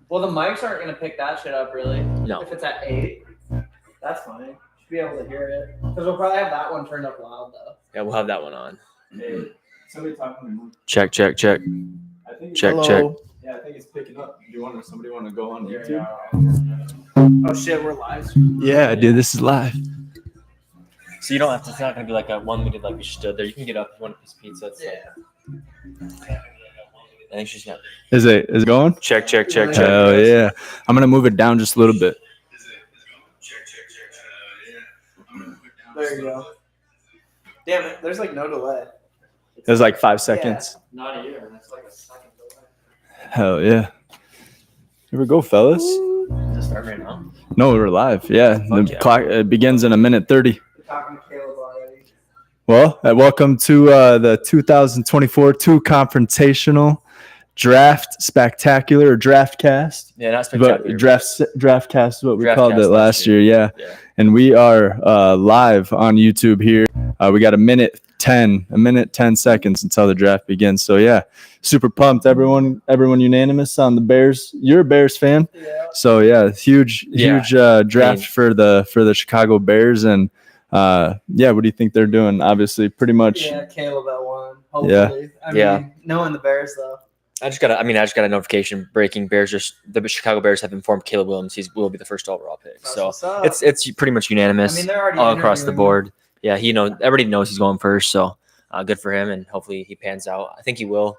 Well, the mics aren't going to pick that shit up, really. No. If it's at 8, that's fine. Should be able to hear it. Because we'll probably have that one turned up loud, though. Yeah, we'll have that one on. Hey, somebody talking. Check. I think Check. Yeah, I think it's picking up. Somebody want to go on YouTube? Oh shit, we're live. Yeah, dude, this is live. So you don't have to. It's not gonna be like a 1 minute like we stood there. You can get up if you want a piece of pizza. I think she's got. Is it going? Check. Hell yeah! I'm gonna move it down just a little bit. There you go. Damn it, there's like no delay. It was like 5 seconds. Yeah, not a year. That's like a second delay. Hell yeah! Here we go, fellas. Does it start right now? No, we're live. Yeah, the clock it begins in a minute 30. We're talking to Caleb already. Well, welcome to the 2024 TEW Confrontational Draft Spectacular or Draft Cast. Yeah, not spectacular. But draft cast is what we Draft called it cast last year. Yeah. And we are live on YouTube here. We got a minute 10 seconds until the draft begins. So yeah, super pumped. Everyone unanimous on the Bears. You're a Bears fan. Yeah. So yeah, huge draft for the Chicago Bears. And what do you think they're doing? Obviously pretty much. Yeah, Caleb at 1. Hopefully. Yeah. I mean, knowing the Bears though. I just got a notification breaking. The Chicago Bears have informed Caleb Williams he will be the first overall pick. That's so it's pretty much unanimous. I mean, they're already all across the interviewing board. Yeah, everybody knows he's going first. So good for him, and hopefully he pans out. I think he will.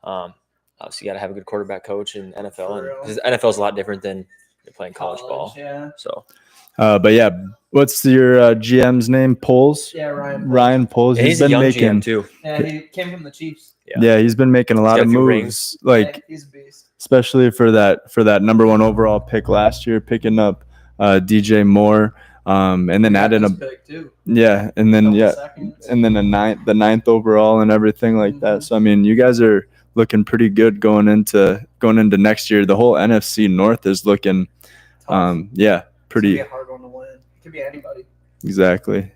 Obviously, you got to have a good quarterback coach in NFL, because NFL is a lot different than you're playing college ball. Yeah. So. But yeah, what's your GM's name? Poles? Yeah, Ryan Poles. Yeah, he's been making GM too. Yeah, he came from the Chiefs. Yeah, he's been making a lot of moves. Rings. Like he's a beast. Especially for that number 1 overall pick last year, picking up DJ Moore, and then adding and then the ninth overall and everything like that. So I mean, you guys are looking pretty good going into next year. The whole NFC North is looking, pretty. It's gonna be a hard one to win. It could be anybody. Exactly.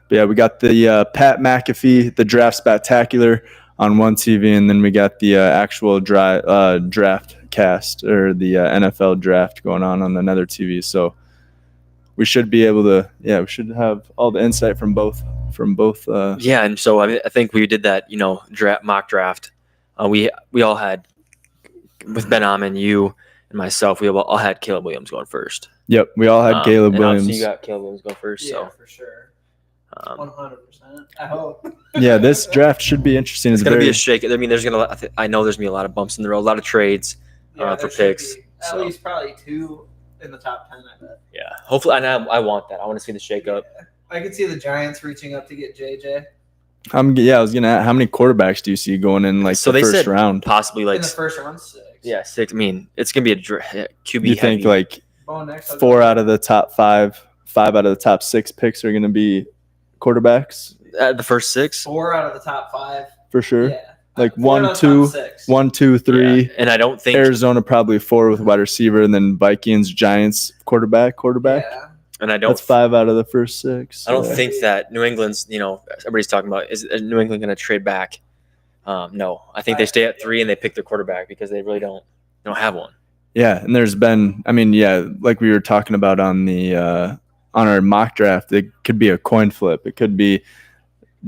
But yeah, we got the Pat McAfee, the Draft Spectacular on one TV, and then we got the actual draft cast or the NFL draft going on another TV. So we should be able to, we should have all the insight from both. And so I think we did that, mock draft. We all had, with Ben Amon, you and myself, we all had Caleb Williams going first. Yep, we all had Caleb Williams. You got Caleb Williams going first. Yeah, for sure. 100%. I hope. Yeah, this draft should be interesting. It's going to be a shake. I mean, I know there's going to be a lot of bumps in the road, a lot of trades for picks. At least probably 2 in the top 10, I bet. Yeah, hopefully. And I want that. I want to see the shake up. Yeah. I could see the Giants reaching up to get JJ. I was going to ask, how many quarterbacks do you see going in the first round? Possibly in the first round, 6. Yeah, 6. I mean, it's going to be a QB You think like 4 out of the top 5 out of the top 6 picks are going to be quarterbacks? The first 6? 4 out of the top 5. For sure. Yeah. Like 1, 2, 3. Yeah. And I don't think Arizona probably 4 with wide receiver, and then Vikings, Giants, quarterback. Yeah. And I don't. That's 5 out of the first 6. I don't think that New England's. Everybody's talking about is New England going to trade back? No, I think they stay at 3 and they pick their quarterback because they really don't have one. Yeah, and there's been. I mean, like we were talking about on the on our mock draft, it could be a coin flip. It could be.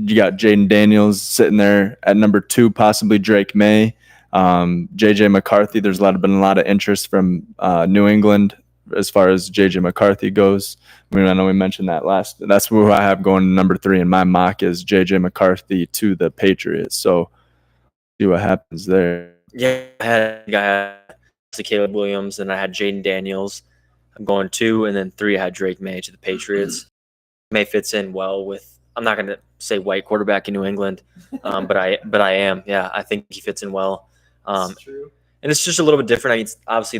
You got Jaden Daniels sitting there at number 2, possibly Drake May, JJ McCarthy. There's been a lot of interest from New England as far as JJ McCarthy goes. I mean, I know we mentioned that last. That's who I have going number 3 in my mock is JJ McCarthy to the Patriots. So see what happens there. Yeah, I had Caleb Williams, and I had Jaden Daniels. I'm going 2, and then 3 I had Drake May to the Patriots. May fits in well with. I'm not going to say white quarterback in New England, but I am. Yeah, I think he fits in well. That's true. And it's just a little bit different. I mean, obviously,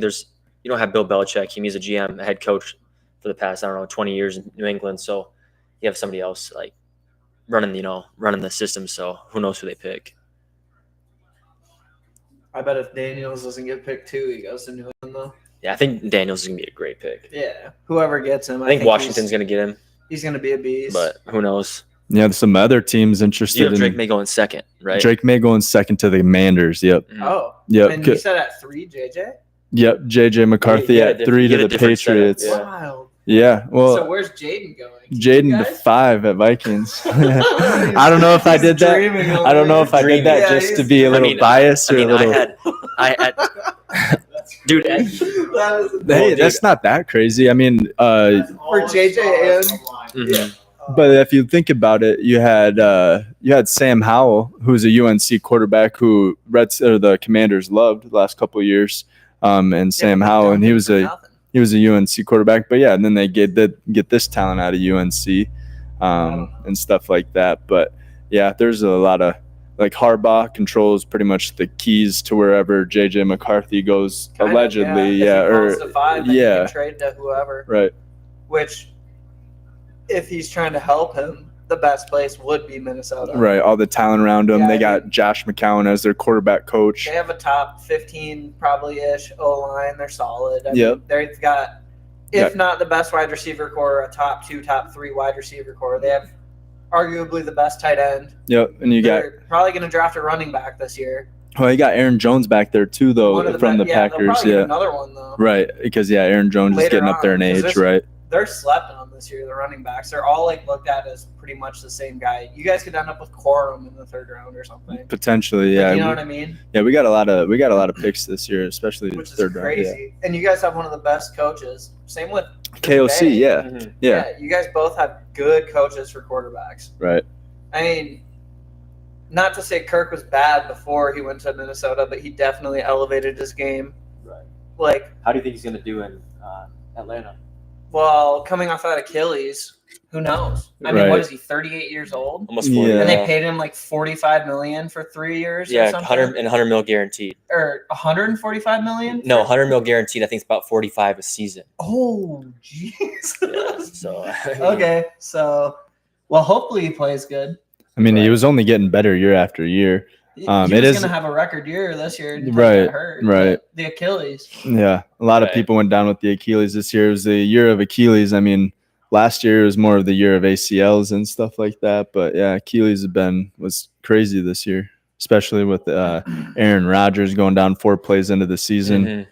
you don't have Bill Belichick. He's a GM, a head coach for the past 20 years in New England. So you have somebody else like running the system. So who knows who they pick? I bet if Daniels doesn't get picked 2, he goes to New England though. Yeah, I think Daniels is gonna be a great pick. Yeah, whoever gets him. I think Washington's gonna get him. He's gonna be a beast. But who knows? Yeah, there's some other teams interested. Drake May going 2nd, right? Drake May going 2nd to the Commanders. Yep. Oh. Yep. And you said at 3, JJ? Yep, JJ McCarthy Yeah, at 3 you to get a the different setup, Patriots. yeah. Wild. Yeah, well, So where's Jaden going? Jaden to 5 at Vikings. I don't know if I He's did that. dreaming I don't know if I did that Yeah, just to he's be a little dreaming. biased or a little. Dude, That is Hey, dude. that's not that crazy. I mean, for JJ and Mhm. but if you think about it, you had Sam Howell, who's a UNC quarterback who the Commanders loved the last couple of years, and Sam Howell, and he was a UNC quarterback. But yeah, and then they get this talent out of UNC, and stuff like that. But yeah, there's a lot of like Harbaugh controls pretty much the keys to wherever JJ McCarthy goes, allegedly. If he falls or to 5, then he can trade to whoever. right. Which, if he's trying to help him, the best place would be Minnesota. Right, all the talent around them. Yeah, they got Josh McCown as their quarterback coach. They have a top 15 probably-ish O-line. They're solid. I Yep. mean, they've got, if not the best wide receiver core, a top 2, top 3 wide receiver core. They have arguably the best tight end. Yep, and They're probably going to draft a running back this year. Well, you got Aaron Jones back there too, though, from the Packers. They'll probably get another one though. Right, because Aaron Jones is Later getting up there in age, right? They're slept on this year. The running backs, they're all like looked at as pretty much the same guy. You guys could end up with Corum in the 3rd round or something. Potentially, yeah. You know what I mean? Yeah, we got a lot of picks this year, especially which is 3rd round. crazy. And you guys have one of the best coaches. Same with KOC, Bay. yeah. Mhm. Yeah. You guys both have good coaches for quarterbacks. Right. I mean, not to say Kirk was bad before he went to Minnesota, but he definitely elevated his game. Right. Like, How do you think he's gonna do in Atlanta? well, coming off that Achilles, who knows? I mean, Right. what is he? 38 years old, Almost 40. Yeah. and they paid him like $45 million for 3 years. Yeah, or something? 100 mil guaranteed. or $145 million. No, 100 mil guaranteed. I think it's about 45 a season. Oh, Jesus. Yeah, so Okay, so well, hopefully he plays good. I mean, he Right. was only getting better year after year. He It was is- going to have a record year this year. Until Right, he got hurt. right. The Achilles. Yeah, a lot of Right. people went down with the Achilles this year. It was the year of Achilles. I mean, last year was more of the year of ACLs and stuff like that. But yeah, Achilles was crazy this year, especially with Aaron Rodgers going down 4 plays into the season.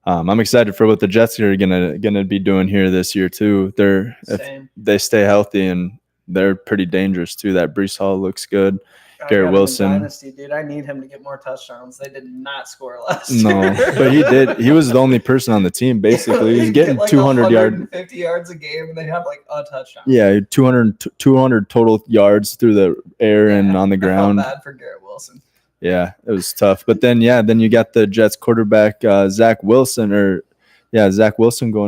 Mhm. I'm excited for what the Jets are gonna be doing here this year too. If Same. they stay healthy, and they're pretty dangerous too. That Brees Hall looks good. I Garrett got him in Wilson. Dynasty, dude. I need him to get more touchdowns. They did not score last No, year. but he did. He was the only person on the team basically. He was He'd getting get like 200 yards. 150 yards a game, and they'd have like a touchdown. Yeah, 200 total yards through the air and on the ground. I felt bad for Garrett Wilson. Yeah, it was tough. But then you got the Jets quarterback Zach Wilson going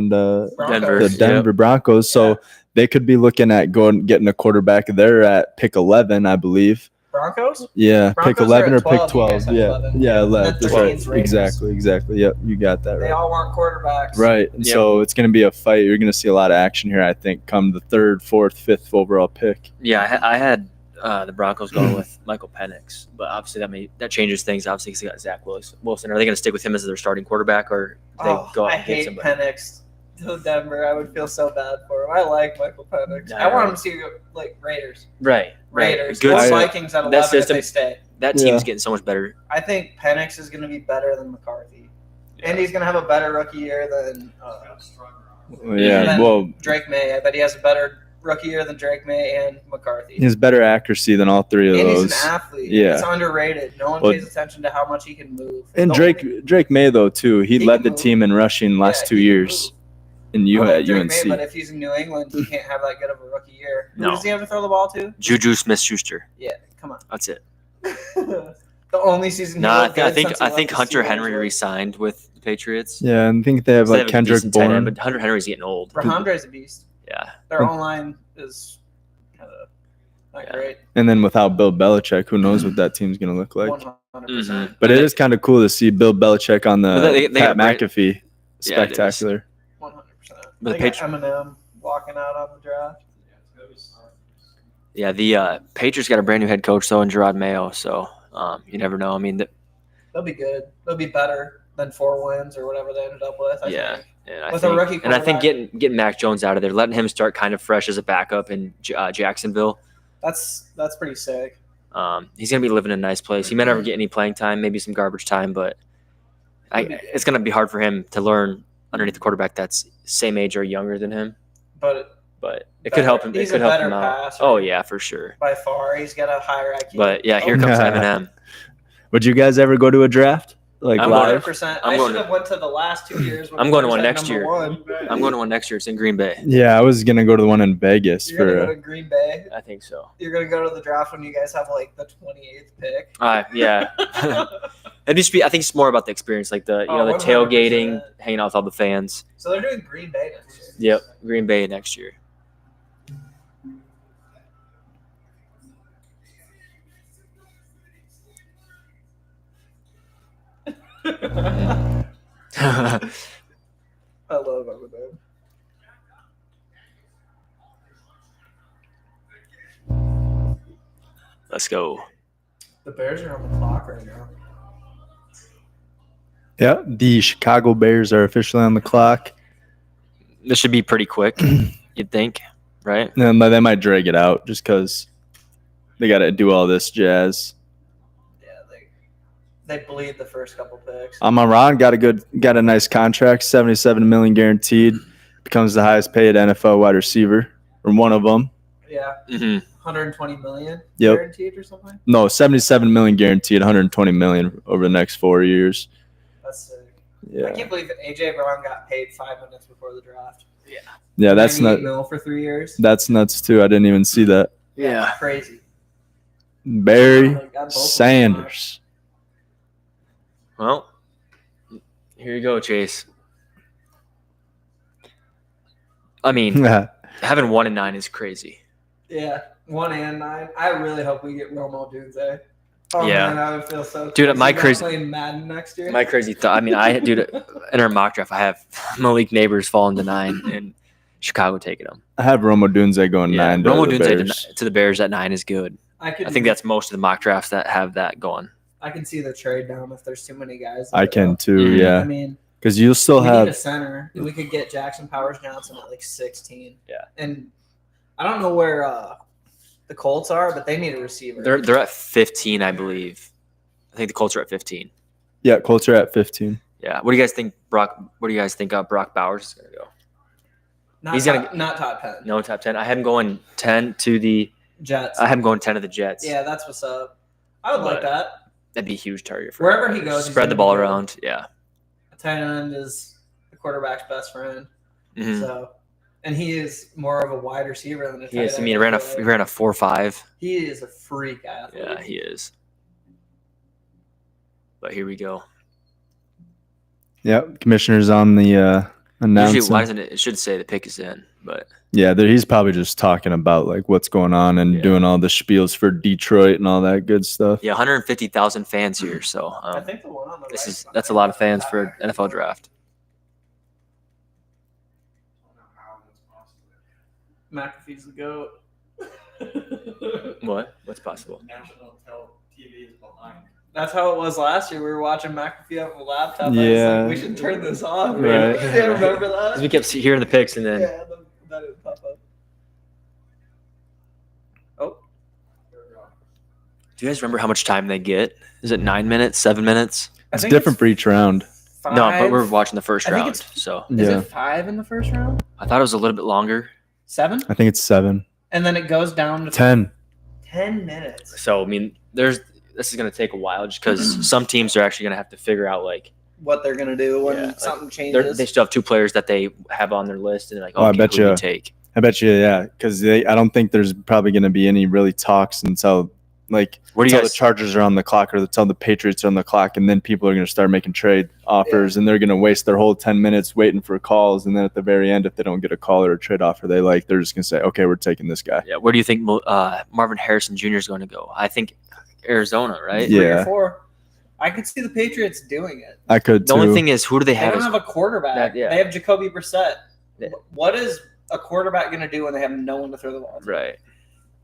to Broncos. the Denver Broncos. So Yeah. they could be looking at getting a quarterback there at pick 11, I believe. Broncos? Yeah, Broncos pick 11 are or at 12, pick you 12. guys have Yeah, 11. yeah, 11. And That's 13's right. Raiders. Exactly. Yep, you got that They right. all want quarterbacks. Right. And Yep. so it's going to be a fight. You're going to see a lot of action here, I think, come the 3rd, 4th, 5th overall pick. Yeah, I had the Broncos going with Michael Penix, but obviously that changes things. Obviously, because they got Zach Wilson. Are they going to stick with him as their starting quarterback, or do they go out I and get hate somebody? Penix to Denver. I would feel so bad for him. I like Michael Penix. Yeah, I want right. him to see like Raiders. Right. Raiders. Good. Or I- Vikings at that 11 system- if they stay. That team's Yeah. getting so much better. I think Penix is going to be better than McCarthy. And he's going to have a better rookie year than Yeah. then Well, Drake May. I bet he has a better rookie year than Drake May and McCarthy. he has better accuracy than all 3 of And those. he's an athlete. Yeah. It's underrated. No one Well, pays attention to how much he can move. And The Drake May, though, too. He led can the move. team in rushing last 2 he can years move. in I like at Drake UNC. May, but if he's in New England, he can't have that good of a rookie year. Who No. does he have to throw the ball to? Juju Smith-Schuster. Yeah, come on. That's it. The only season. No, he I think Hunter Henry resigned with the Patriots. Yeah, and I think they have So they like have a Kendrick decent tight end, Bourne. but Hunter Henry's getting old. Rahamdra's a beast. Yeah. Their online is kind of not Yeah. great. And then without Bill Belichick, who knows what that team's going to look like. 100%. But it is kind of cool to see Bill Belichick on the But they Pat got McAfee. Yeah, it is. Spectacular. 100%. But They the got Eminem walking out on the draft. Yeah, the Patriots got a brand new head coach though in Gerard Mayo, so you never know. I mean, They'll be good. They'll be better than 4 wins or whatever they ended up with. I think. and I With a think, rookie and I think quarterback. getting Mac Jones out of there, letting him start kind of fresh as a backup in Jacksonville. That's pretty sick. He's gonna be living in a nice place. He may never get any playing time, maybe some garbage time, but It's going to be hard for him to learn underneath the quarterback that's same age or younger than him. But it could help him. He's It could a help better him out. passer. Oh yeah, for sure. By far, he's got a higher IQ. But yeah, here comes Eminem. Would you guys ever go to a draft? Like I'm live? 100%. I should have went to the last 2 years. When I'm we going to first one had next number year. one. I'm going to one next year. It's in Green Bay. Yeah, I was gonna go to the one in Vegas You're gonna go for. to Green Bay. I think so. You're gonna go to the draft when you guys have like the 28th pick. Yeah. It'd just be. I think it's more about the experience, like the the 100%. tailgating, hanging out with all the fans. So they're doing Green Bay next year. Yep, Green Bay next year. I love Eminem. Let's go. The Bears are on the clock right now. Yeah, the Chicago Bears are officially on the clock. This should be pretty quick, you'd think, right? And they might drag it out just because they got to do all this jazz. Yeah, they bleed the first couple picks. Amon got a nice contract, $77 million guaranteed. Becomes the highest paid NFL wide receiver, or one of them. Yeah, Mm-hmm. 120 million Yep. guaranteed or something. No, $77 million guaranteed, $120 million over the next 4 years. That's sick. I Yeah, can't believe AJ Brown got paid 5 minutes before the draft. yeah, that's 98 not mil for 3 years. that's nuts too. I didn't even see that. Yeah. Crazy. Barry Got both of them. Sanders. Well, here you go, Chase. I mean, having 1 and 9 is crazy. Yeah, 1 and 9. I really hope we get Romo Dunze. Oh Yeah. man, I would feel so. Dude, crazy my about crazy- playing Madden next year. My crazy thought. I mean, in our mock draft, I have Malik Neighbors falling to 9 and Chicago taking them. I have Romo Dunze going 9 to Romo the Dunze Bears. to the Bears at 9 is good. I I think that's most of the mock drafts that have that going. I can see the trade down if there's too many guys. I can too, Mhm. I yeah, mean, because you'll still we need a have. center. We could get Jackson Powers Johnson at like 16. Yeah. And I don't know where the Colts are, but they need a receiver. They're at 15, I believe. I think the Colts are at 15. Yeah, Colts are at 15. Yeah. What do you guys think, Brock? What do you guys think Brock Bowers is going to go? not he's top, gonna- not top 10. No, top 10. I have him going 10 to the. Jets. I have him going 10 to the Jets. Yeah, that's what's up. I would like But- that. That'd be a huge target for Wherever him. he goes, he's Spread gonna the ball be good. around. Yeah. A tight end is the quarterback's best friend. Mhm. So, and he is more of a wide receiver than a tight He is. I end. mean, he ran a 4.5. He is a freak athlete. Yeah, he is. But here we go. Yep, commissioner's on the Usually, announcement. why doesn't it? It should say the pick is in, but Yeah, he's probably just talking about like what's going on and Yeah. doing all the spiels for Detroit and all that good stuff. yeah, 150,000 fans here. So I think the one on the that's a lot of fans for an NFL draft. McAfee's the goat. What? What's possible? National TV is behind. That's how it was last year. We were watching McAfee on the laptop. I was Yeah. like, we should turn this off. Right. Yeah, remember Because that? we kept hearing the picks, and then Yeah, that didn't pop up. Oh, do you guys remember how much time they get? Is it 9 minutes, 7 minutes? It's different for each round. No, but we're watching the first I think round, it's- so Is Yeah, it 5 in the first round? I thought it was a little bit longer. 7? I think it's 7. And then it goes down to 10. 10 minutes. So I mean, this is going to take a while, just because some teams are actually going to have to figure out like What they're going to do when Yeah, like, something changes. they still have 2 players that they have on their list, and they're like, Oh, I okay, bet who do we you. take? I bet you, yeah, because I don't think there's probably going to be any really talks until like Where do you until guys? the Chargers are on the clock or until the Patriots are on the clock, and then people are going to start making trade offers, and they're going to waste their whole 10 minutes waiting for calls, and then at the very end, if they don't get a call or a trade offer, they're just going to say, okay, we're taking this guy. Yeah, where do you think Marvin Harrison Jr. is going to go? I think Arizona, right? Yeah. 3 or 4. I could see the Patriots doing it. I could The too. only thing is, who do they They have? don't As, have a quarterback. Yeah. They have Jacoby Brissett. Yeah. What is a quarterback going to do when they have no one to throw the ball to? right,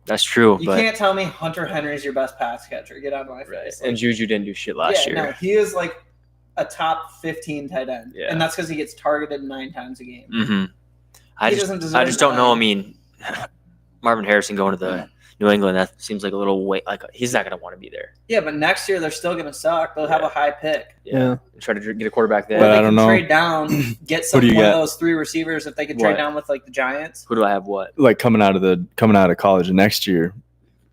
that's true. You but can't tell me Hunter Henry's your best pass catcher. Get out of my right. face. And Juju didn't do shit last year. No, he is like a top 15 tight end. Yeah. And that's because he gets targeted 9 times a game. Mm-hmm. I He just doesn't deserve don't know. I that. mean, Marvin Harrison going to the New England, that seems like a little way. Like he's not going to want to be there. Yeah, but next year they're still going to suck. They'll have Yeah. a high pick. Yeah. Try to get a quarterback there. Or But they I don't can know. trade down, get Who some do you one of got? those 3 receivers if they could What? trade down with like the Giants. Who do I have? What? Like coming out of college next year.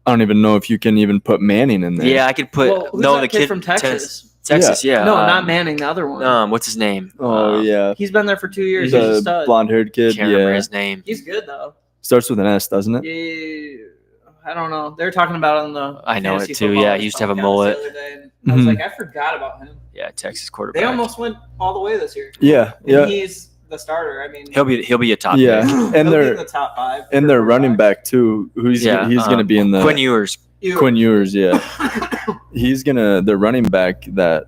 I don't even know if you can even put Manning in there. Yeah, I could put Well, who's no that the kid kid from Texas? Texas, yeah. No, not Manning, the other one. What's his name? Oh yeah. He's been there for 2 years. He's a The stud. blonde-haired kid. Can't remember Yeah. his name. He's good though. Starts with an S, doesn't it? Yeah, I don't know. They were talking about it on the. I know it Fantasy too, Football yeah, he used to have a podcast mullet. the other day, and I was Mhm. like, I forgot about him. Yeah, Texas quarterback. They almost went all the way this year. Yeah. And Yeah. he's the starter. I mean, He'll be a top Yeah. pick. he'll And be in their the top 5. and their running back too. He's going to be in the Quinn Ewers. Quinn Ewers, yeah. Their running back that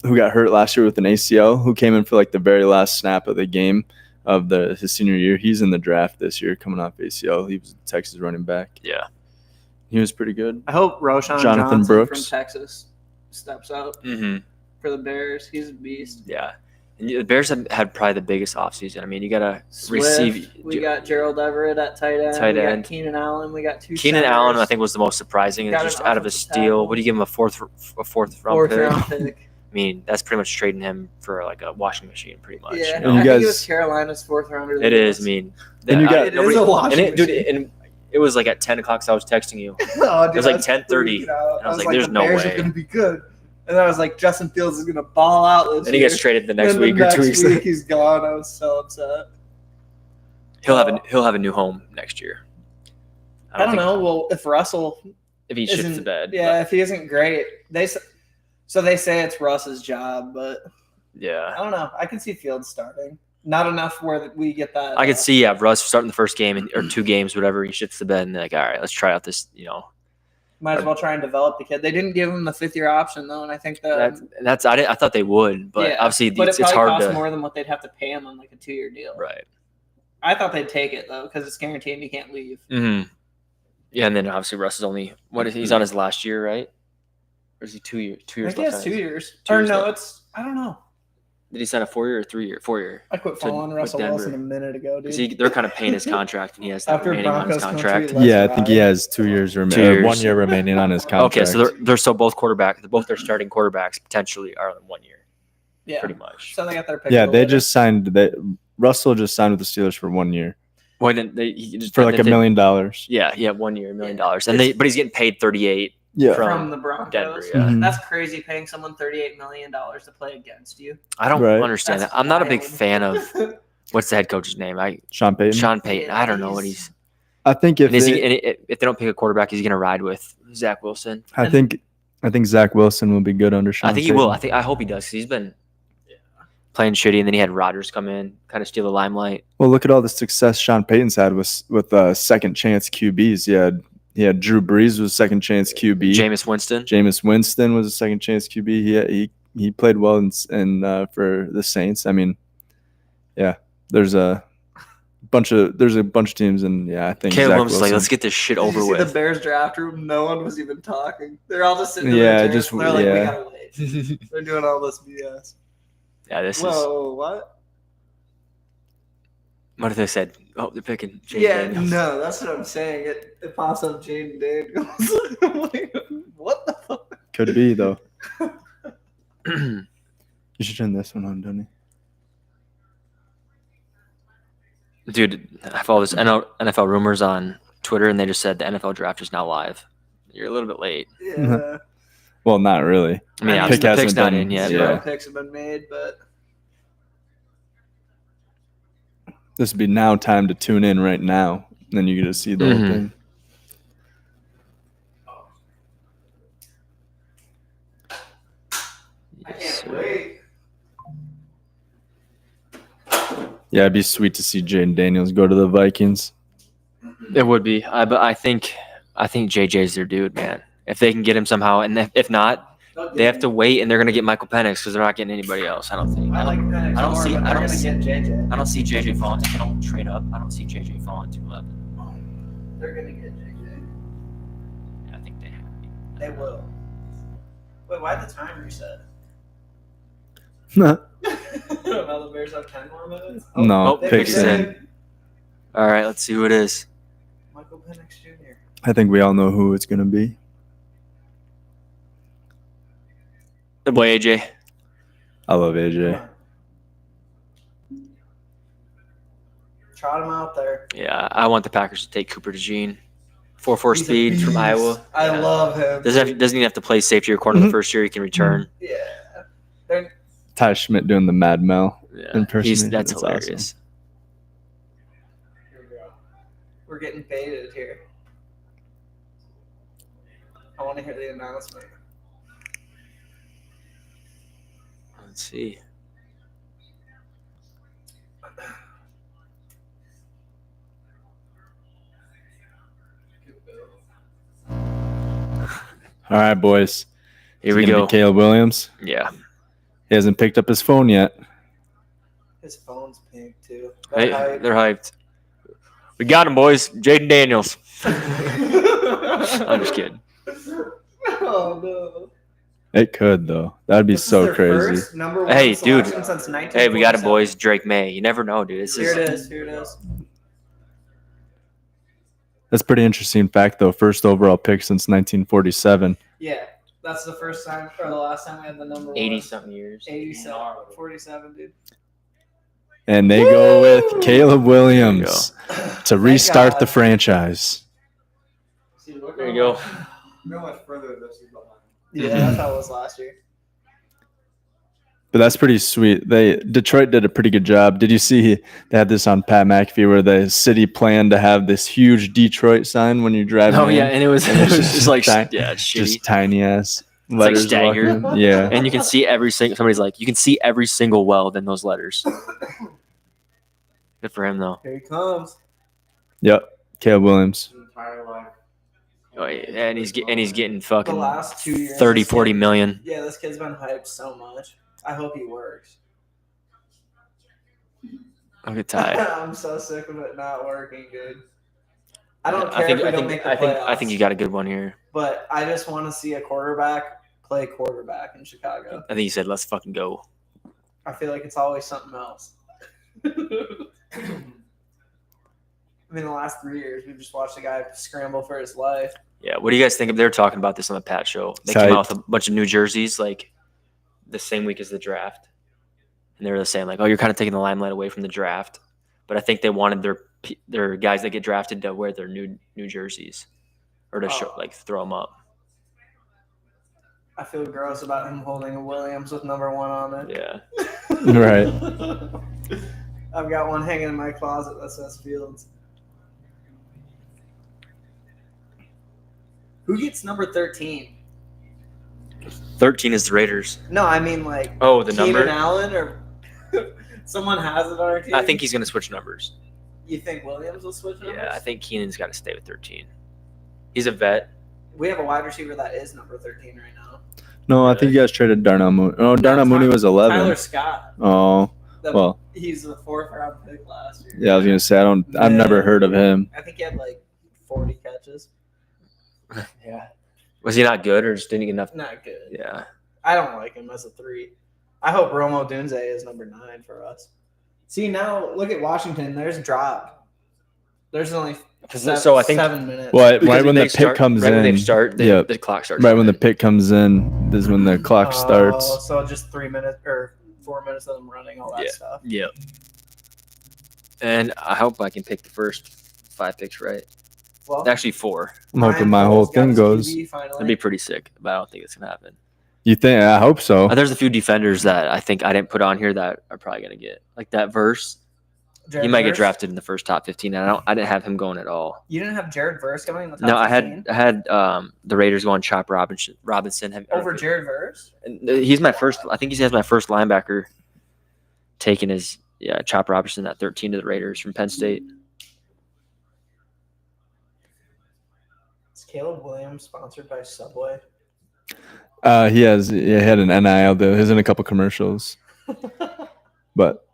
who got hurt last year with an ACL, who came in for like the very last snap of the game of his senior year. He's in the draft this year, coming off ACL. He was a Texas running back. Yeah. He was pretty good. I hope Roshan Jonathan Johnson Brooks. from Texas steps up Mm-hmm. for the Bears. He's a beast. Yeah. And the Bears have had probably the biggest offseason. I mean, you got to Swift, receive. we got Gerald Everett at tight end. Tight we end. got Keenan Allen. We got 2 Keenan centers. Allen, I think, was the most surprising. Got Just an out of a offensive steal. tackle. What do you give him a fourth round fourth pick? round pick. I mean, that's pretty much trading him for like a washing machine, pretty much. Yeah, And you I think guys- it was Carolina's 4th rounder. It is. I mean, And you got- It is a washing and dude, machine. and it was like at 10 o'clock. So I was texting you. Oh, dude, was like I was 10:30, freaking out. and I was like, there's the no Bears way. are going to be good. And I was like, Justin Fields is going to ball out this And he year. gets traded the next And week the or 2 next weeks. week he's gone. I was so upset. He'll have a new home next year. I don't think- know. Well, if Russell if he shits isn't the bed. yeah, if he isn't great, they say it's Russ's job, but But, yeah. I don't know. I can see Fields starting. Not enough where we get that. I could see Russ starting the first game or 2 games, whatever. He shits the bed and they're like, all right, let's try out this. Might as well try and develop the kid. They didn't give him the 5th-year option though, and I think That's I thought they would, but yeah, obviously but it's it probably hard costs to. more than what they'd have to pay him on like a 2-year deal. Right. I thought they'd take it though because it's guaranteed and he can't leave. Mm-hmm. Yeah, and then obviously Russ is only he's on his last year, right? Or is he 2 years? 2 I years. think he has left 2 on his- years. 2 Or years no, left. it's I don't know. Did he sign a 4-year or 3-year? 4-year. I quit To- following with Russell Denver. Wilson a minute ago, dude. Because they're kind of paying his contract, and he has that After remaining on his Broncos contract. country, Yeah, I think he has 2 years 2 remaining. years. 1 year remaining on his contract. Okay, so they're still both both their starting quarterbacks potentially are in 1 year, Yeah. pretty much. So they got their pick. yeah, of the they litter. just signed that. Russell just signed with the Steelers for 1 year Well, then he just for like $1 million. Yeah, 1 year, $1 million, Yeah. but he's getting paid 38 Yeah, from the Broncos. Denver. Yeah, Mhm. That's crazy paying someone $38 million to play against you. I don't Right. understand That's that. I'm not a big wild. fan of what's the head coach's name? Sean Payton. Sean Payton. Yeah, I don't know what he's. I think if And is they, he, and if they don't pick a quarterback, he's going to ride with Zach Wilson. I think Zach Wilson will be good under Sean. I think he will. I hope he does. 'Cause he's been playing shitty, and then he had Rodgers come in, kind of steal the limelight. Well, look at all the success Sean Payton's had with second chance QBs. He had Drew Brees was second chance QB. Jameis Winston. Jameis Winston was a second chance QB. He played well in for the Saints. I mean, yeah, there's a bunch of teams, and yeah, I think Caleb Zach Williams is like, Wilson. let's get this shit Did over you see with. the Bears draft room? No one was even talking. They're all just sitting Yeah, there. just- They're like, yeah. we gotta wait. They're doing all this BS. Yeah, this is Whoa, what? what if they said? Oh, they're picking Jaden Yeah, Daniels. no, that's what I'm saying. It pops up Jaden Daniels. I'm like, what the fuck? Could be though. You should turn this one on, Donnie. Dude, I follow this NFL rumors on Twitter, and they just said the NFL draft is now live. You're a little bit late. Yeah. Well, not really. I mean, I mean, obviously pick the hasn't pick's not been- in yet. yeah. Zero picks have been made, but This would be now time to tune in right now. And then you get to see the whole Mhm. thing. I can't wait. Yeah, it'd be sweet to see Jaden Daniels go to the Vikings. It would be, but I think JJ's their dude, man. If they can get him somehow, and if not, they have to wait, and they're gonna get Michael Penix because they're not getting anybody else. I don't think. I like Penix I don't more, see- but I they're don't gonna see- get JJ. I don't see JJ falling. If they don't trade up, I don't see JJ falling to 11. They're gonna get JJ. I think they have. They will. Wait, why the time reset? No, Now the Bears have 10 more minutes. Oh, they picks picked in. it. All right, let's see who it is. Michael Penix Jr. I think we all know who it's going to be. The boy AJ. I love AJ. Come on. Trot him out there. Yeah, I want the Packers to take Cooper DeJean. 4.4 He's a speed from beast. Iowa. I Yeah. love him. Doesn't even have to play safety or corner the first year. He can return. Yeah. They're, Ty Schmidt doing the Mad Mel Yeah, impersonation. that's That's hilarious. here we go. We're getting baited here. I want to hear the announcement. Let's see. All right, boys. Here we It's gonna go. be Caleb Williams. Yeah. He hasn't picked up his phone yet. His phone's pink too. Hey, they're hyped. We got him, boys. Jaden Daniels. I'm just kidding. Oh no. It could though. That'd be This is so their crazy. first number one Hey, dude. selection since 1947. Hey, we got him, boys. Drake May. You never know, dude. This Here it is is. Here it is. That's a pretty interesting fact though. First overall pick since 1947. Yeah, that's the first time or the last time we had the number one. 80-something years. 87, 47, dude. And they go with Caleb Williams to restart the God. franchise. See, look There how you go. much- Look how much further this is behind. Yeah, that's how it was last year. But that's pretty sweet. Detroit did a pretty good job. Did you see they had this on Pat McAfee where the city planned to have this huge Detroit sign when you drive Oh, in? yeah. And it was, And it's just like, ti- yeah, it's shitty. just tiny ass like letters. staggered. walking in. Yeah. And you can see every single, somebody's like, you can see every single weld in those letters. Good for him, though. Here he comes. Yep. Caleb Williams. His entire life. Oh, yeah. And he's getting The fucking last 2 years. 30, this 40 kid- million. Yeah, this kid's been hyped so much. I hope he works. Look at Ty. I'm so sick of it not working, dude. I don't I care think if we I don't think make the I think playoffs, I think you got a good one here. but I just want to see a quarterback play quarterback in Chicago. I think you said let's fucking go. I feel like it's always something else. I mean, the last 3 years, we've just watched a guy scramble for his life. Yeah. What do you guys think of? They were talking about this on the Pat show. They Tight. came out with a bunch of new jerseys like the same week as the draft, and they were saying like, "Oh, you're kind of taking the limelight away from the draft." But I think they wanted their guys that get drafted to wear their new jerseys, or to show, like throw them up. I feel gross about him holding a Williams with number 1 on it. Yeah. Right. I've got one hanging in my closet that says Fields. Who gets number 13? 13 is the Raiders. No, I mean like Oh, the Keenan number. Allen or someone has it on our team. I think he's gonna switch numbers. You think Williams will switch numbers? Yeah, I think Keenan's got to stay with 13. He's a vet. We have a wide receiver that is number 13 right now. No, I think you guys traded Darnell Mooney. Oh, Darnell Mooney was 11. Tyler Scott. Oh, well, He's the 4th round pick last year. yeah, I was gonna say I've never heard of him. I think he had like 40 catches. Yeah. Was he not good or just didn't get enough? Not good. Yeah. I don't like him as a 3. I hope Romo Dunze is number 9 for us. See, now look at Washington. There's drop. There's only So I think 7 minutes. Well, because right when they the pick start- comes right when in, they start, Yep. the clock starts. right when the running. pick comes in, is when the clock starts. So just 3 minutes or 4 minutes of them running all that Yeah. stuff. Yep. And I hope I can pick the first 5 picks right. Well, Actually, 4. I'm hoping Ryan my whole Poles got thing his goes. QB finally. That'd be pretty sick, but I don't think it's gonna happen. You think? I hope so. There's a few defenders that I think I didn't put on here that are probably gonna get like that verse. Jared He might get Verse? drafted in the first top 15. And I didn't have him going at all. You didn't have Jared Verse coming in the top No, I 15? had the Raiders going Chop Robinson. Over Jared Verse? He's my first. I think he has my first linebacker taking his Chop Robinson at 13 to the Raiders from Penn State. Is Caleb Williams sponsored by Subway? He had an NIL deal. He's in a couple commercials, but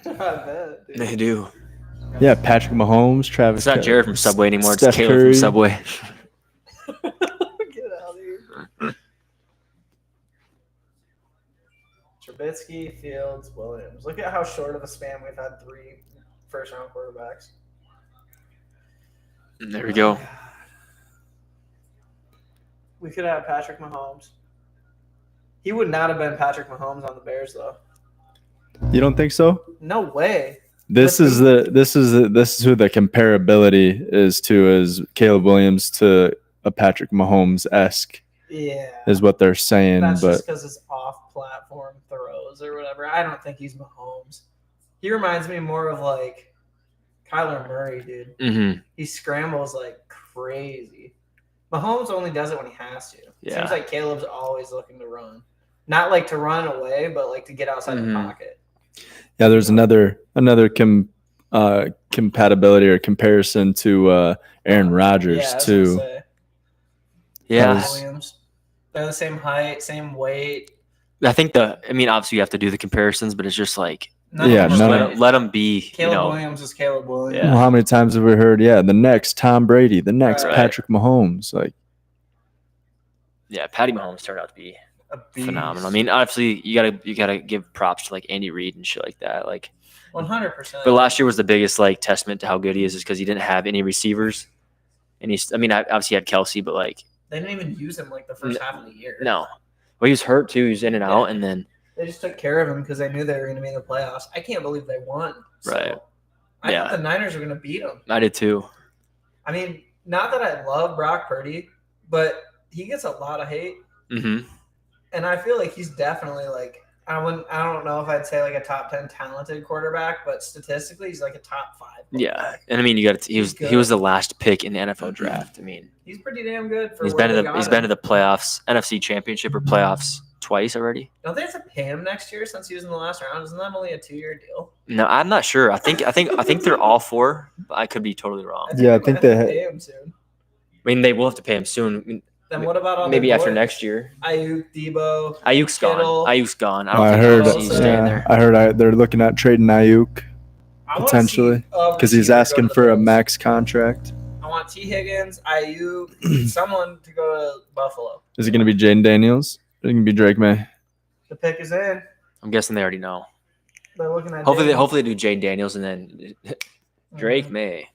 I bet, dude. They do. yeah, Patrick Mahomes, Travis. It's not Kelce, Jared from Subway anymore. It's Steph Caleb Curry. from Subway. Get out of here. Trubisky, Fields, Williams. Look at how short of a span we've had 3 first-round quarterbacks. And there we go. We could have Patrick Mahomes. He would not have been Patrick Mahomes on the Bears, though. You don't think so? No way. This is who the comparability is to is Caleb Williams to a Patrick Mahomes esque Yeah. is what they're saying. That's But just because it's off-platform throws or whatever. I don't think he's Mahomes. He reminds me more of like Kyler Murray, dude. Mm-hmm. He scrambles like crazy. Mahomes only does it when he has to. Yeah. Seems like Caleb's always looking to run. Not like to run away, but like to get outside the pocket. yeah, there's another compatibility or comparison to Aaron Rodgers Yeah, I was too. gonna say. Yeah. Williams. They're the same height, same weight. I think obviously you have to do the comparisons, but it's just like None Yeah, of them just are none right. let them be. Caleb Williams is Caleb Williams. Yeah. Well, how many times have we heard? Yeah, the next Tom Brady, the next Right. Patrick Mahomes. Like, Yeah, Patty Mahomes turned out to be A beast. phenomenal. I mean, obviously you gotta give props to like Andy Reid and shit like that. Like, 100%. but last year was the biggest like testament to how good he is because he didn't have any receivers, and obviously he had Kelsey, but like They didn't even use him like the first half of the year. no, well he was hurt too. He was in and out, and then They just took care of him because they knew they were going to be in the playoffs. I can't believe they won. So Right. I Yeah. thought the Niners were going to beat them. I did too. I mean, not that I love Brock Purdy, but he gets a lot of hate. Mm-hmm. And I feel like he's definitely like I don't know if I'd say like a top 10 talented quarterback, but statistically he's like a top 5 Yeah, quarterback. and I mean he was good. he was the last pick in the NFL draft. I mean He's pretty damn good for he's where been they to got the him. playoffs, NFC Championship or playoffs twice already. Don't they have to pay him next year since he was in the last round? Isn't that only a 2-year deal? No, I'm not sure. I think they're all 4, but I could be totally wrong. Yeah, I might think have to they- pay him soon. I mean they will have to pay him soon. I mean, Then what about all maybe their after boys? next year. Ayuk, Debo. Ayuk's gone. Kittle. Ayuk's gone. I I don't think heard, he's staying there. I heard they're looking at trading Ayuk I wanna potentially see a because he's receiver go asking to the for a Bills. max contract. I want T. Higgins, Ayuk, someone to go to Buffalo. Is it going to be Jaden Daniels? Is it going to be Drake May? The pick is in. I'm guessing they already know. They're looking at Hopefully Daniels. they do Jane Daniels and then Drake May.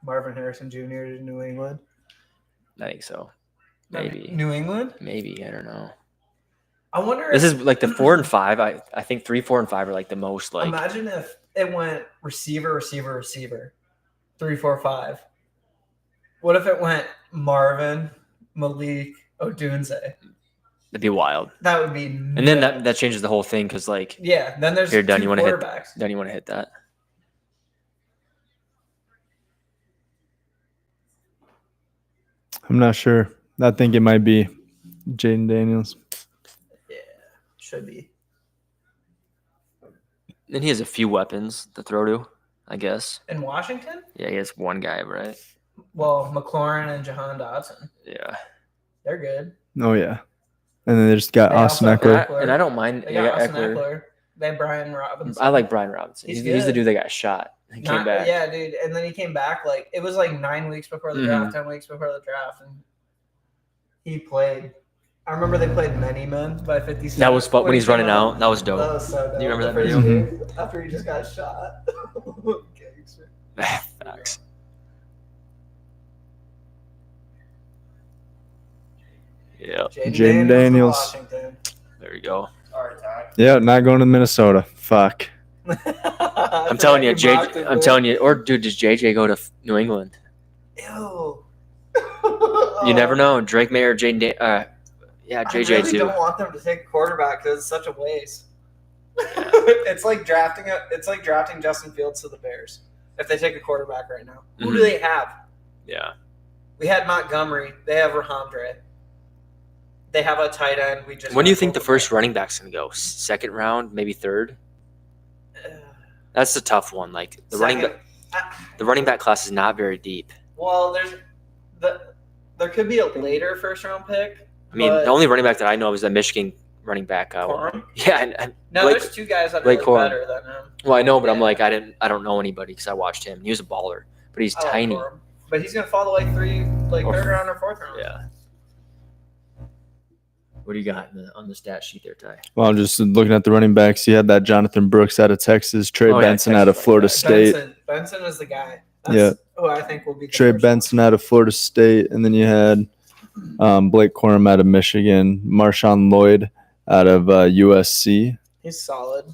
Marvin Harrison Jr. to New England. I think so. I mean, Maybe. New England? Maybe. I don't know. I wonder This if, is like the 4 and 5. I think 3, 4, and 5 are like the most like imagine if it went receiver, 3, 4, 5. What if it went Marvin, Malik, Odunze? it'd be wild. That would be And then that changes the whole thing because like yeah, then there's Here, Dunn, two you wanna hit- quarterbacks. then you want to hit that. I'm not sure. I think it might be Jaden Daniels. Yeah, should be. And he has a few weapons to throw to, I guess. In Washington? Yeah, he has one guy, right? Well, McLaurin and Jahan Dotson. Yeah. They're good. Oh yeah, and then they just got They Austin also- Eckler. And I don't mind. They They got got Austin Eckler. Eckler. They have Brian Robinson. I like Brian Robinson. He's He's the good. dude that got shot and came back. Yeah, dude. And then he came back like it was like 9 weeks before the Mhm. draft, 10 weeks before the draft, and he played. I remember they played Many Men by 50 Cent. That was fun when he's he came running out. That was dope. That was so dope. You remember The that first video? game after he just got shot. Gangster. Facts. Yeah, Jaden Daniels. Washington. there you go. Sorry, Ty. Yeah, not going to Minnesota. Fuck. I'm telling you, I'm telling you, or dude, does JJ go to New England? Ew. You never know. Drake May or Jaden. Yeah, I JJ really too. don't want them to take a quarterback because it's such a waste. It's like drafting Justin Fields to the Bears. If they take a quarterback right now, who do Mhm. they have? Yeah, We had Montgomery. They have Rahamdre. They have a tight end. We just. when do you think the first running back's gonna go? Second round, maybe third. That's a tough one. Like the running back class is not very deep. Well, there could be a later first round pick. I mean, But- the only running back that I know is that Michigan running back. Corum? Yeah, and No, Blake- there's two guys that are Blake really Corum. better than him. well, I know, but I'm Yeah. like, I don't know anybody because I watched him. He was a baller, but he's I like tiny. Corum. But he's gonna fall to like Or- third round or fourth round. Yeah. What do you got on the stat sheet there, Ty? Well, just looking at the running backs, you had that Jonathan Brooks out of Texas, Trey Oh, yeah, Benson out of Texas Florida running back. State. Benson is the guy. Yeah. who I think will be the Trey first Benson out of Florida State, and then you had Blake Corum out of Michigan, Marshawn Lloyd out of USC. one. He's solid.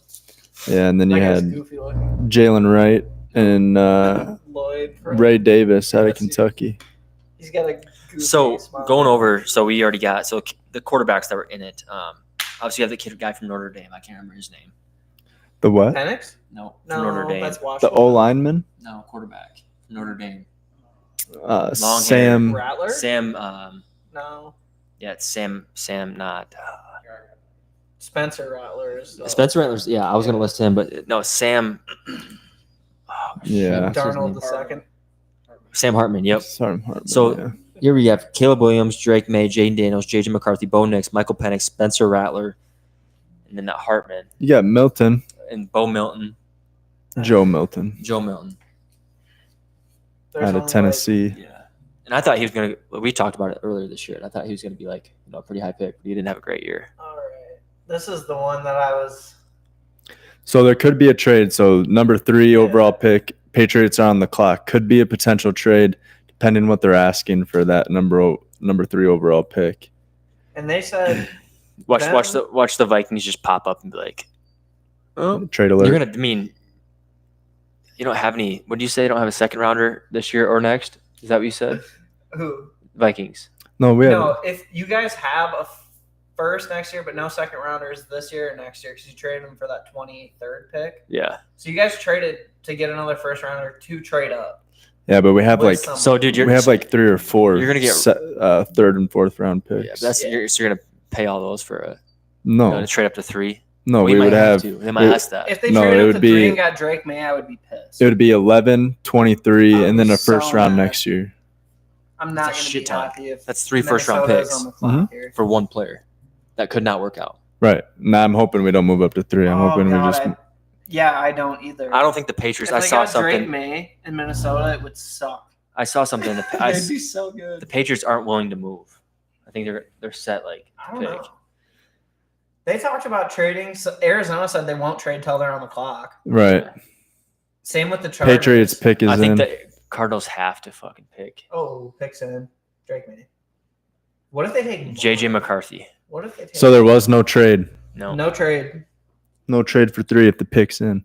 Yeah, and then you That guy's had goofy looking. Jalen Wright and Lloyd. from- Ray Davis out of Let's see. Kentucky. He's got a goofy So smile. going over, so we already got the quarterbacks that were in it. Obviously, you have the guy from Notre Dame. I can't remember his name. The what? Penix? No, No, from Notre Dame. that's The Washington. O lineman? No, quarterback from Notre Dame. Sam. Rattler? Sam. No. Yeah, it's Sam. Not Spencer Rattler is. Spencer Rattler's. Yeah, I was gonna list him, but no, Sam. Oh, Yeah. what's his Darnold name? the second. Sam Hartman. Yep. Sorry, Hartman, So- yeah. Here we have Caleb Williams, Drake May, Jaden Daniels, JJ McCarthy, Bo Nix, Michael Penix, Spencer Rattler, and then that Hartman You got Milton, and Bo Milton, Joe Milton Joe Milton. There's out only, of like, Tennessee. Yeah. And I thought he was gonna. We talked about it earlier this year. And I thought he was gonna be like a pretty high pick, but he didn't have a great year. all right. This is the one that I was. So there could be a trade. So number 3 Yeah. overall pick, Patriots are on the clock. Could be a potential trade, depending on what they're asking for that number 3 overall pick. And they said Watch Them? watch the Vikings just pop up and be like, oh, Trade alert. you're gonna. I mean, you don't have any. What do you say? You don't have a second rounder this year or next? Is that what you said? who? Vikings. No, we have. No, if you guys have a first next year, but no second rounders this year or next year, because you traded them for that 23rd pick. Yeah. So you guys traded to get another first rounder to trade up. Yeah, but we have with like someone. So, dude, we have like 3 or 4. You're gonna get- third and fourth round picks. Yeah, but that's Yeah. you're gonna pay all those for a no, to trade up to 3. no, We we might would have. to. They might it- ask that. If they No, it traded up would to be- 3 and got Drake May, I would be pissed. It would be 11, 23, I and then would a be so first round mad. next year. I'm not That's a going to shit be ton. happy if That's 3 first-round Minnesota's picks on the clock here. for one player. That could not work out. Right. Now I'm hoping we don't move up to 3. I'm Oh, hoping God, we just. I don't either. I don't think the Patriots. If I they saw got Drake something. May in Minnesota, it would suck. I saw something. In the, It'd be so good. the Patriots aren't willing to move. I think they're set. Like I don't pick. know. They talked about trading. So Arizona said they won't trade till they're on the clock. Right. Same with the Chargers. Patriots pick is I think in. the Cardinals have to fucking pick Oh, picks in Drake May. What if they take JJ McCarthy. What if they take So there was no trade. No. trade? No trade for 3 if the pick's in.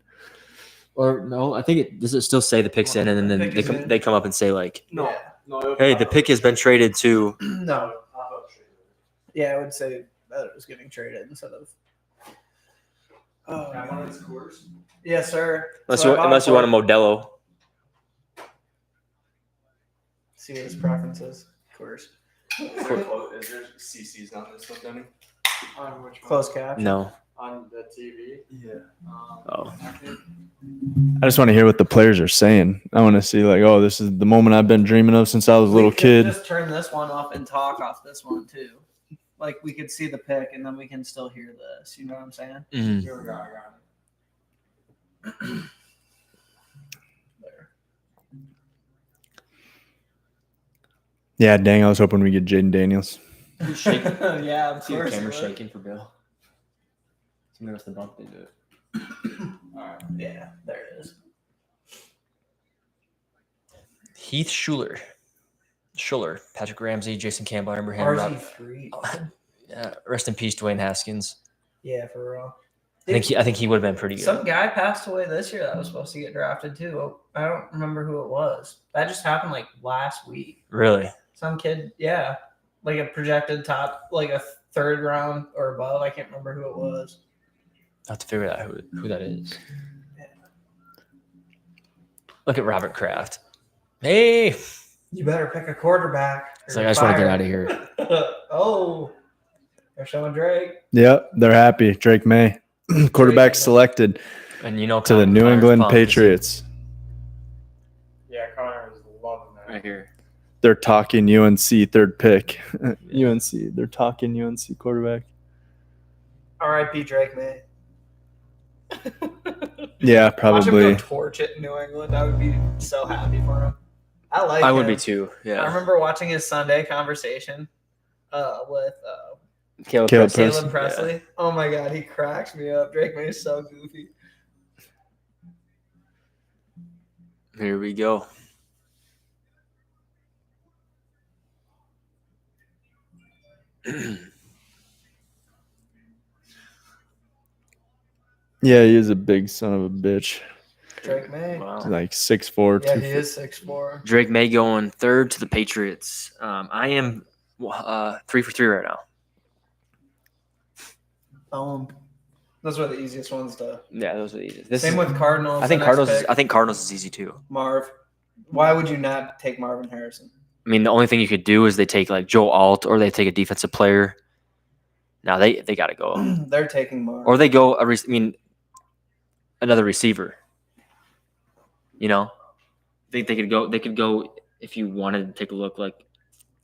Or no, I think does it still say the pick's in, and then Pick is in. they come up and say like, No. Yeah. No. hey, the pick has been traded to. No. Yeah, I would say that it was getting traded instead of. Oh, God. Yes, sir. Unless So I you bought unless you want a both. Modelo. See his preferences, of course. Is there CCs on this one, Denny? On which one? Closed cap. No. On the TV. Yeah. Oh. I just want to hear what the players are saying. I want to see like, oh, this is the moment I've been dreaming of since I was a little We could kid. Just turn this one off and talk off this one too. Like we could see the pick and then we can still hear this. You know what I'm saying? Mhm. Here we go. I got it. There. Yeah, dang, I was hoping we get Jaden Daniels. Yeah, of See the course. camera it would. shaking for Bill. Somebody must have bumped into it. All right. Yeah, there it is. Heath Schuler, Patrick Ramsey, Jason Campbell. I remember him. Rob- RG3. Yeah, rest in peace, Dwayne Haskins. Yeah, for real. I think he would have been pretty good. Some guy passed away this year that was supposed to get drafted too. I don't remember who it was. That just happened like last week. Really? Some kid, yeah, like a projected top, like a 3rd round or above. I can't remember who it was. I have to figure out who that is. Look at Robert Kraft. Hey, You better pick a quarterback. it's like I just want to get out of here. Oh, they're showing Drake. Yep, they're happy. Drake May, quarterback selected And you know, to the New Connor's England pumped 'cause he- Patriots. Yeah, Connor is loving that. Right here. They're talking UNC 3rd pick. UNC. They're talking UNC quarterback. R.I.P. Drake May. Yeah, Watch him probably. go torch it in New England. I would be so happy for him. I would him. be too. I Yeah. remember watching his Sunday conversation with Caleb Caleb Pressley. Caleb Presley. Oh my God, he cracks me up. Drake May is so goofy. Here we go. Yeah, he is a big son of a bitch. Drake May. He's Wow. like 6'4". Yeah, he is 6'4". Drake May going third to the Patriots. I am 3 for 3 right now. Those are the easiest ones to. Yeah, those are the easiest. Same with Cardinals. I think the next Cardinals. pick. I think Cardinals is easy too. Marv. Why would you not take Marvin Harrison? I mean, the only thing you could do is they take like Joe Alt or they take a defensive player. Now they got to go, They're taking Marv. or they go. Another receiver. You know, I think they could go. They could go if you wanted to take a look like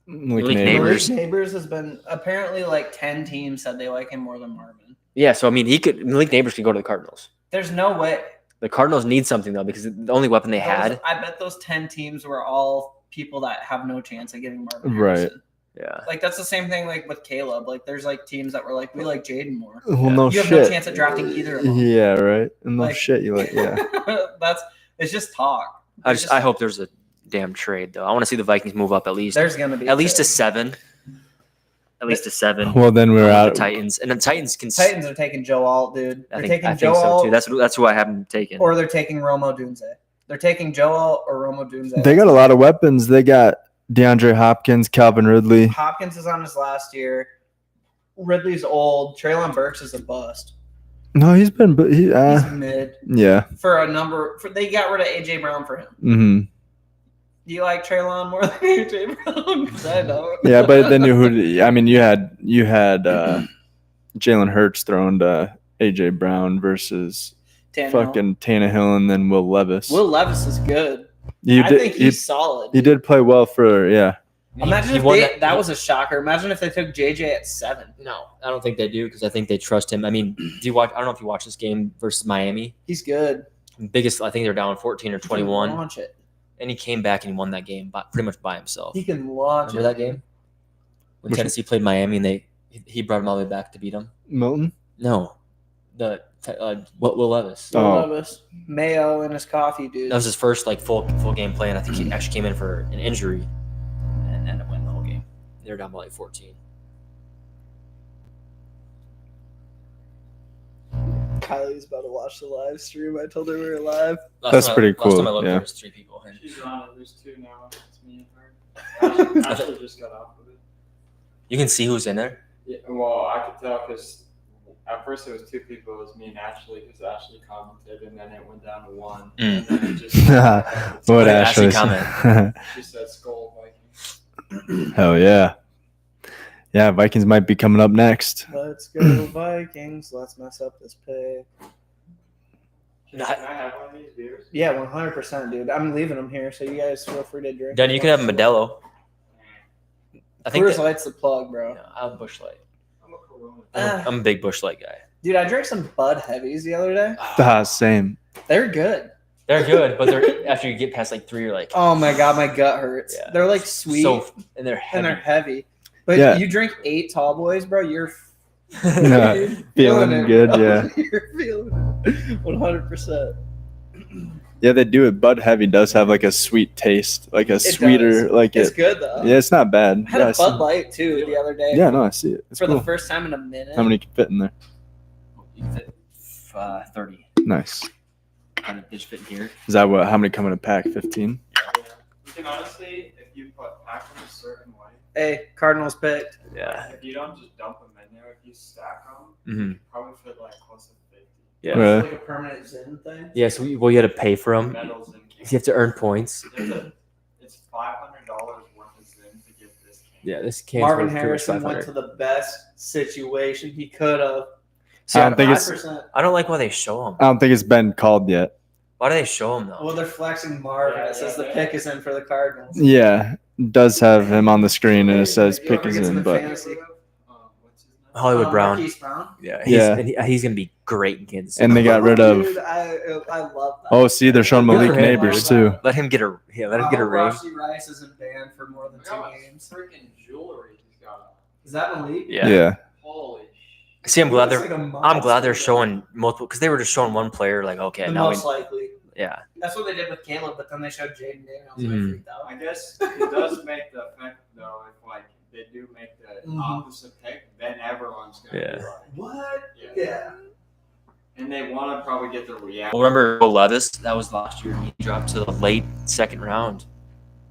Malik Neighbors. Malik Neighbors has been apparently like 10 teams said they like him more than Marvin. Yeah, so I mean, Malik Neighbors could go to the Cardinals. There's no way. The Cardinals need something though because the only weapon they had. I bet those 10 teams were all people that have no chance of getting Marvin Right. Harrison. Yeah. Like that's the same thing like with Caleb. Like there's like teams that were like we like Jaden more. Well, no You have shit. no chance of drafting either of them. Yeah, right. No Like- shit. You like, yeah. It's just talk. I hope there's a damn trade though. I want to see the Vikings move up at least There's gonna be at least a trade. 7. At least a 7. Well, then we're with out. the Titans, and the Titans can. Titans are taking Joe Alt, dude. I They're think taking so Joe Alt, too. That's who I have them taken. or they're taking Romo Dunze. They're taking Joe Alt or Romo Dunze. They got a lot of weapons. They got DeAndre Hopkins, Calvin Ridley. Hopkins is on his last year. Ridley's old. Traylon Burks is a bust. No, he's been. But He's mid yeah. for a number. They got rid of AJ Brown for him. Mm-hmm. Do you like Traylon more than AJ Brown? 'Cause I don't. Yeah, but then I mean, you had Jalen Hurts throwing to AJ Brown versus Tannehill. fucking Tannehill and then Will Levis. Will Levis is good. I think he's solid. he did play well for Imagine He if won that was a shocker. Imagine if they took JJ at 7. No, I don't think they do because I think they trust him. I mean, do you watch? I don't know if you watched this game versus Miami. He's good. Biggest, I think they're down 14 or 21, Launch it. and he came back and he won that game pretty much by himself. He can launch Remember it. that game when Which- Tennessee played Miami and he brought him all the way back to beat them? Milton. No, Will Levis. Will Oh. Levis. Mayo in his coffee, dude. That was his first like full game play, and I think he actually came in for an injury and ended up winning the whole game. They were down by like 14. Kylie's about to watch the live stream. I told her we were live. That's pretty Last cool, time I looked, yeah. there was 3 people. And She's on it. There's 2 now. It's me and her. Ashley just got off of it. you can see who's in there. Yeah, well, I could tell because at first it was 2 people. It was me and Ashley because Ashley commented, and then it went down to 1. Mm. And then it just What Ashley Ashley? she said Skull Vikings. Hell yeah. Yeah, Vikings might be coming up next. Let's go Vikings. Let's mess up this pick. Can I have one of these beers? Yeah, 100%, dude. I'm leaving them here, so you guys feel free to drink. Then you can have Modelo. I think Coors Light's the plug, bro. Yeah, I have Busch Light. I'm a Corona. I'm a big Busch Light guy. Dude, I drank some Bud Heavies the other day. Same. They're good. They're good, but they're after you get past like 3, you're like, Oh my god, my gut hurts. Yeah. They're like sweet and they're and heavy. they're heavy. But Yeah. you drink 8 tall boys, bro, you're Yeah, you're feeling it, good, bro. yeah. You're feeling it. 100%. Yeah, they do it. Bud Heavy does have like a sweet taste, like a It sweeter, does. like It's it. good though. Yeah, it's not bad. I had Yeah, I a see- Bud Light too the other day. Yeah, no, I see it. It's For cool. the first time in a minute. How many can fit in there? You can fit 30. Nice. Kind of just fit here. Is that what? How many come in a pack? 15. Yeah. You can honestly, if you pack them a certain way, Hey, Cardinals picked. Yeah. if you don't just dump them in there, if you stack them, Mm-hmm. you probably fit like close to 50. Yeah. Really? Like a permanent Zen thing. Yeah. So you had to pay for them. Medals and You have to earn points. It's $500 worth of Zim to get this can. Yeah. This can't. Marvin Harrison went to the best situation he could have. See, I don't think it's. 5%. I don't like why they show them. I don't think it's been called yet. Why do they show them though? Well, they're flexing Marvin. Yeah, It says yeah, the yeah. pick is in for the Cardinals. Yeah, it does have him on the screen and it says You pick ever is get to in, the but fantasy? What's his name? Hollywood Brown. Marquise Brown. Yeah. He's gonna be great in Kansas City. and they got rid of. Dude, I love that. Oh, see, they're showing Good for Malik him, Neighbors dude. too. Let him get a ring. Rashee Rice isn't banned for more than Look how 2 much games. freaking jewelry he's got on. Is that Malik? Yeah. Yeah. Holy See, I'm glad Looks they're. like a I'm glad they're monster. showing multiple because they were just showing one player. Like, okay, The now we. most likely. Yeah. That's what they did with Caleb, but then they showed Jaden Daniels. Mhm. And I freaked out. I guess it does make the effect though if like they do make the Mhm. opposite pick, then everyone's gonna be like, What? yeah. Yeah. And they want to probably get the reaction. Well, remember Will Levis? That was last year. He dropped to the late second round.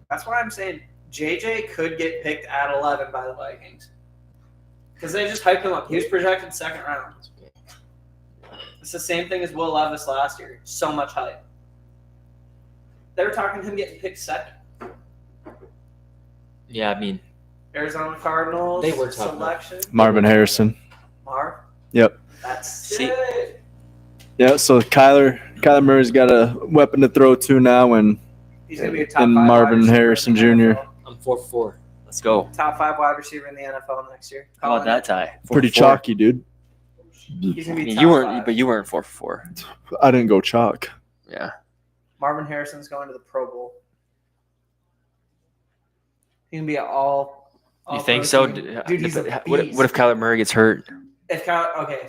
That's why I'm saying JJ could get picked at 11 by the Vikings. Because they just hyped him up. He was projected second round. It's the same thing as Will Levis last year. So much hype. They were talking him getting picked second. Yeah, I mean, Arizona Cardinals They were talking about- selection. Marvin Harrison. Marv. Yep. That's See- it. Yeah, so Kyler Murray's got a weapon to throw to now, and He's gonna be a top and 5 Marvin wide receiver Harrison in the Jr. NFL. I'm 4-4. Let's go. Top 5 wide receiver in the NFL next year. How about that tie? pretty 4-4. chalky, dude. He's gonna I be mean, top you weren't, 5. but you weren't 4-4. I didn't go chalk. Yeah. Marvin Harrison's going to the Pro Bowl. He can be an all. You think so? Dude, he's a What beast. if Kyler Murray gets hurt? If Kyle, okay,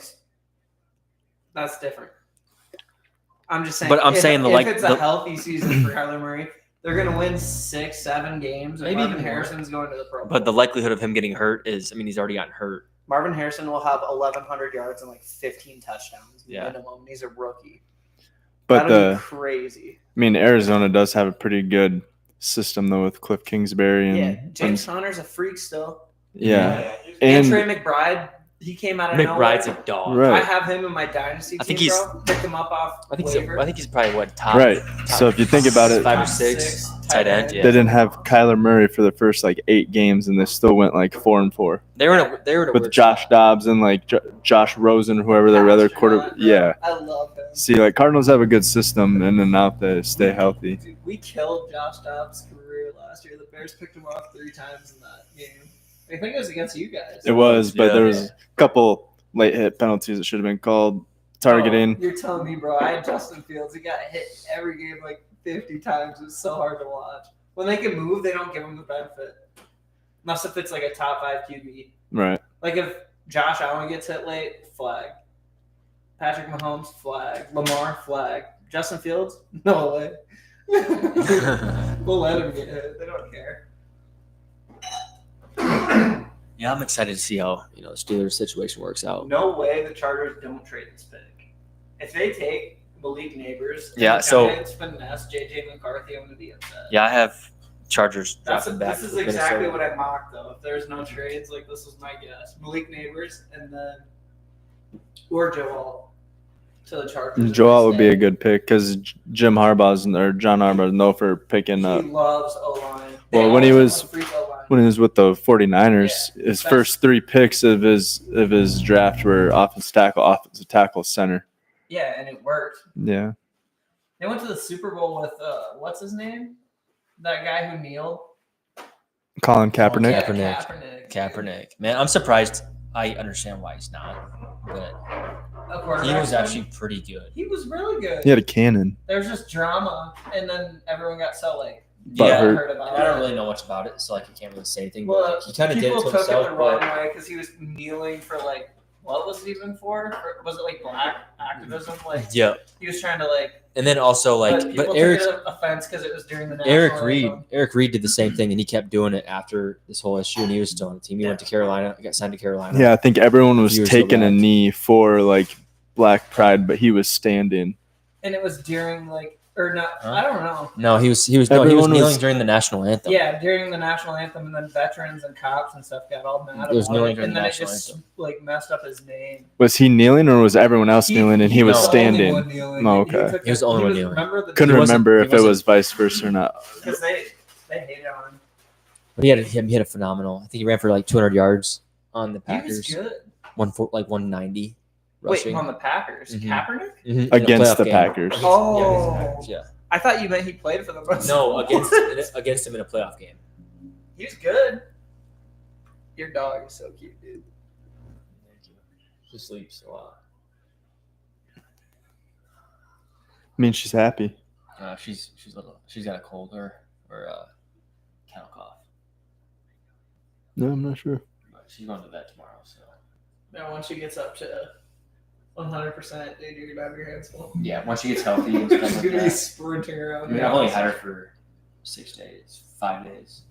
that's different. I'm just saying. But I'm saying if it's a healthy season for Kyler Murray, they're gonna win 6-7 games. And Maybe Marvin even more. Harrison's going to the Pro Bowl. But the likelihood of him getting hurt is, I mean, he's already gotten hurt. Marvin Harrison will have 1,100 yards and like 15 touchdowns Yeah. minimum. He's a rookie. But That'll be crazy. I mean, Arizona does have a pretty good system though with Cliff Kingsbury and Yeah, James Conner's a freak still. yeah. And And Trey McBride, he came out of McBride's nowhere. a dog. Right. I have him in my dynasty team, I think he's- bro. Picked him up off I think waiver. he's probably what top. Right. top So if you think about it, 5 or Top 6 tight end. they Yeah. didn't have Kyler Murray for the first like 8 games, and they still went like 4-4 They were in a with weird Josh spot. Dobbs and like Josh Rosen, whoever their other quarter. Yeah. I love him. See, like Cardinals have a good system in and out. They stay healthy. Dude, we killed Josh Dobbs' career last year. The Bears picked him off 3 times in that game. I think it was against you guys. It was, but Yeah. there was a couple late hit penalties that should have been called. Targeting. Oh, you're telling me, bro. I had Justin Fields. He got hit every game like 50 times. It was so hard to watch. When they can move, they don't give him the benefit. Unless if it's like a top 5 QB. Right. Like if Josh Allen gets hit late, flag. Patrick Mahomes, flag. Lamar, flag. Justin Fields, no way. We'll let him get hit. They don't care. Yeah, I'm excited to see how the Steelers situation works out. No way the Chargers don't trade this pick. If they take Malik Neighbors, and Yeah, the so- Giants finesse JJ McCarthy, I'm gonna be upset. Yeah, I have Chargers This dropping back. is with exactly Minnesota. what I mocked though. If there's no trades, like this was my guess. Malik Neighbors and then or Joel to the Chargers. Joel would be a good pick because John Harbaugh's known for picking He up. loves O-line. Well, They when he always was- have a freak O-line. When he was with the 49ers, Yeah, his that's- first 3 picks of his draft were offensive tackle, center. Yeah, and it worked. Yeah. They went to the Super Bowl with what's his name? That guy who kneeled. Colin Kaepernick. Yeah, Kaepernick. Kaepernick. Kaepernick. Man, I'm surprised. I understand why he's not, but A quarterback. he was actually pretty good. He was really good. He had a cannon. There was just drama, and then everyone got so like Yeah. heard about And I don't it. really know much about it, so like I can't really say anything. Well, but like, he kind of did it people to took himself. it the wrong But way because he was kneeling for like what was it even for? Was it like black activism? Like yeah, he was trying to like. and then also like, people but took Eric it offense because it was during the national Eric Reed anthem. did the same thing, and he kept doing it after this whole issue, and he was still on the team. He went to Carolina, got signed to Carolina. Yeah, I think everyone was Years taking a back. knee for like Black Pride, but he was standing. And it was during like or not. Huh? I don't know. No, he was no, he was Everyone kneeling was- during the national anthem. Yeah, during the national anthem, and then veterans and cops and stuff got all mad It was about kneeling it, during and the then it national just anthem. like messed up his name. Was he kneeling or was everyone else kneeling and he was was the only standing? one kneeling. Oh, okay. took He was the only one kneeling. Remember the Couldn't He wasn't- remember he if it wasn't- was vice versa or not. because they hated on him. But he had a phenomenal. I think he ran for like 200 yards on the He was Packers. good. 190 rushing. Wait, on the Packers, Mhm. Kaepernick? Mhm, in a Against playoff the game. Packers. Against- Oh. yeah, against the Packers, yeah. I thought you meant he played for the Bucks. No, against him in a playoff game. He was good. Your dog is so cute, dude. Thank you. She sleeps a lot. I mean, she's happy. She's little. She's got a cold or kennel cough. No, I'm not sure. But she's going to the vet tomorrow. So Now, once she gets up to 100%, dude, you're gonna have your hands full. yeah, once she gets healthy and She's stuff like gonna be that. sprinting I around. mean, the I've only house. had her for 6 days, 5 days,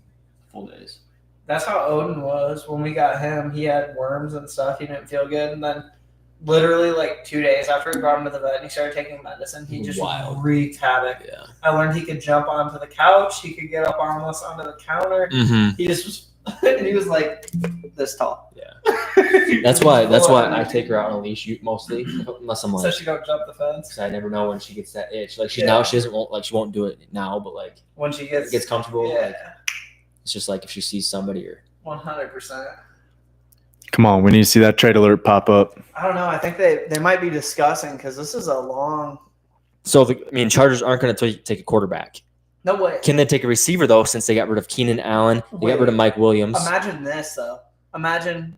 full days. That's how Odin was when we got him. He had worms and stuff. He didn't feel good, and then literally like 2 days after we brought him to the vet and he started taking medicine, he just Wild. wreaked havoc. Yeah. I learned he could jump onto the couch. He could get up armless onto the counter. Mm-hmm. He just was, and he was like this tall. Yeah. That's why I take her out on a leash mostly, unless I'm So like, she don't jump the fence. because I never know when she gets that itch. Like Yeah. she won't do it now, but like When she it gets comfortable. yeah, Like it's just like if she sees somebody or 100%. Come on, we need to see that trade alert pop up. I don't know. I think they might be discussing because this is a long. so. Chargers aren't going to take a quarterback. No way. Can they take a receiver though? Since they got rid of Keenan Allen, they got rid of Mike Williams. Imagine this though. Imagine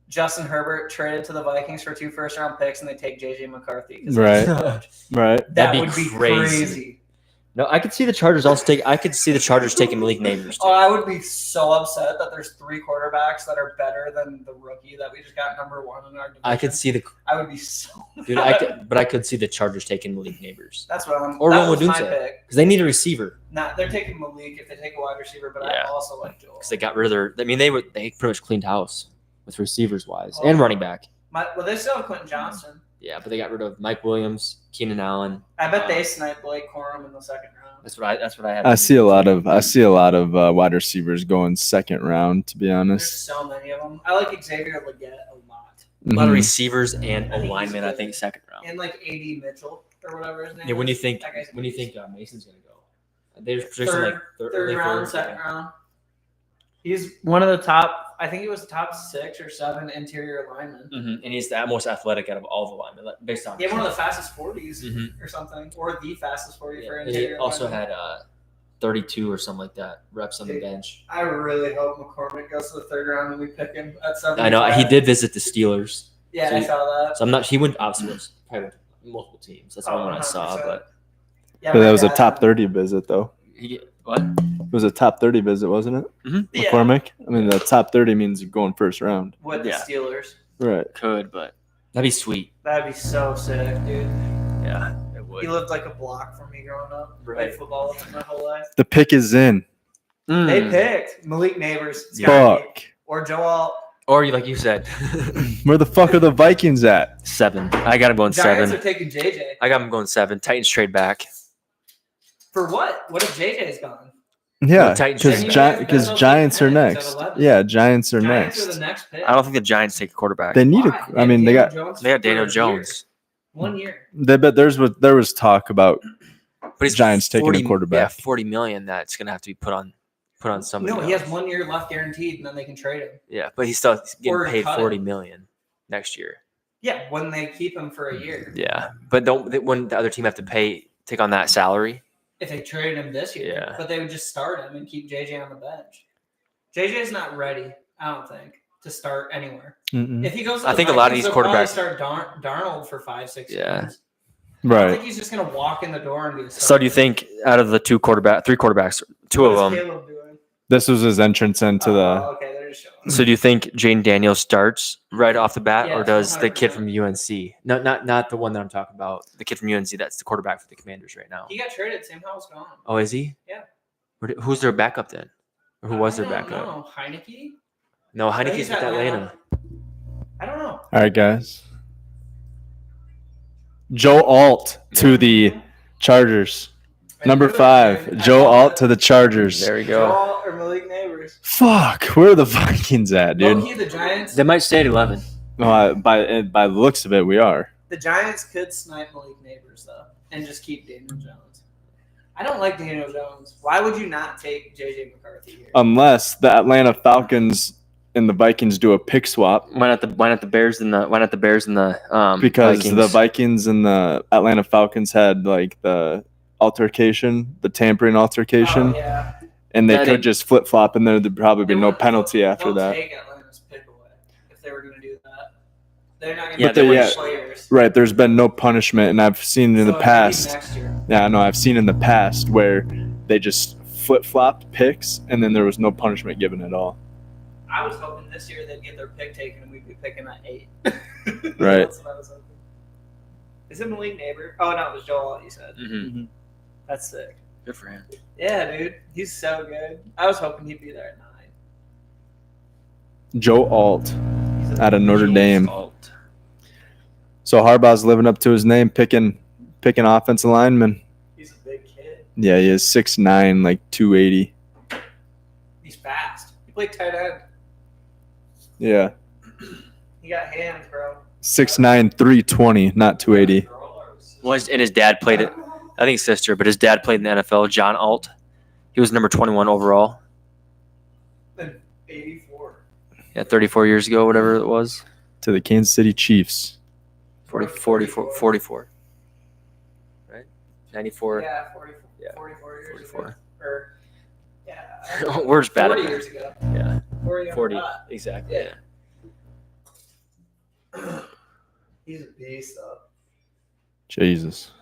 Justin Herbert traded to the Vikings for 2 first-round picks and they take JJ McCarthy. 'cause Right. that's- Right. That That'd be would be crazy. crazy. No, I could see the Chargers also take. I could see the Chargers taking Malik Neighbors too. Oh, I would be so upset that there's 3 quarterbacks that are better than the rookie that we just got number 1 in our division. I could see the I would be so. dude. I could see the Chargers taking Malik Neighbors That's what I'm. Or that Ron was my Odunze. pick. because they need a receiver Nah, they're taking Malik if they take a wide receiver, but I Yeah. also like Joel. because they got rid of their. They pretty much cleaned house with receivers wise Oh. and running back. Well, they still have Quentin Johnston. Yeah, but they got rid of Mike Williams, Keenan Allen. I bet they sniped Blake Corum in the 2nd round. That's what I had. I see a lot of wide receivers going second round. To be There's honest, so many of them. I like Xavier Leggett a lot. a lot of Mhm. receivers and I O think linemen. he's I think good. second round. And like A.D. Mitchell or whatever his name Yeah, when do you is. think That guy's Mason's gonna go? They're projecting Third- like third early round, third. 2nd round. He's one of the top. I think he was the top 6 or 7 interior linemen. Mm-hmm. And he's the most athletic out of all the linemen, like, based on. He had one of the fastest 40s Mhm. or something, or the fastest 40 for And interior. he also lineman. had 32 or something like that reps on the bench. I really hope McCormick goes to the 3rd round and we pick him at 7. I know he did visit the Steelers, Yeah, So I he- saw that. so I'm not. He went obviously was probably went to multiple teams. That's the Oh, only one I saw, 100%. but Yeah, But my that was a dad- top 30 visit, though. what? It was a top 30 visit, wasn't it? Yeah, McCormick? I mean, the top 30 means you're going first round. with the Yeah. Steelers. Right. Could, but that'd be sweet. That'd be so sick, dude. Yeah, it He would. lived like a block from me growing up. Right. Played football with him my whole life. The pick is in. They picked Malik Neighbors. It's gotta be- Fuck. Or Joel. Or like you said, Where the fuck are the Vikings at? 7. I got him going Giants 7. are taking JJ. I got him going 7. Titans trade back. For what? What if JJ's gone? Yeah, The Titans because take- Giants are Giants at next. 11. Yeah, Giants are Giants are next. the next pick. I don't think the Giants take a quarterback. They need Why? a. I mean, they got. They got Daniel for a Jones, year. 1 year. They bet there was talk about but he's Giants taking a quarterback. Yeah, $40 million. That's gonna have to be put on somebody. No, he has else. 1 year left guaranteed, and then they can trade him. Yeah, but he's still Or getting paid cut $40 him. million next year. Yeah, when they keep him for a year. Yeah, but when the other team have to take on that salary? If they traded him this year. Yeah. But they would just start him and keep JJ on the bench. JJ's not ready, I don't think, to start anywhere. Mm-mm. If he goes to I the think a lot of Vikings, these they'll probably quarterbacks- start Darnold for 5-6 Yeah. years. I don't Right. think he's just going to walk in the door and be a So do you think out of the three quarterbacks, two of them? Caleb doing? This was his entrance into the. Okay, they're just showing. So do you think Jaden Daniels starts right off the bat, or Yes, does the kid 100%. from UNC? No, not the one that I'm talking about. The kid from UNC that's the quarterback for the Commanders right now. He got traded. Sam Howell's gone. Oh, is he? Yeah. Who's their backup then? Or who was their I don't backup? know. Heineke? No, I think Heineke's he's with at Atlanta. I don't know. All right, guys. Joe Alt to the Chargers. Number 5, Joe Alt to the Chargers. There we go. Joel or Malik Neighbors. Fuck, where are the Vikings at, dude? Low-key, the Giants. They might stay at 11. By the looks of it, we are. The Giants could snipe Malik Neighbors though, and just keep Daniel Jones. I don't like Daniel Jones. Why would you not take JJ McCarthy here? Unless the Atlanta Falcons and the Vikings do a pick swap, Why not the Bears and the because Vikings? the Vikings and the Atlanta Falcons had like the tampering altercation, Oh, yeah. and they That could ain't- just flip flop, and there'd probably be They no wouldn't- penalty after they'll that. Take Atlanta's pick away if they were going to do that. They're not going Yeah, to they take wouldn't- players. Right, there's been no punishment, and I've seen in So the maybe past. next year. Yeah, I know. I've seen in the past where they just flip flopped picks, and then there was no punishment given at all. I was hoping this year they'd get their pick taken and we'd be picking at 8. Right. That's what I was hoping. Is it Malik Neighbor? Oh no, it was Joel. You said Mhm. that's sick. Good for him. Yeah, dude, he's so good. I was hoping he'd be there at 9. Joe Alt He's a out of Notre Dame. Alt. So Harbaugh's living up to his name, picking offensive linemen. He's a big kid. Yeah, he is 6'9", like 280. He's fast. He played tight end. Yeah, He got hands, bro. 6'9", 320, not 280. And his dad played it. I think his sister, but his dad played in the NFL. John Alt. He was number 21 overall. 84. Yeah, 34 years ago, whatever it was. To the Kansas City Chiefs. 44. Right? 94. Yeah, 44. Yeah. 44 years 44. ago. Or, yeah. We're just bad 40 at years ago. Yeah. 40. 40. Exactly. Yeah. Yeah. He's a beast, though. Jesus.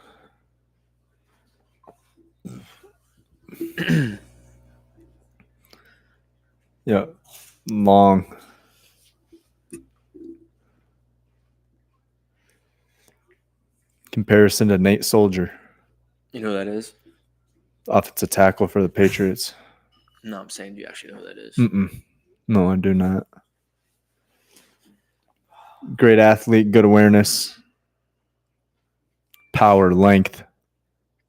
Yeah, long. Comparison to Nate Soldier, You know who that is? offensive tackle for the Patriots. No, I'm saying, do you actually know who that is? No, I do not. Great athlete, good awareness, power, length,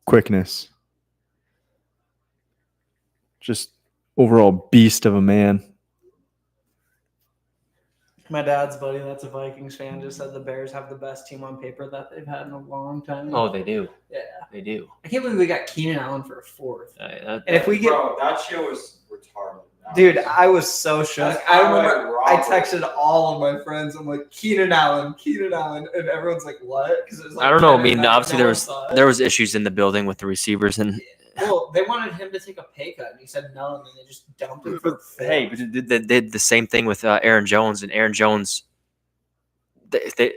quickness. Just overall beast of a man. My dad's buddy, that's a Vikings fan, just said the Bears have the best team on paper that they've had in a long time. Oh, they do. Yeah. They do. I can't believe we got Keenan Allen for a fourth. And And if we get, Bro, that shit was retarded. dude, I was so shook. That's I outright remember I robbery. texted all of my friends. I'm like, Keenan Allen, and everyone's like, what? Because it was like I don't know. I 10 mean, and obviously no there one was saw it. there was issues in the building with the receivers, and Well, they wanted him to take a pay cut, and he said no, and then they just dumped him for a fifth. hey, but they did the same thing with Aaron Jones, and Aaron Jones, they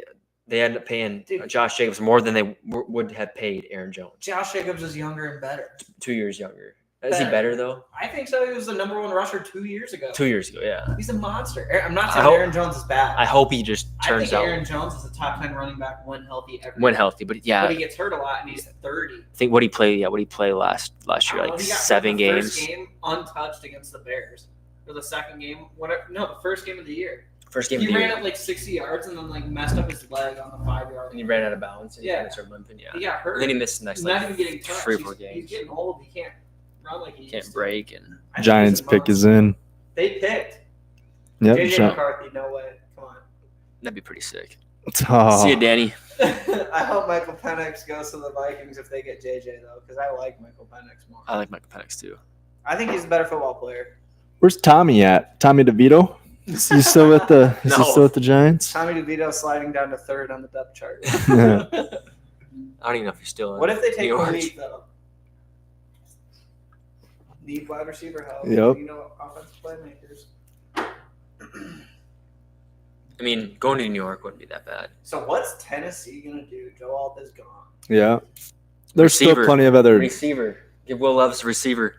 ended up paying Dude. Josh Jacobs more than they would have paid Aaron Jones. Josh Jacobs is younger and better. 2 years younger. Is he Better. better though? I think so. He was the number one rusher 2 years ago. 2 years ago, yeah. He's a monster. I'm not I saying hope- Aaron Jones is bad. I hope he just I turns think out Aaron Jones is a top 10 running back when healthy. when healthy, but yeah, But he gets hurt a lot, and he's 30. I think what he played last year, like He got hurt 7 the games. First game untouched against the Bears. Or the second game, whatever. No, the first game of the year. First game He of the ran year, up like 60 yards and then like messed up his leg on the 5-yard. and he ran out of bounds. And Yeah. he kind of started limping. Yeah, He got hurt. and then he missed the next He's not like even getting touched. 3 or 4 He's games. getting old. He can't run like he Can't used to. break, and I think Giants he's a pick is monster. in. They picked. Yep. JJ Gi- McCarthy, no way. Come on. that'd be pretty sick. Oh, See you, Danny. I hope Michael Penix goes to the Vikings if they get JJ though, because I like Michael Penix more. I like Michael Penix too. I think he's a better football player. where's Tommy at? Tommy DeVito? Is he still with the? Is he No. still with the Giants? Tommy DeVito sliding down to third on the depth chart. Yeah. I don't even know if he's still in. What if they take New York. Malik though? Need wide receiver help. Yep. You know, offensive playmakers. I mean, going to New York wouldn't be that bad. So what's Tennessee gonna do? Joe Alt is gone. Yeah. There's Receiver. still plenty of other. Receiver. Give Will Levis a receiver.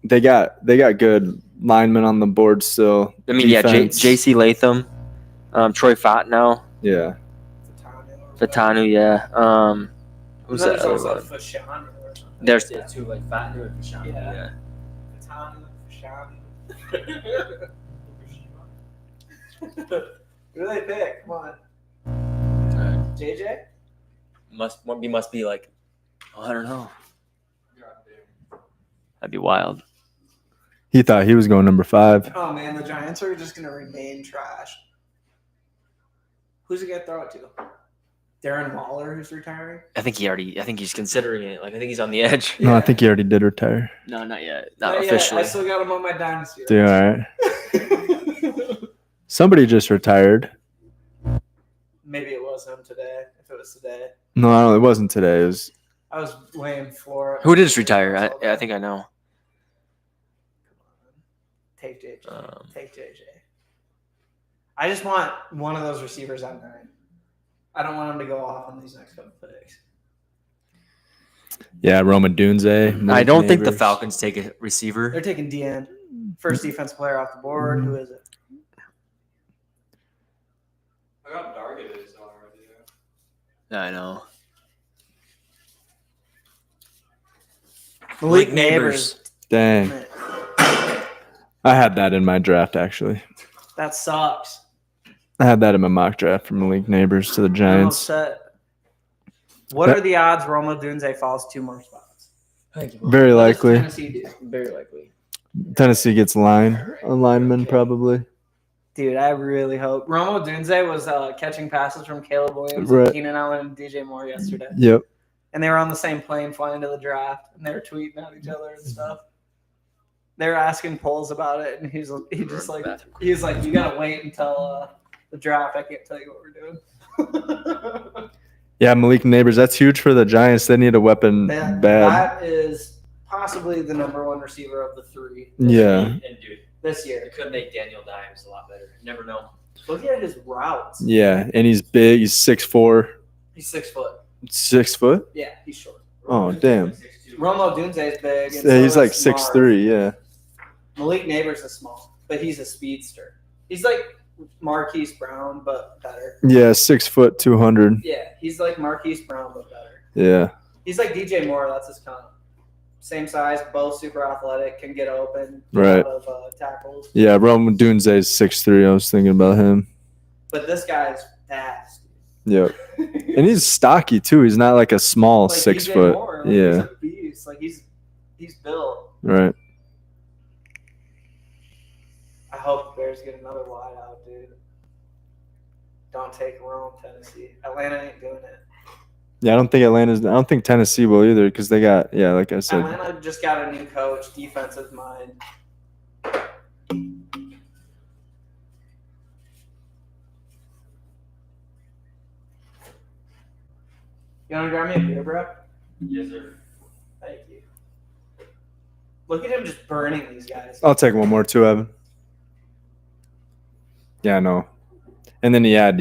They got good linemen on the board still. I mean, Defense. J.C. Latham, Troy Fontenot, Yeah. Fatanu, yeah. Who's Then that there's other also one? Fashanu or something. There's two, like Fatanu and Fashanu. Yeah. Yeah. Fashanu. Who do they pick? Come on. JJ? Must be like, I don't know. That'd be wild. He thought he was going number 5. Oh man, the Giants are just gonna remain trash. Who's he gonna throw it to? Darren Waller, who's retiring? I think he's considering it. Like, I think he's on the edge. No, I Yeah. think he already did retire. No, not yet. Not Yet. officially. I still got him on my dynasty. Do all right. Somebody just retired. Maybe it was him today. If it was today, No, I don't. It wasn't today. It was. I was laying floor. Who did just retire? I think I know. Take JJ. Um, Take JJ. I just want one of those receivers on 9. I don't want him to go off on these next couple picks. Yeah, Roman Dunze. I don't think the Neighbors. Falcons take a receiver. They're taking DN. First defense player off the board. Who is it? I got targeted already. I know. Malik Dang, I had that in my draft actually. That sucks. I had that in my mock draft from Malik Neighbors to the I'm Giants. upset. What are the odds Roma Dunze falls 2 more spots? Very What does likely. Tennessee do? Very likely. Tennessee gets a lineman probably. Dude, I really hope. Romo Dunze was catching passes from Caleb Williams, Right. and Keenan Allen, and DJ Moore yesterday. Yep. And they were on the same plane flying to the draft, and they were tweeting at each other and stuff. They were asking polls about it, and he was like, you gotta wait until the draft. I can't tell you what we're doing. Yeah, Malik Neighbors. That's huge for the Giants. They need a weapon bad. That is possibly the number 1 receiver of the 3. Yeah. And dude, This year. it could make Daniel Dimes a lot better. You never know. Look at his routes. Yeah, and he's big. He's 6'4". He's 6 foot. 6 foot? Yeah, he's short. Oh, damn. Romo Dunze is big. And Yeah, he's so like is Marv. 6'3", yeah. Malik Neighbors is small, but he's a speedster. He's like Marquise Brown, but better. Yeah, 6 foot, 200. Yeah, he's like Marquise Brown, but better. Yeah. He's like DJ Moore. That's his comp. Same size, both super athletic, can get open. Right. Out of tackles. Yeah, Rome Dunze is 6'3". I was thinking about him. But this guy's fast. Yep. And he's stocky too. He's not like a small Like 6 DJ foot. Moore, like, Yeah. he's a beast. Like he's built. Right. I hope the Bears get another wide out, dude. Don't take Rome, Tennessee. Atlanta ain't doing it. Yeah, I don't think Tennessee will either because they got, yeah, like I said. Atlanta just got a new coach, defensive mind. You want to grab me a beer, bro? Yes, sir. Thank you. Look at him just burning these guys. I'll take one more too, Evan. Yeah, I know. And then he had,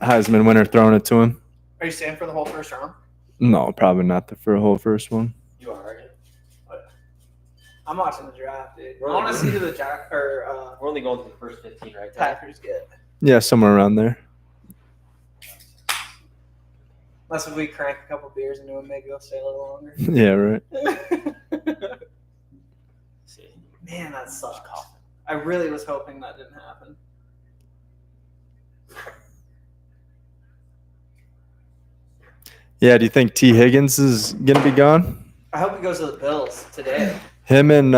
Heisman winner throwing it to him. Are you staying for the whole first round? No, probably not for a whole first one. You are, aren't you? I'm watching the draft, dude. I We're want to only- see who the We're only going to the first 15 right now. Packers get. Yeah, somewhere around there. Unless if we crank a couple beers into him, maybe he'll stay a little longer. Yeah, right. See. Man, that sucks. I really was hoping that didn't happen. Yeah, do you think T. Higgins is going to be gone? I hope he goes to the Bills today. Him and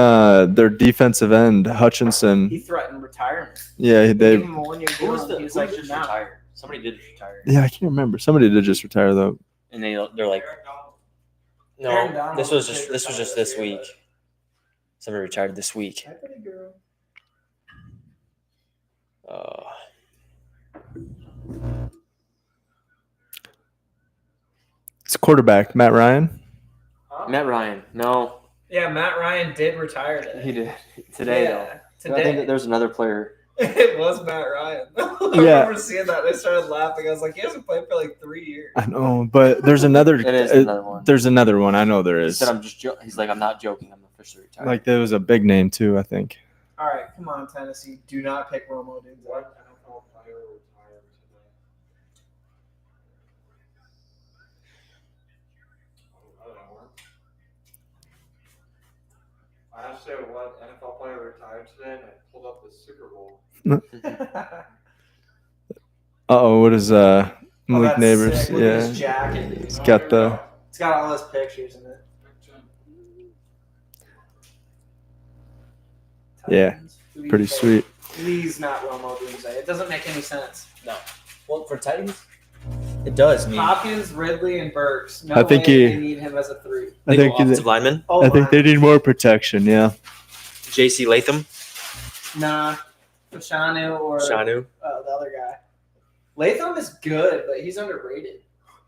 their defensive end, Hutchinson. He threatened retirement. Yeah, They they. gave him a 1 year Who was deal. the He was who like, just nah. retired? Somebody did just retire. Yeah, I can't remember. Somebody did just retire though. And they're like, Aaron no, Donald this was did just retire this year, week. Somebody retired this week. but- Hi, pretty girl. It's quarterback, Matt Ryan. Huh? Matt Ryan. No, Yeah, Matt Ryan did retire today. he did today though. Yeah, I think today. that there's another player. It was Matt Ryan. I Yeah. remember seeing that. I started laughing. I was like, he hasn't played for like 3 years. I know, but there's another. It is another one. There's another one. I know there He is. said, he's like, I'm not joking. I'm officially retired. Like there was a big name too. I think. All right, come on, Tennessee. Do not pick Romo Dunze. What NFL player retired today? I don't know. I asked you what NFL player retired today, and I pulled up the Super Bowl. What is Malik that's Neighbors? sick. Look at his Yeah, jacket, dude. he's got the. It's got all his pictures in it. Yeah, Titans, who do you Pretty think? sweet. Please not Romo Dunze. It doesn't make any sense. No. Well, for Titans, it does mean. Hopkins, Ridley, and Burks. No I think way he- they need him as a 3. I think. offensive lineman, Oh, I think they need more protection. Yeah. J.C. Latham, Nah, Shanu or Shanu. the other guy. Latham is good, but he's underrated.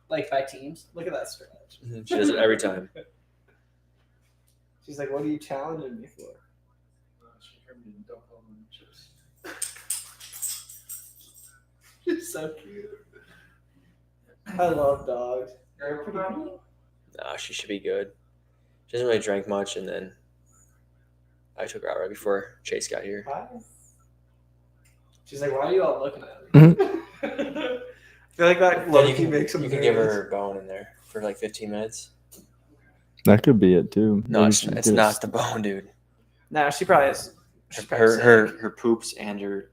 Like by teams. Look at that stretch. She does it every time. She's like, "What are you challenging me for?" She heard me dump on the chips. She's so cute. I love dogs. You're able to grab it? No, she should be good. She hasn't really drank much, and then I took her out right before Chase got here. Hi. She's like, "Why are you all looking at me?" I feel like that Then low you key can, makes him you can give nervous. her a bone in there for like 15 minutes. That could be it too. No, Maybe it's, she it's gets- not the bone, dude. Nah, she probably is. she's probably Her sick. her her poops and her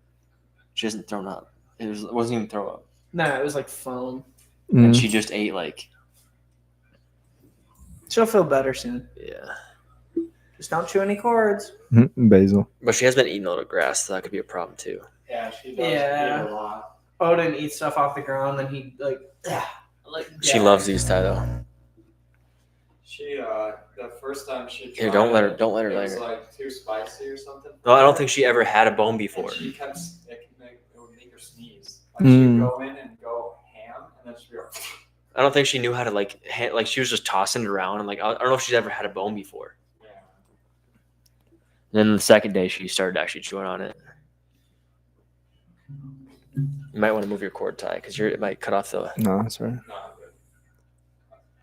She hasn't thrown up. It wasn't even throw up. No, it was like foam. And Mm. she just ate like, She'll feel better soon. yeah. Just don't chew any cords. Basil. But she has been eating a lot of grass, so that could be a problem too. Yeah, she does Yeah. eat a lot. Odin eats stuff off the ground, then he She loves these Ty though. She the first time she tried Here, don't let her. it, Don't let her. it Let was her. like too spicy or something. No, I don't think she ever had a bone before. And she kept it would make her sneeze. Like Mm. she'd go in and go ham, and then she'd go. I don't think she knew how to like she was just tossing it around and like I don't know if she's ever had a bone before. Yeah. And then the second day she started actually chewing on it. You might want to move your cord, Ty, because it might cut off the. No, that's right. No, but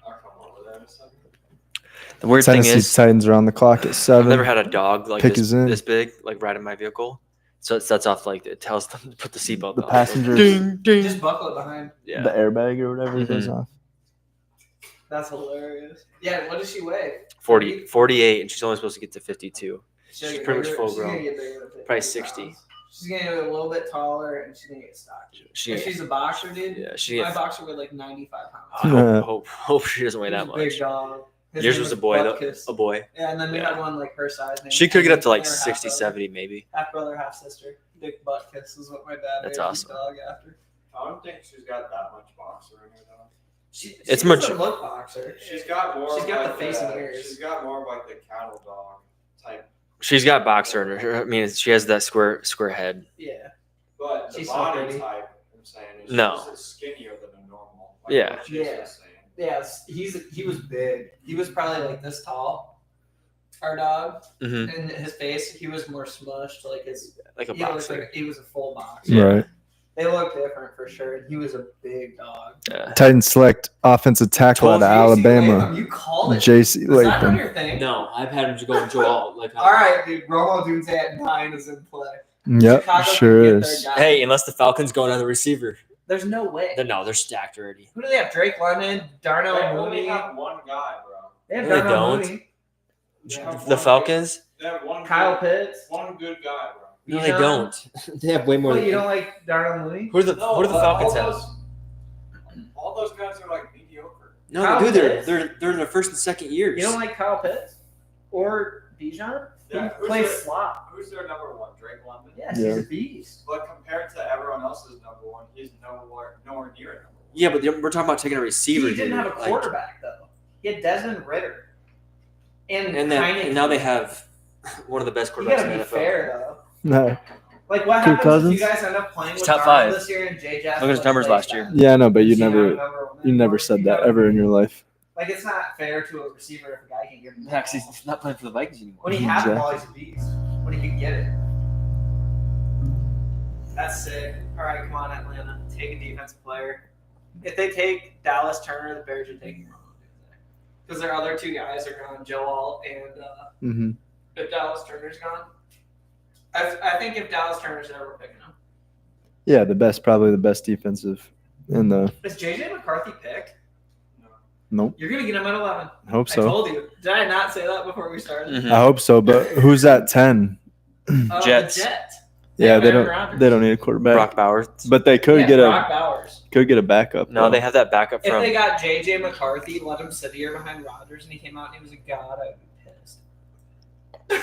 I'll come over there in a second. The weird Tennessee thing is, Titans are on the clock at 7. I've never had a dog like Pick is in. this big, like riding my vehicle. So it sets off like it tells them to put the seatbelt The on. passengers, Ding, ding. Just buckle it behind. Yeah. the airbag or whatever goes Mhm. off. That's hilarious. Yeah, what does she weigh? 48, and she's only supposed to get to 52. She's She's pretty much full grown. Gonna get bigger than 50 Probably 60. pounds. She's gonna get a little bit taller, and she's gonna get stocky. If she's a boxer, dude. Yeah, she. My boxer weighed like 95 pounds. I hope she doesn't weigh He that was a big much. dog. His Yours name was a boy, though. Butkus. A boy. Yeah, and then we Yeah. had one like her size. named She could get up to like Brother, half 60, brother. 70 maybe. Half brother, half sister. Dick Butkus is what my dad That's named his awesome. dog after. I don't think she's got that much boxer in her though. She It's doesn't much- look boxer. She's got more. She's of got like the face and ears. She's got more of like the cattle dog type. She's got boxer in her. I mean, she has that square head. Yeah. But the She's so body pretty. type, I'm saying, is No. just skinnier than a normal. Yeah. What she's Yeah. just saying. Yes, he was big. He was probably like this tall. Our dog, Hmm. and his face, he was more smushed. Like Like a he looked boxer. like he was a full boxer. Yeah. Right. They look different for sure. And he was a big dog. Yeah. Titans select offensive tackle out of JC Latham, Alabama. you called it. J.C. Was that on Latham. your thing? No, I've had him to go Joel. Like, All right, dude. Romo Dunze at 9 is in play. Yep, Chicago can sure get is. their guy. Hey, unless the Falcons go another receiver. There's no way. They're stacked already. Who do they have? Drake London, Darnell They only Mooney. have one guy, bro. They have No, they Darnell don't. Mooney. Yeah. The Falcons? They have one. Kyle good, Pitts. One good guy, bro. No, they Bijan? don't. They have way more. What, than you don't like Darnell Mooney? Who do the No, Falcons all have? those- All those guys are like mediocre. No, Kyle dude, Pitts? they're in their first and second years. You don't like Kyle Pitts? Or Bijan? Yeah, He plays slot. Who's their number one? Drake London. Yes, Yeah. he's a beast. But compared to everyone else's number one, he's nowhere near number one. Yeah, but we're talking about taking a receiver. He didn't dude. have a quarterback, though. He had Desmond Ritter. And And now they have one of the best You quarterbacks gotta in be the NFL. fair, though. No. Like, what Kirk happens Cousins? if you guys end up playing with He's top Darnold 5. this year and Jay Jackson? Look at his numbers last year. Yeah, I know, but you See how never number one you never is? said You that gotta ever be- in your life. Like, it's not fair to a receiver if a guy can give him the Yeah, 'cause ball. he's not playing for the Vikings anymore. When he had the Exactly. ball, he's a beast. When he could get it. That's sick. All right, come on, Atlanta. Take a defensive player. If they take Dallas Turner, the Bears are taking Romo. Because their other two guys are gone, Joe Alt and Hmm. if Dallas Turner's gone. I think if Dallas Turner's there, we're picking him. Yeah, probably the best defensive in the. Is JJ McCarthy picked? Nope. You're going to get him at 11. I hope I so. told you. Did I not say that before we started? Mhm. I hope so. But who's at 10? Jets. The Jets. Yeah, have they Aaron don't. Rodgers. They don't need a quarterback. Brock Bowers. But they could get Brock Bowers. a backup. No, though. they have that backup If from. they got JJ McCarthy, let him sit here behind Rodgers, and he came out and he was a god, I'd be pissed.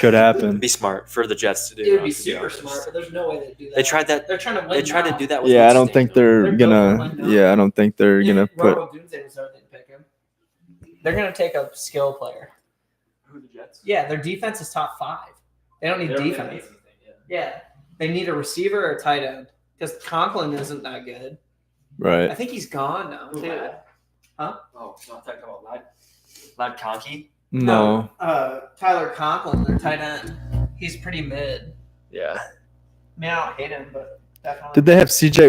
Could happen. Be smart for the Jets to do. It would be to super honest. smart, but there's no way they'd do that. They tried that. They're trying to win. They tried now. to do that with. Yeah, I don't Winston. think they're They're gonna. built for win now. Yeah, I don't think they're If gonna put. Romo Dunze was there, they'd pick him. They're gonna take a skill player. Who the Jets? Yeah, their defense is top 5. They don't need They don't defense. need anything, Yeah, they need a receiver or a tight end because Conklin isn't that good. I Right. think he's gone now Who, too. Lad? Oh, no, I'm talking about Lad Conkey. No. Tyler Conklin, their tight end. He's pretty mid. Yeah. I mean, I don't hate him, but definitely Did they have C.J.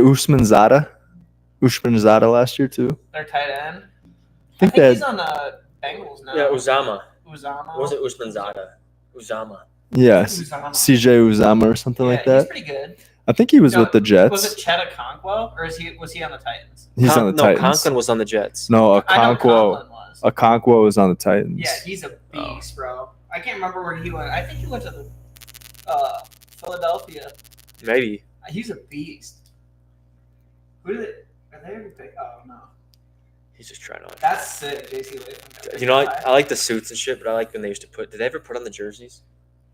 Usmanzada last year too? their tight end. I think I think they he's on the Bengals now. Yeah, Uzama. Uzama. What was it Usmanzada? Uzama. Yes. Uzama. C.J. Uzama or something Yeah, like He's that. pretty good. I think he was No, with the Was Jets. it Cheta Conquo or was he on the Titans? He's on the No, Titans. Conklin was on the Jets. No, I know Okonkwo. Conklin was. Okonkwo was on the Titans. Yeah, he's a beast, bro. I can't remember where he went. I think he went to the Philadelphia. Maybe. He's a beast. Who do they? Are they ever pick? Oh no, He's just trying to. that's sick. JC Latham. You know, I like the suits and shit, but I like when they used to put. Did they ever put on the jerseys?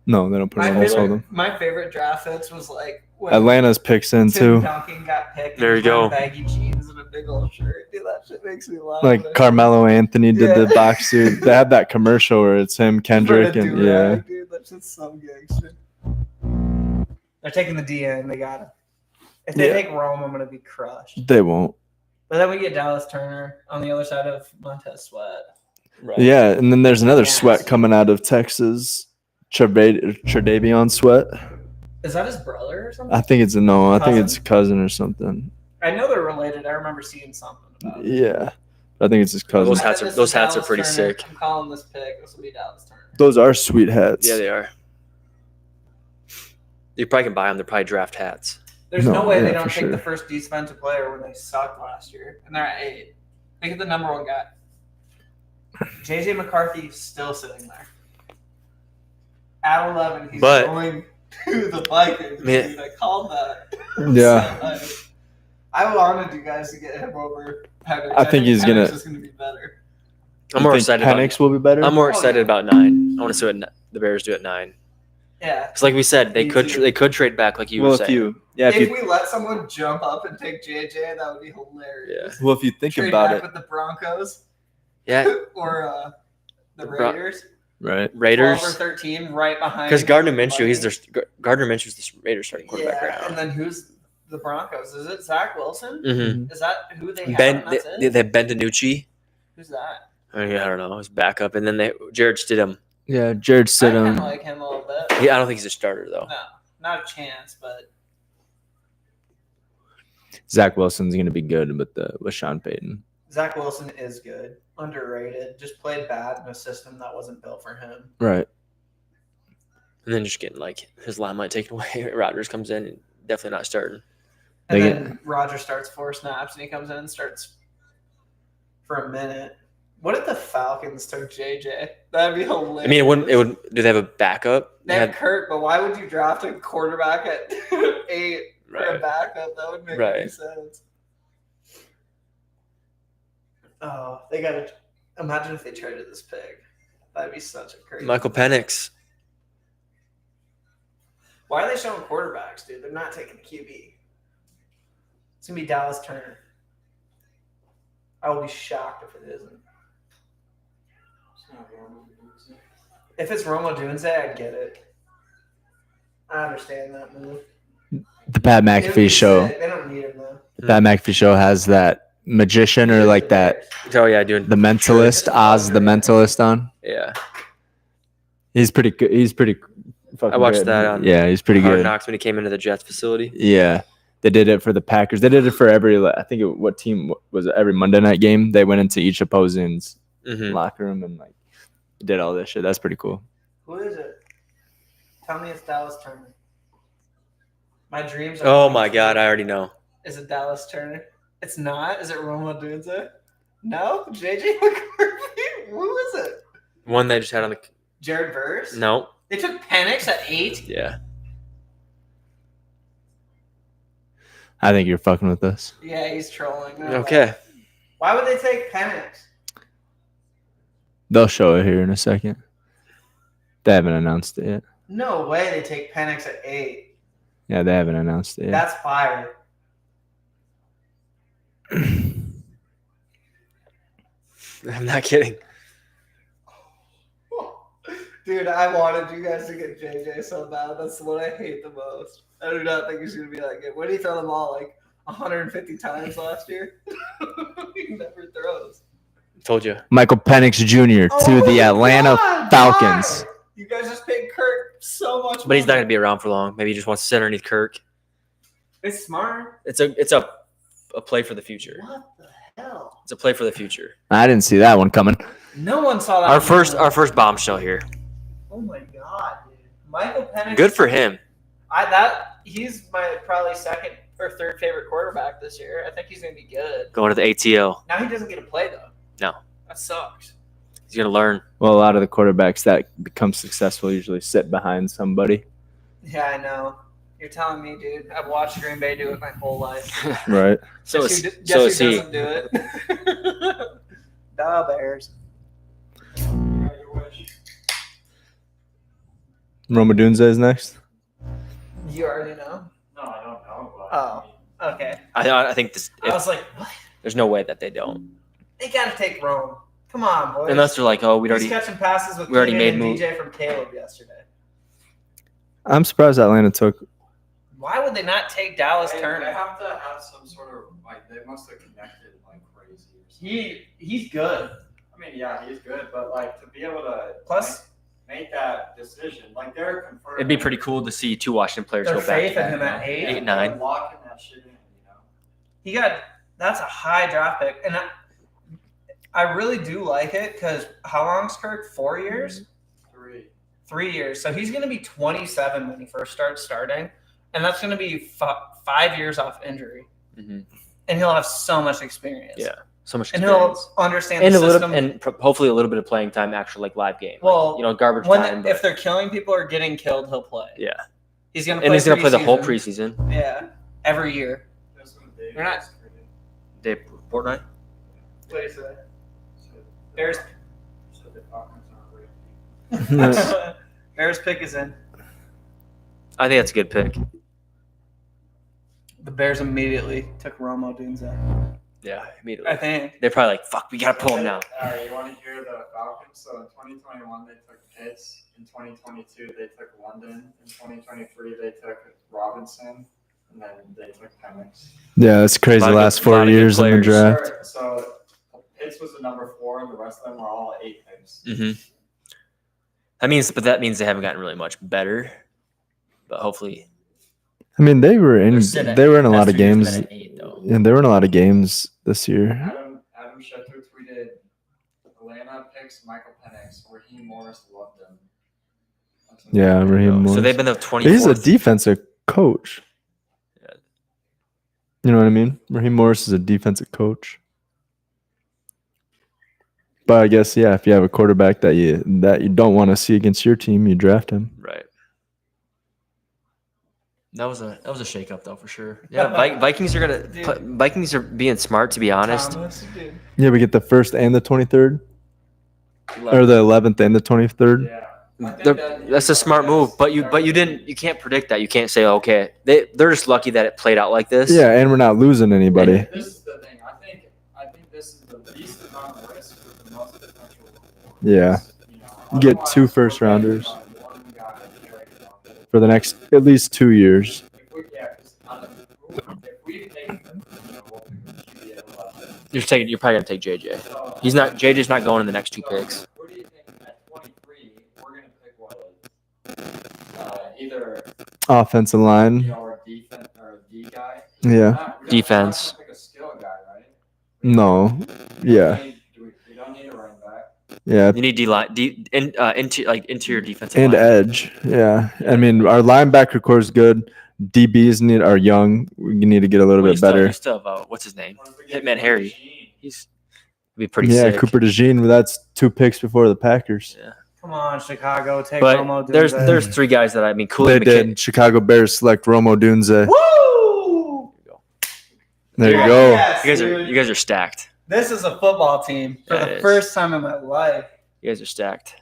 No, they don't put on most of them. My favorite draft fits was like when Atlanta's picks in Tim too. Duncan got picked. There and you he was go. wearing baggy jeans and a big old shirt. Dude, that shit makes me laugh. Like Carmelo Anthony did the Yeah. box suit. They had that commercial where it's him, Kendrick, and yeah. Dude, that's just some gangster. They're taking the D in. They got it. If they Yeah. take Rome, I'm gonna be crushed. They won't. But then we get Dallas Turner on the other side of Montez Sweat. Right. Yeah, and then there's another Yes. Sweat coming out of Texas, Tredavion Sweat. Is that his brother or something? I think it's I think Cousin? it's cousin or something. I know they're related. I remember seeing something about it. Yeah, I think it's his cousin. Those hats are- This those is hats are Dallas pretty Turner. sick. I'm calling this pick. This will be Dallas Turner. Those are sweet hats. Yeah, they are. You probably can buy them. They're probably draft hats. There's No, no way yeah, they don't for take the sure. first defensive player when they sucked last year, and they're at 8. They get the number 1 guy. JJ McCarthy's still sitting there. At 11, he's But- going to the Vikings. Man. Dude, I called that. Yeah. I wanted you guys to get him over Penix. I think he's gonna- Penix is going to be better. I'm You more think excited. Penix will be better. I'm more Oh, excited yeah. about 9. I want to see what the Bears do at 9. Yeah. Because, like we said, they Me could too. they could trade back, like you were saying. If we let someone jump up and take JJ, that would be hilarious. If you think Trade about back it, with the Broncos Yeah, or the Bro- Raiders. right? 12 or Raiders. 13, right behind. Because Gardner Minshew, Vikings. Gardner Minshew's the Raiders starting quarterback Yeah, right and now. then who's the Broncos? Is it Zach Wilson? Mm-hmm. Is that who they have? Ben, and that's they it? have Ben DiNucci. Who's that? I don't know. His backup, and then Jared Stidham. Yeah, Jared I Stidham. kind of like him a little bit. I don't think he's a starter though. No, not a chance, but Zach Wilson's going to be good with Sean Payton. Zach Wilson is good. Underrated. Just played bad in a system that wasn't built for him. Right. And then just getting like his limelight taken away. Rodgers comes in, and definitely not starting. And They then Roger starts 4 snaps, and he comes in and starts for a minute. What if the Falcons took JJ? That'd be hilarious. I mean, it wouldn't. It would. Do they have a backup? They have Kurt, but why would you draft a quarterback at 8 for a Right. backup? That would make any Right. sense. Oh, they got to imagine if they traded this pick. That'd be such a crazy. Michael Penix. Why are they showing quarterbacks, dude? They're not taking the QB. It's gonna be Dallas Turner. I will be shocked if it isn't. It's not wrong. If it's Romo Dunze, I get it. I understand that move. The Pat It would be McAfee show. sick. They don't need him though. The Pat McAfee show has that magician or like that Oh yeah, doing the mentalist, Oz the mentalist on. Yeah, He's pretty good. He's pretty. Fucking I watched good. that on Yeah, he's pretty Hard good. Knocks when he came into the Jets facility. Yeah, they did it for the Packers. They did it for every. I think what team was it? Every Monday night game. They went into each opposing's Mm-hmm. locker room and like did all this shit. That's pretty cool. Who is it? Tell me it's Dallas Turner. My dreams are. Oh my God, I already know. Is it Dallas Turner? It's not. Is it Romo Dunze? No? JJ McCarthy? Who is it? One they just had on the. Jared Verse? No. They took Penix at 8? Yeah. I think you're fucking with us. Yeah, he's trolling. Okay. Why would they take Penix? They'll show it here in a second. They haven't announced it yet. No way they take Penix at 8. Yeah, they haven't announced it yet. That's fire. I'm not kidding. Dude, I wanted you guys to get JJ so bad. That's what I hate the most. I do not think he's going to be that good. What did he throw the ball like 150 times last year? He never throws. Told you. Michael Penix Jr. to Oh the my Atlanta God, Falcons. why? You guys just paid Kirk so much But he's not money. going to be around for long. Maybe he just wants to sit underneath Kirk. It's smart. It's a play for the future. What the hell? It's a play for the future. I didn't see that one coming. No one saw that. Our first bombshell here. Oh my God, dude. Michael Penix. Good for him. He's my probably second or third favorite quarterback this year. I think he's going to be good. Going to the ATL. Now he doesn't get to play though. No. That sucks. He's going to learn. Well, a lot of the quarterbacks that become successful usually sit behind somebody. Yeah, I know. You're telling me, dude. I've watched Green Bay do it my whole life. Right. So Guess it's who so is he. doesn't do it? Duh, Bears. Roma Dunze is next. You already know. No, I don't know. But Oh, okay. I think this. I was like, what? There's no way that they don't, They gotta take Rome. Come on, boys. unless they're like, oh, He's catching passes with we already Keenan made and DJ from Caleb yesterday. I'm surprised Atlanta took. Why would they not take Dallas They Turner? have to have some sort of like they must have connected like crazy. Or something. He's good. I mean, yeah, he's good, but like to be able to Plus, make that decision, like they're confirmed. it'd be pretty cool to see two Washington players their go back. faith to in him back, at you know? 8. 8, 9. They're locking that shit in, He got that's a high draft pick, and I really do like it because how long's Kirk? 4 years? 3. 3 years. So he's going to be 27 when he first starts starting, and that's going to be 5 years off injury, Mm-hmm. and he'll have so much experience. Yeah, so much and experience. he'll understand And the a little, system. and hopefully a little bit of playing time, actual like live game. Well, like, garbage time. But, if they're killing people or getting killed, he'll play. yeah, He's going to play. and he's gonna play the whole preseason. preseason. Yeah, every year. That's when Dave They're not- was created. Dave Portnoy. What do you say? So Bears. So the Falcons aren't real. Bears pick is in. I think that's a good pick. The Bears immediately took Romo Dunze. Yeah, I immediately. think. They're probably like, "Fuck, we gotta pull him now." All right, you want to hear the Falcons? So in 2021 they took Pitts. In 2022 they took London. In 2023 they took Robinson, and then they took Penix. Yeah, it's crazy. Lot of Last good- 4 lot of good years in the players. draft. So Pitts was the number 4, and the rest of them were all 8 picks. Mm-hmm. That means they haven't gotten really much better. But hopefully, I mean, they were in. they're sitting at- They were in a past lot of 2 years games, been at 8, though. and they were in a lot of games this year. Adam Schefter tweeted, Atlanta picks Michael Penix. Raheem Morris loved him. That's what Yeah, Raheem So Morris. they've been the 24th. He's a defensive coach. Yeah. You know what I mean? Raheem Morris is a defensive coach. But I guess if you have a quarterback that you don't want to see against your team, you draft him. Right. That was a shakeup though for sure. Yeah, Vikings are Vikings are being smart, to be honest. Thomas, dude. Yeah, we get the 1st and the 23rd, or the 11th and the 23rd. Yeah. I think That's a smart move, but you can't predict that. You can't say, okay, they're just lucky that it played out like this. Yeah, and we're not losing anybody. This is the thing. I think this is the least amount of risk with the most potential reward. Yeah. You get Otherwise, 2 first we're betting rounders on one guy to carry it on. for the next at least 2 years. If we take him, we'll pick a QB at 11. You're probably gonna take JJ. So, JJ's not going in the next 2 picks. What do you think at 23? We're gonna pick what? Either Offensive line. or defense or a D guy. Yeah. Defense. We're not gonna pick a skill guy, right? No. Yeah. We don't need a running back. Yeah. You need D line, interior defensive And line. edge. Yeah. I mean, our linebacker core is good. DBs are young. We need to get a little Well, bit better. You still have, what's his name? What if we get Hitman Harry. Gene? He's be pretty Yeah, sick. Cooper DeJean. That's 2 picks before the Packers. Yeah. Come on, Chicago, take Romo But Dunze. there's 3 guys that They Cooley did. Chicago Bears select Romo Dunze. Woo! There you Yeah, go. yes, You guys are stacked. This is a football team for Yeah, the it is. first time in my life. You guys are stacked.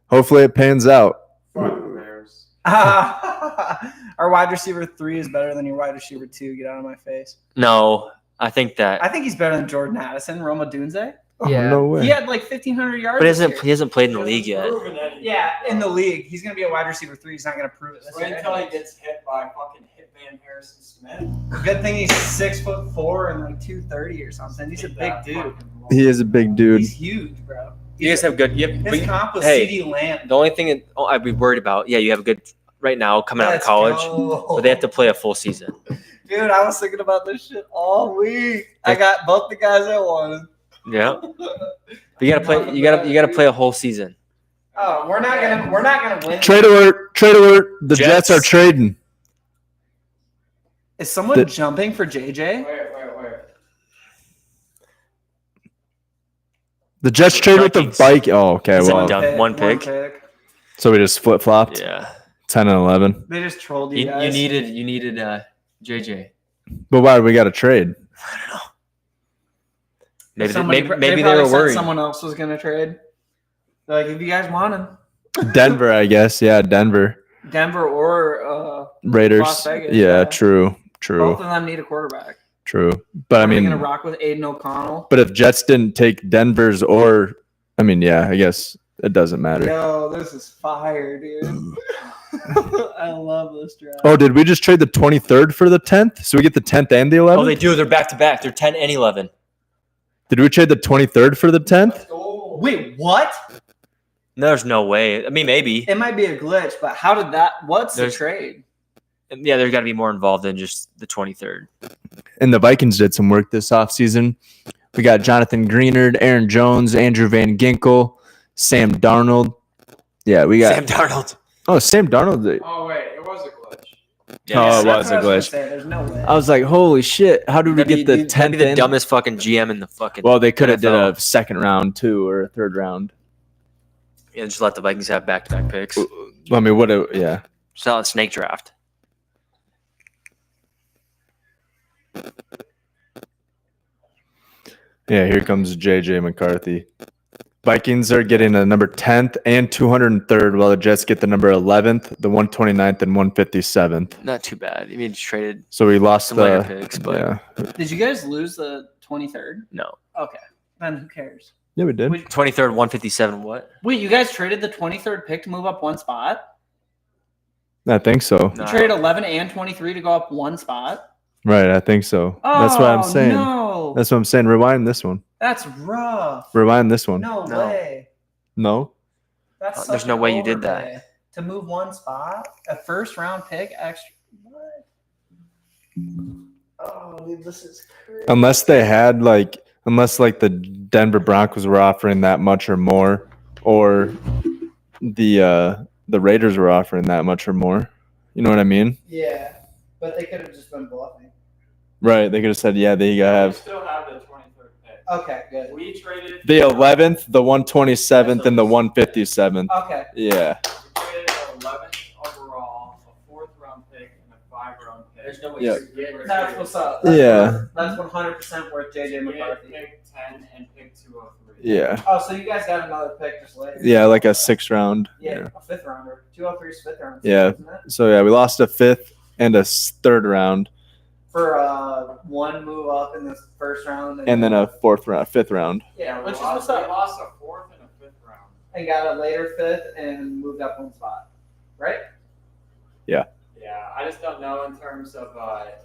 Hopefully it pans out. Fuck the Bears. Our wide receiver 3 is better than your wide receiver 2. Get out of my face. No, I think that. I think he's better than Jordan Addison, Romo Dunze. Oh, Yeah. no way. He had like 1,500 yards. But this he year. hasn't played in the league yet. Proven anything. Yeah, in the league, he's gonna be a wide receiver 3. He's not gonna prove it. This Wait year. until he gets hit by fucking Hitman Harrison Smith. Good thing he's 6'4" and like 230 or something. He's a big dude. He is a big dude. He's huge, bro. You guys have good. His comp was hey, CeeDee Lamb. The only thing I'd be worried about, you have a good right now coming out of Let's college, go. but they have to play a full season. Dude, I was thinking about this shit all week. I got both the guys I wanted. Yeah, but you gotta play. You gotta play a whole season. Oh, we're not gonna win. Trade alert. Trade alert. The Jets. Jets are trading. Is someone The- jumping for JJ? Wait. The Jets trade with the Vikings. bike. Oh, okay. Is it Well, done? One pick? so we just flip flopped. Yeah, 10 and 11. They just trolled you You guys. needed JJ. But why do we got to trade? I don't know. Somebody- Maybe they probably were said worried. someone else was going to trade. They're like, if you guys want him, Denver, I guess. Yeah, Denver. Denver or Raiders. Las Vegas, yeah, yeah. true. both of them need a quarterback. True. But I Are they mean, going to rock with Aiden O'Connell? but if Jets didn't take Denver's or, I mean, yeah, I guess it doesn't matter. Yo, this is fire, dude. I love this draft. Oh, did we just trade the 23rd for the 10th? So we get the 10th and the 11th? Oh, they do. They're back to back. They're 10 and 11. Did we trade the 23rd for the 10th? Wait, what? No, there's no way. I mean, maybe. It might be a glitch, but how did that? What's There's- the trade? Yeah, there's got to be more involved than just the 23rd. And the Vikings did some work this offseason. We got Jonathan Greenard, Aaron Jones, Andrew Van Ginkel, Sam Darnold. Yeah, we got Sam Darnold. Sam Darnold. Oh wait, it was a glitch. Oh, it so- was a That's what I glitch. saying. There's no way. I was like, holy shit! How did we That'd get the be 10th? the in? dumbest fucking GM in the fucking. Well, they could have did NFL. a second round too, or a third round. Yeah, just let the Vikings have back-to-back picks. I mean, what? Yeah, Just not a snake draft. yeah. Here comes JJ McCarthy. Vikings are getting a number 10th and 203rd, while the Jets get the number 11th, the 129th, and 157th. Not too bad. I mean, just traded So we lost some later the picks, but yeah. Did you guys lose the 23rd? no. Okay, then who cares? Yeah, we did. Wait, 23rd, 157. What? you guys traded the 23rd pick to move up one spot? I think so. No. You traded 11 and 23 to go up one spot? Right, I think so. That's what I'm Oh, saying. No, That's what I'm saying. Rewind this one. that's rough. Rewind this one. No, No. way. No? That's There's such no an way you did overpay. that. To move one spot, a first round pick extra. What? Oh, dude, this is crazy. Unless the Denver Broncos were offering that much or more, or the Raiders were offering that much or more. You know what I mean? Yeah, but they could have just been bluffing. Right. They could have said, yeah, they We have still have the 23rd pick. Okay, good. We traded the 11th, the 127th, and the 157th. Okay. Yeah. We traded the 11th overall, a 4th round pick, and a 5th-round pick. There's no way Yeah. That's what's up. Yeah. That's 100% worth JJ We had McCarthy. pick 10 and pick 203. Yeah. Oh, so you guys got another pick just later? Yeah, like a 6th round. Yeah, a fifth rounder. 203's fifth round. Yeah. Isn't it? So yeah, we lost a 5th and a 3rd round, For one move up in the first round. and then a 4th round, 5th round. Yeah, we which is lost, what's we up. lost a 4th and a 5th round. And got a later fifth and moved up one spot. Right? Yeah, I just don't know in terms of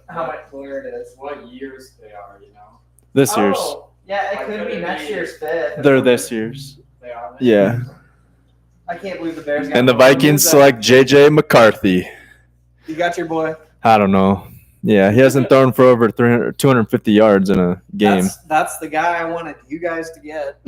How much clearer it is. what years they are, you know? This year's. Oh, yeah, it Like, could could be it next be- year's fifth. They're this year's. They are. Yeah. I can't believe the Bears got And the one. Vikings Who's that? select JJ McCarthy. You got your boy. I don't know. Yeah, he hasn't thrown for over 250 yards in a game. That's the guy I wanted you guys to get.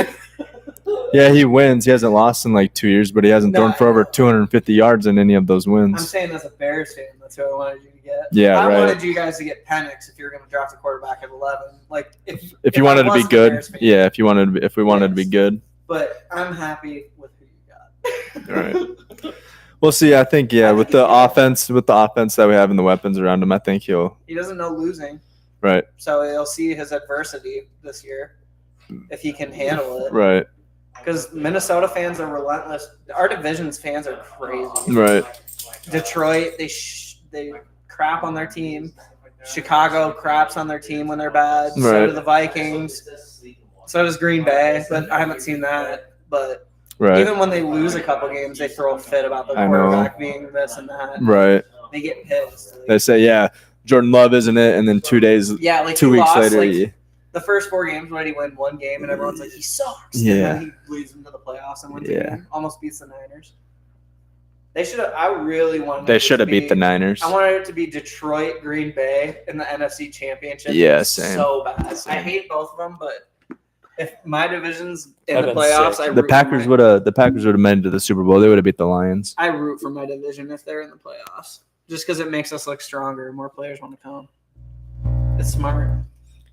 Yeah, he wins. He hasn't lost in like 2 years, but he hasn't No, thrown for I over know. 250 yards in any of those I'm wins. saying as a Bears fan, that's who I wanted you to get. Yeah, I right. wanted you guys to get Penix if you were going to draft a quarterback at 11. Like If you I wanted to be wasn't a good, Bears fan. yeah. If we wanted to be Yes. good, But I'm happy with who you got. All right. We'll see. I think with the offense that we have and the weapons around him, I think he'll He doesn't know losing, right, so he'll see his adversity this year if he can handle it. right, Because Minnesota fans are relentless. Our division's fans are crazy. right. Detroit, they crap on their team. Chicago craps on their team when they're bad. So Right. do the Vikings. So does Green Bay, but I haven't seen that. But Right, even when they lose a couple games, they throw a fit about the I know. quarterback being this and that. right. They get pissed. They say, yeah, Jordan Love isn't it, and then 2 days, Yeah, like 2 he weeks lost, later, like, the first 4 games, when he win one game, and everyone's like, he sucks. Yeah. And then he leads them to the playoffs and wins a Yeah. game. Almost beats the Niners. They should have. I really wanted. they it should to have beat the Niners. I wanted it to be Detroit, Green Bay in the NFC Championship. Yeah, same. So bad. I Same. hate both of them, but if my division's in That'd the been playoffs, sick. I The root Packers for would have made it to the Super Bowl. They would have beat the Lions. I root for my division if they're in the playoffs, just because it makes us look stronger. More players want to come. It's smart.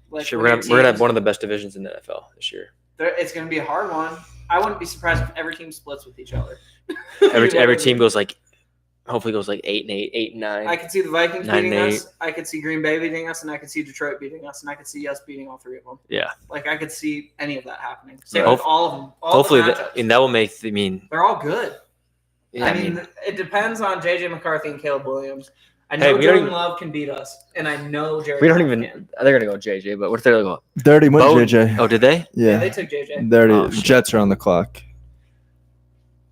Like, Shit, when we're your gonna have teams- one of the best divisions in the NFL this year. It's going to be a hard one. I wouldn't be surprised if every team splits with each other. Every team goes like hopefully goes like 8-8, 8-9. I could see the Vikings 9-8. beating us. I could see Green Bay beating us, and I could see Detroit beating us, and I could see us beating all three of them. Yeah. Like I could see any of that happening. Same Right. with all of them. All Hopefully, the that, matchups. and that will make. I mean, They're all good. yeah, I mean, it depends on JJ McCarthy and Caleb Williams. I know Hey, we don't Jordan even- Love can beat us, and I know Jared. we don't Goff even. can. They're gonna go JJ, but what if they're gonna go? They already went Bo- JJ. Oh, did they? Yeah, they Yeah. took JJ. They already, Oh, shit. Jets are on the clock.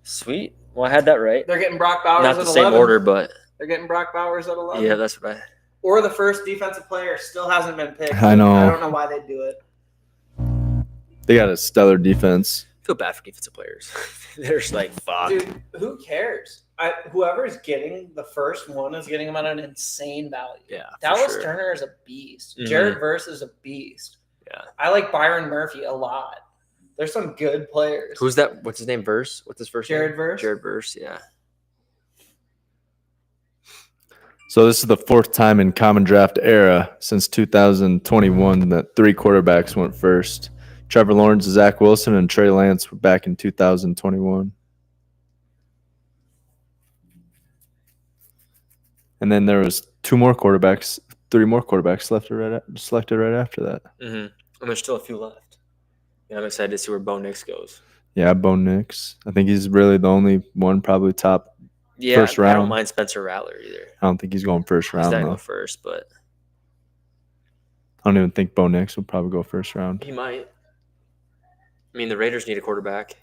Sweet. Well, I had that right. They're getting Brock Bowers Not at the 11. same order, but They're getting Brock Bowers at 11. yeah, that's what I. Or the first defensive player still hasn't been picked. I know. I don't know why they do it. They got a stellar defense. Feel bad for defensive players. They're just like, fuck. Dude, who cares? Whoever's getting the first one is getting them at an insane value. Yeah. for Dallas sure. Turner is a beast. Mhm. Jared Verse is a beast. Yeah. I like Byron Murphy a lot. There's some good players. Who's that? What's his name? Verse? What's his first Jared name? Verse? Jared Verse. Yeah. So this is the fourth time in Common Draft era since 2021 that three quarterbacks went first. Trevor Lawrence, Zach Wilson, and Trey Lance were back in 2021. And then there was three more quarterbacks selected right after that. Mm-hmm. And there's still a few left. Yeah, I'm excited to see where Bo Nix goes. Yeah, Bo Nix. I think he's really the only one probably top. Yeah, First I don't round. mind Spencer Rattler either. I don't think he's going first He's round, not though. going first, but I don't even think Bo Nix will probably go first round. he might. I mean, the Raiders need a quarterback.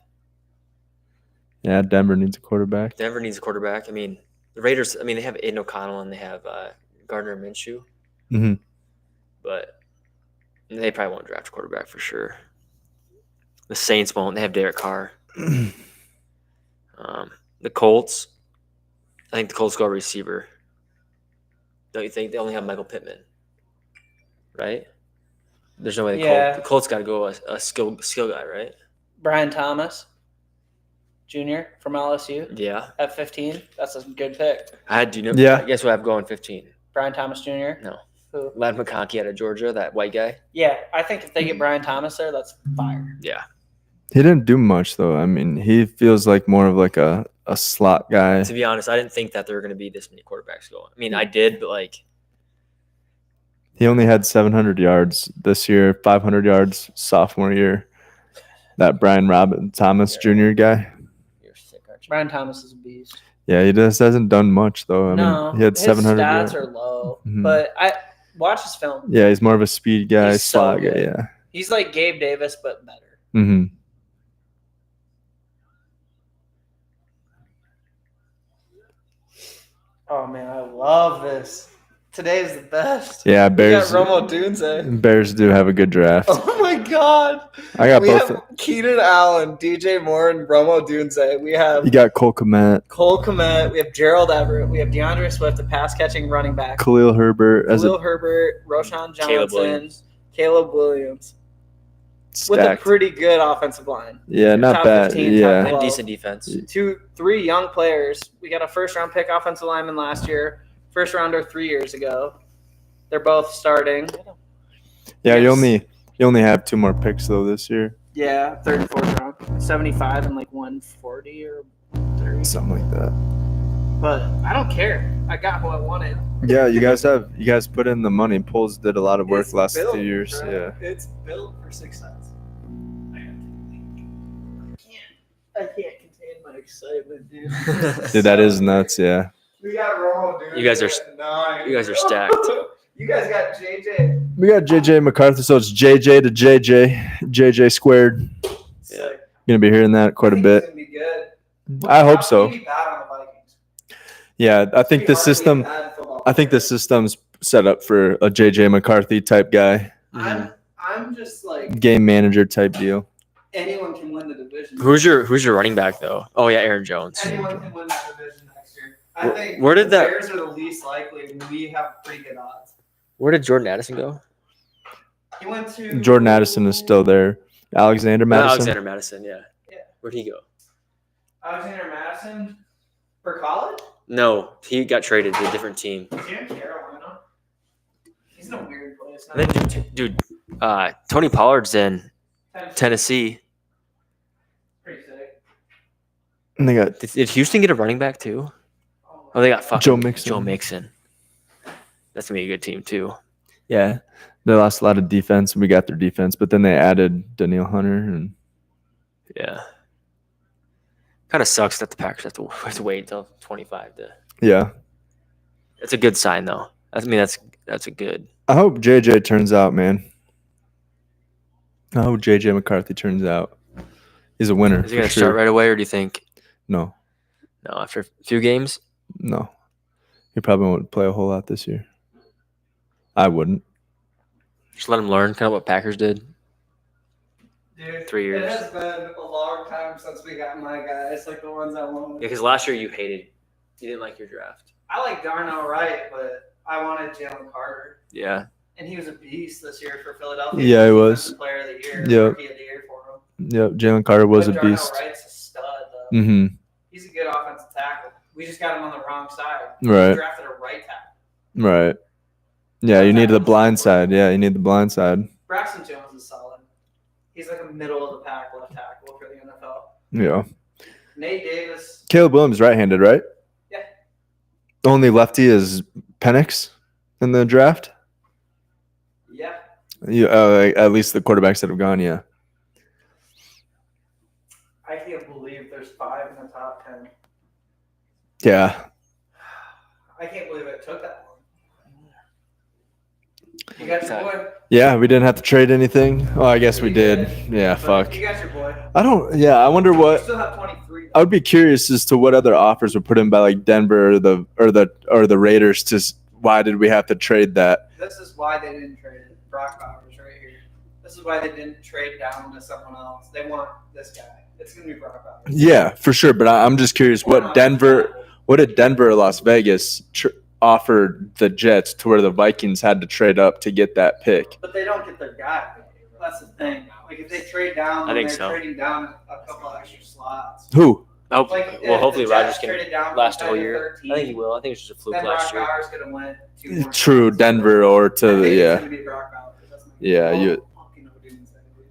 Yeah, Denver needs a quarterback. Denver needs a quarterback. I mean, the Raiders. I mean, they have Aiden O'Connell and they have Gardner Minshew, Mhm. but they probably won't draft a quarterback for sure. The Saints won't. They have Derek Carr. The Colts. I think the Colts go receiver. Don't you think they only have Michael Pittman? Right? There's no way Yeah. the Colts got to go a skill guy, right? Brian Thomas Jr. from LSU Yeah. at 15. That's a good pick. Do you know? Yeah. Guess what I have going 15? Brian Thomas Jr. No. Who? Lad McConkey out of Georgia, that white guy. Yeah, I think if they get Brian Thomas there, that's fire. Yeah. He didn't do much, though. I mean, he feels like more of like a slot guy. To be honest, I didn't think that there were going to be this many quarterbacks going. I mean, I did, but like, He only had 700 yards this year, 500 yards sophomore year. That Brian Thomas Jr. guy. you're sick, aren't you? Brian Thomas is a beast. Yeah, he just hasn't done much, though. I No, mean, he had his 700 stats yards. are low, Mhm. but I watch his film. Yeah, he's more of a speed guy, He's so slot guy. good. Yeah. He's like Gabe Davis, but better. hmm Oh man, I love this. Today is the best. Yeah, We got Bears. Romo Dunze. Bears do have a good draft. Oh my god. I got We both. have Keenan Allen, DJ Moore, and Romo Dunze. We have You got Cole Kmet, Cole Kmet. We have Gerald Everett. We have DeAndre Swift, the pass catching running back. Khalil Herbert as Khalil a Herbert, Roshan Caleb Johnson, Williams. Caleb Williams. With a stacked. pretty good offensive line. Yeah, not top bad. 15, top Yeah. 12. And decent defense. 3 young players. We got a first round pick offensive lineman last year, first rounder 3 years ago. They're both starting. Yeah, Yes. you only have 2 more picks though this year. Yeah, third and fourth round. 75 and like 140 or 30. Something like that. But I don't care. I got who I wanted. Yeah, you guys put in the money. Poles did a lot of work It's last built, few years. bro. Yeah. It's built for success. I can't contain my excitement, dude. Dude, that is nuts, yeah. We got Romo, dude. You guys are- at 9. you guys are stacked. You guys got JJ. We got JJ McCarthy, so it's JJ to JJ squared. Yeah. Gonna be hearing that quite a He's bit. gonna be good. I hope so. He'd be bad on the Vikings. Yeah, I think He'd the hardly system be bad in football. I think the system's set up for a JJ McCarthy type guy, I'm just like game manager type deal. anyone can win the division. Who's your running back though? Oh yeah, Aaron Jones. Anyone can win that division next year. I think Where did the that- Bears are the least likely, and we have pretty good odds. Where did Jordan Addison go? He went to Jordan Addison is still there. Alexander No, Madison. Alexander Madison. Yeah. Yeah. Where'd he go? Alexander Madison for college. No, he got traded to a different team. He's here in Carolina. He's in a weird place. And then, dude, Tony Pollard's in Tennessee. Pretty sick. And they got Did Houston get a running back too? Oh Oh, they got fucking Joe Mixon. Joe Mixon. That's gonna be a good team too. Yeah, they lost a lot of defense. We got their defense, but then they added Danielle Hunter and Yeah. Kind of sucks that the Packers have to wait until 25 to. yeah. It's a good sign though. I mean, that's a good. I hope JJ turns out, man. I hope JJ McCarthy turns out. He's a winner. Is he for gonna sure. start right away, or do you think No, no after a few games? no. He probably won't play a whole lot this year. I wouldn't. Just let him learn kind of what Packers did. Dude, 3 years. It has been a long time since we got my guys, like the ones I wanted. Yeah, because last year you didn't like your draft. I like Darnell Wright, but I wanted Jalen Carter. Yeah. And he was a beast this year for Philadelphia. Yeah, he was. Defensive Player of the year, Yep. Rookie of the Year for him. Yep, Jalen Carter was But a Darnell beast. Wright's a stud, though. Mm-hmm. He's a good offensive tackle. We just got him on the wrong side. Right. We drafted a right tackle. Right. Yeah, you need the blind side. Yeah, you need the blind side. Braxton Jones is solid. He's like a middle of the pack left tackle for the NFL. Yeah. Nate Davis. Caleb Williams right-handed, right? Yeah. Only lefty is Penix in the draft. Yeah. You at least the quarterbacks that have gone, yeah. I can't believe there's 5 in the top 10. Yeah. I can't believe it took that long. You got your boy. Yeah, we didn't have to trade anything. Oh, I guess we You did. Yeah, But fuck. You got your boy. I wonder You what still have 23. I would be curious as to what other offers were put in by like Denver or the Raiders to why did we have to trade that? This is why they didn't trade it. Brock Bowers right here. This is why they didn't trade down to someone else. They want this guy. It's gonna be Brock Bowers. Yeah, for sure, but I'm just curious what did Denver or Las Vegas offered the Jets to where the Vikings had to trade up to get that pick? But they don't get their guy. That's the thing. Like if they trade down, I think they're so. trading down a couple extra slots. Who? Like, Well, if hopefully the Jets Rodgers can traded down last a from whole 10 to year. 13, I think he will. I think it's just a fluke then last Brock year. Bowers could have went 2 more True, spots. Denver or I to think it's yeah. gonna be Brock Bowers. That's my Yeah, oh, you- fucking Odin's that dude.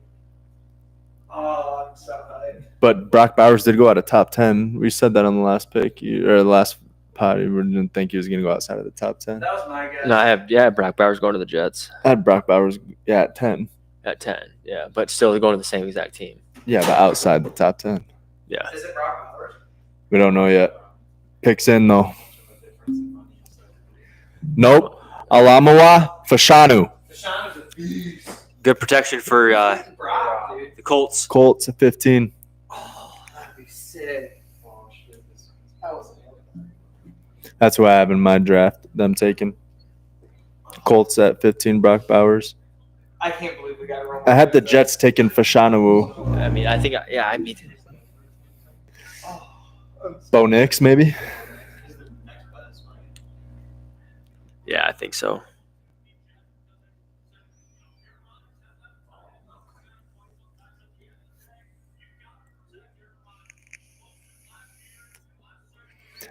Oh, I'm so hyped. But Brock Bowers did go out of top 10. We said that on the last pick or the last pod. We didn't think he was going to go outside of the top 10. That was my guess. No, I have Brock Bowers going to the Jets I had Brock Bowers at 10. at 10. Yeah, but still going to the same exact team. Yeah, but outside the top 10. Yeah. Is it Brock Bowers? We don't know yet. Picks in, though. Nope. Alamawa Fashanu. Deshaun is a beast. Good protection for Brock, dude. the Colts. Colts at 15. Oh, that'd be sick. That was That's who I have in my draft. Them taking Colts at 15. Brock Bowers. I can't believe we got Roman. I had the Jets taking Fashanu. I mean, I think I beat it. Bo Nix, maybe. Yeah, I think so.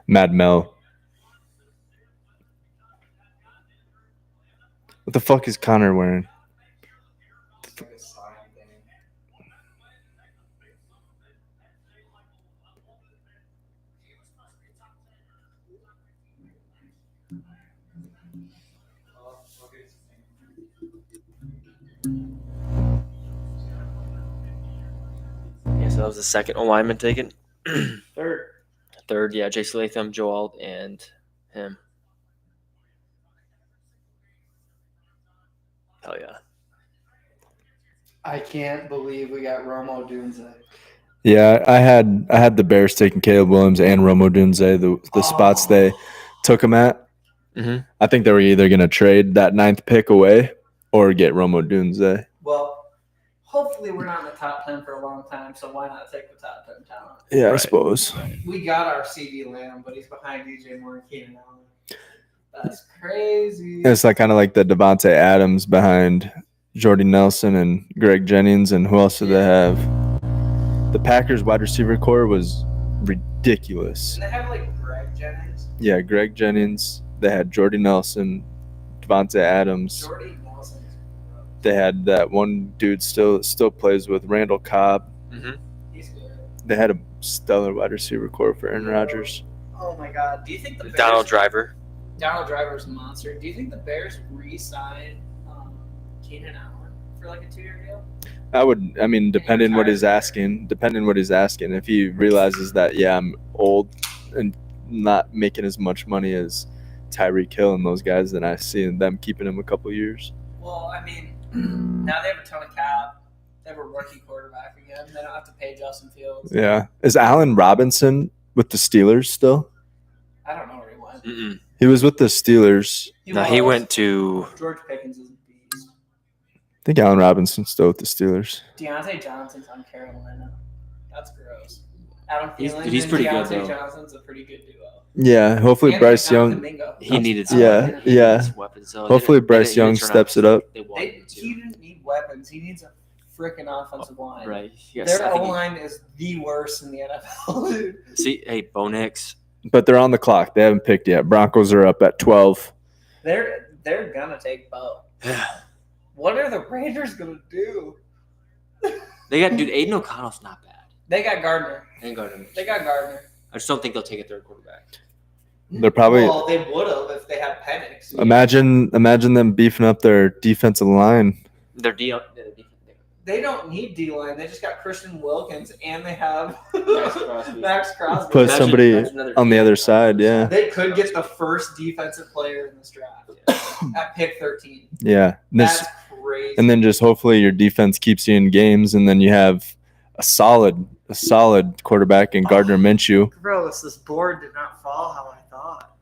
Mad Mel. What the fuck is Connor wearing? Like a sign thing. Yeah, so that was the second alignment taken. Third. Third, yeah, Jason Latham, Joe Alt, and him. Hell yeah. I can't believe we got Romo Dunze. Yeah, I had the Bears taking Caleb Williams and Romo Dunze, the spots they took him at. Mm-hmm. I think they were either going to trade that 9th pick away or get Romo Dunze. Well, hopefully we're not in the top 10 for a long time, so why not take the top 10 talent? Yeah, I Right. suppose. We got our CD Lamb, but he's behind DJ Moore and Keenan Allen. That's crazy. It's like kind of like the Devontae Adams behind Jordy Nelson and Greg Jennings, and who else do they have? The Packers wide receiver core was ridiculous. And they have like Greg Jennings. Yeah, Greg Jennings. They had Jordy Nelson, Devontae Adams. Jordy Nelson. They had that one dude still plays with Randall Cobb. Mm-hmm. He's good. They had a stellar wide receiver core for Aaron Rodgers. Oh my God! Do you think the Bears, Donald Driver. Donald Driver's a monster? Do you think the Bears re-sign Keenan Allen for like a 2-year deal? I mean, depending what he's asking. If he realizes that, yeah, I'm old and not making as much money as Tyreek Hill and those guys, then I see them keeping him a couple years. Well, I mean, now they have a ton of cap. They have a rookie quarterback again. They don't have to pay Justin Fields. Yeah. Is Allen Robinson with the Steelers still? I don't know where he went. Mm-mm. He was with the Steelers. No, he went to. George Pickens is a beast. I think Allen Robinson's still with the Steelers. Deontay Johnson's on Carolina. That's gross. Adam He's Thielen pretty and good, Deontay though. Johnson's a pretty good duo. Yeah. Hopefully And Bryce they got Young. Domingo. He needed some. Yeah, he yeah. needed some weapons, though. Hopefully They Bryce didn't Young turn steps out it up. They wanted him He didn't need weapons. He needs a freaking offensive line. Right. Yes, Their I think O-line is the worst in the NFL, dude. See, hey, Bo Nix. But they're on the clock. They haven't picked yet. Broncos are up at 12. They're gonna take Bo. What are the Raiders gonna do? They got, dude, Aiden O'Connell's not bad. They got Gardner. And Gardner. They got Gardner. I just don't think they'll take a third quarterback. They're probably Well, they would have if they had Penix. imagine them beefing up their defensive line. They're They don't need D-line. They just got Christian Wilkins and they have Max Crosby. Max Crosby. Put somebody on the other side, yeah. They could get the first defensive player in this draft at pick 13. Yeah. That's crazy. And then just hopefully your defense keeps you in games, and then you have a solid quarterback in Gardner Minshew. Bro, this board did not fall how I thought.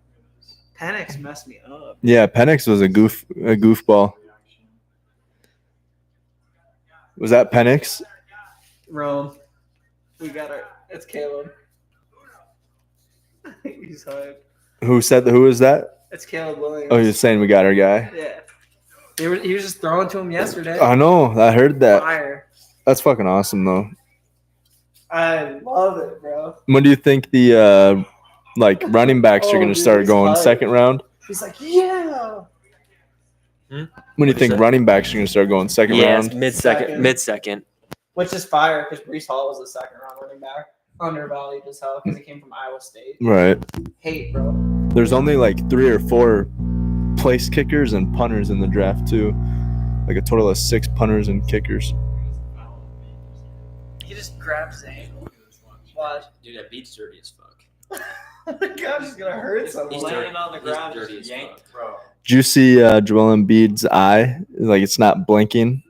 Penix messed me up. Yeah, Penix was a goofball. Was that Penix? Rome. We got our. It's Caleb. He's hyped. Who was that? It's Caleb Williams. Oh, you're saying we got our guy. Yeah. He was just throwing to him yesterday. I know. I heard that. Fire. That's fucking awesome, though. I love it, bro. When do you think the running backs are going to start going second round? He's like, yeah. When do you What'd you think say? running backs are going to start going second Yeah, round? mid-second. Which is fire because Brees Hall was a second round running back. Undervalued as hell because he came from Iowa State. Right. Hate, bro. There's only like 3 or 4 place kickers and punters in the draft too. Like a total of 6 punters and kickers. He just grabs his ankle. Watch. Dude, that beat's dirty as fuck. Oh my God, he's gonna hurt someone. He's Laying on the He's ground, dirty just as yanked. fuck. Bro, Did you see Joel Embiid's eye? Like it's not blinking.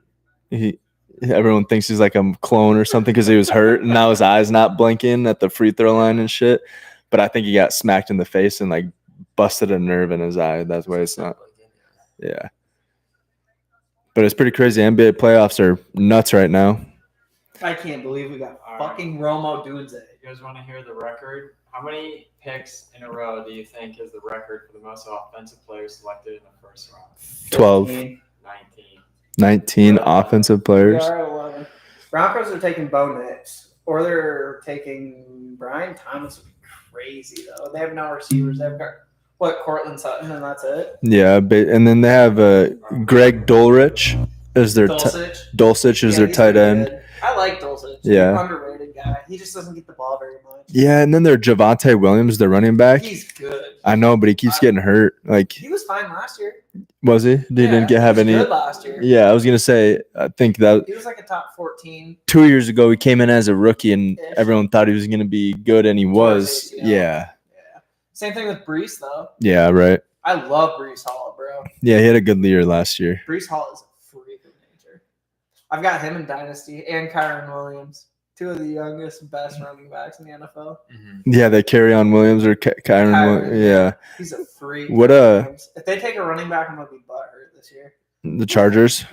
Everyone thinks he's like a clone or something because he was hurt, and now his eye's not blinking at the free throw line and shit. But I think he got smacked in the face and like busted a nerve in his eye. That's why it's not. Yeah. But it's pretty crazy. NBA playoffs are nuts right now. I can't believe we got All right. fucking Romo Dunze. you guys want to hear the record? How many picks in a row do you think is the record for the most offensive players selected in the first round? 12, 15. 19. 19 offensive We players. are at 11. Broncos are taking Bo Nix, or they're taking Brian Thomas. Would be crazy though. They have no receivers. They've got Cortland Sutton, and that's it. Yeah, and then they have Greg Dulcich as their Dulcich. Dulcich is Yeah, their he's tight pretty end. good. I like Dulcich. Yeah. He's an underrated guy. He just doesn't get the ball very much. Yeah, and then their Javonte Williams, their running back. He's good. I know, but he keeps getting hurt. Like, He was fine last year. was he? He didn't have he was any. good last year. Yeah, I was gonna say. I think that He was like a top 14. 2 years ago he came in as a rookie, and Ish. everyone thought he was gonna be good, and he was. ACL. Yeah. Yeah. Same thing with Brees though. Yeah. Right. I love Brees Hall, bro. Yeah, he had a good year last year. Brees Hall is a freak of nature. I've got him in Dynasty and Kyron Williams. 2 of the youngest, best running backs in the NFL. Yeah, they carry on Williams or Kyron. Kyron. Yeah, He's a freak. What If they take a running back, I'm gonna be butthurt this year. the Chargers.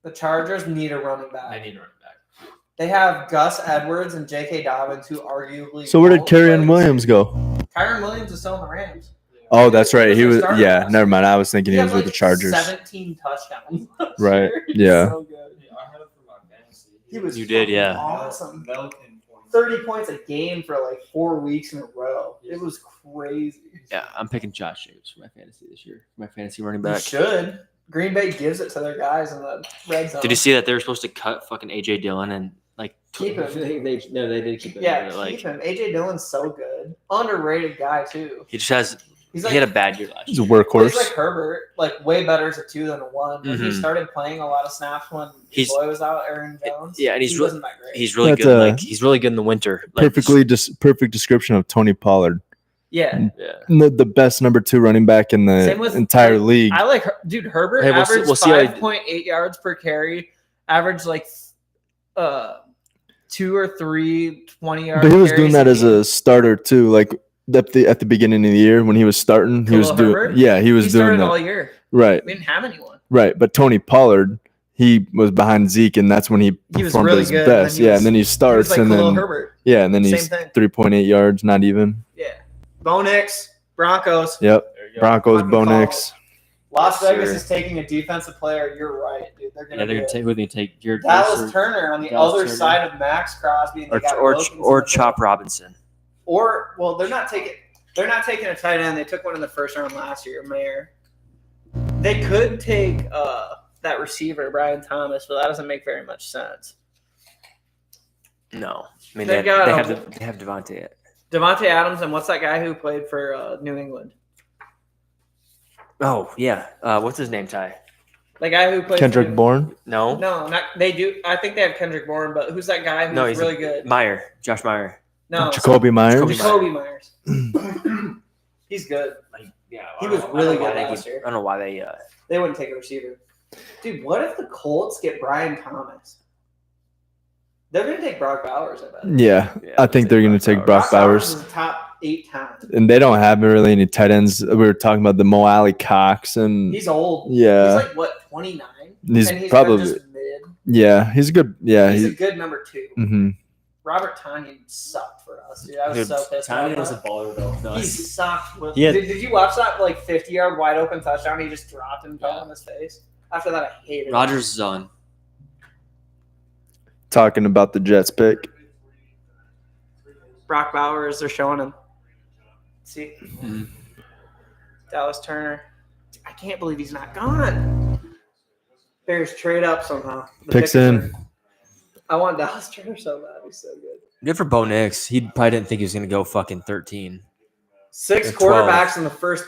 The Chargers need a running back. I need a running back. They have Gus Edwards and J.K. Dobbins, who arguably. So where did won't Carrion play. Williams go? Kyron Williams is still in the Rams. Oh, that's right. He He was was. a starter Yeah, last never year. mind. I was thinking he was had, with the Chargers. 17 touchdowns. last Right, year. He's yeah. So good. I had it for my fantasy. He was You did, yeah. awesome. Melton points. 30 points a game for like 4 weeks in a row. It was crazy. Yeah, I'm picking Josh Jacobs for my fantasy this year. My fantasy running You back. should. Green Bay gives it to their guys in the red zone. Did you see that they were supposed to cut fucking AJ Dillon and like Keep him. They did keep him. Yeah, but, keep him. AJ Dillon's so good. Underrated guy too. He just has. He's He like had a bad year last He's a year. well, workhorse. he's like Herbert, like way better as a 2 than a 1. When he Mhm. started playing a lot of snaps when He's- boy was out, Aaron Jones. Yeah, and he wasn't that great. He's really That's good. a- Like he's really good in the winter. Like, Perfect description of Tony Pollard. yeah. Yeah. The best number 2 running back in the Same with entire league. I like dude Herbert Hey, we'll see- averaged we'll see how he- 5.8 yards per carry, averaged like 2 or 3 20-yard. But he was doing that as a starter too. Like at the beginning of the year when he was starting, he was Khalil doing. Herbert? Yeah, he was He doing started that. all year. Right, We didn't have anyone. right. But Tony Pollard, he was behind Zeke, and that's when he He was performed really his good, best. and he Yeah, was- and then he He was starts, like and Khalil then Herbert. and then Same he's thing. 3.8 yards, not even. Yeah. Bo Nix, Broncos. Yep. There you go. Broncos, Fucking Bo call Nix. Las Yes, Vegas sir. is taking a defensive player. You're right, dude. They're Yeah, gonna they're do gonna it. take who they take. Jared Dallas Goff Turner on the Dallas other Turner. side of Max Crosby, and they got or Wilkins in or the Chop middle. Robinson. Or well, they're not taking a tight end. They took one in the first round last year, Mayer. They could take that receiver, Brian Thomas, but that doesn't make very much sense. No, I mean They they, got they him. have Devontae. Devontae Adams, and what's that guy who played for New England? Oh yeah, what's his name? Ty? The guy who played Kendrick for Bourne. No, No, not they do. I think they have Kendrick Bourne, but who's that guy who's No, he's really good? Meyer, Josh Meyer. No, Jacoby Myers. Jacoby Jacoby Myers. He's good. Yeah, He was really good I last year. don't know why they. They wouldn't take a receiver. Dude, what if the Colts get Brian Thomas? They're gonna take Brock Bowers, I bet. Yeah, Yeah, I think they're going to take Brock Bowers. is a top 8 talent. And they don't have really any tight ends. We were talking about the Mo Alley Cox, and He's old. Yeah. He's like what, 29? He's and he's probably just mid. yeah, he's a good. Yeah, He's a good number 2. hmm Robert Tanyan sucked for us, dude. I was so pissed. Tommy about was a that. baller though. No, He sucked. With, He had- did you watch that like 50-yard wide open touchdown? He just dropped and fell on his face. After that, I hated it. Rodgers is on. talking about the Jets pick. Brock Bowers, they're showing him. See? Mhm. Dallas Turner. I can't believe he's not gone. Bears trade up somehow. The Picks pick is in. there. I want Dallas Turner so bad. He's so good. Good for Bo Nix. He probably didn't think he was gonna go fucking 13. 6 Or 12. quarterbacks in the first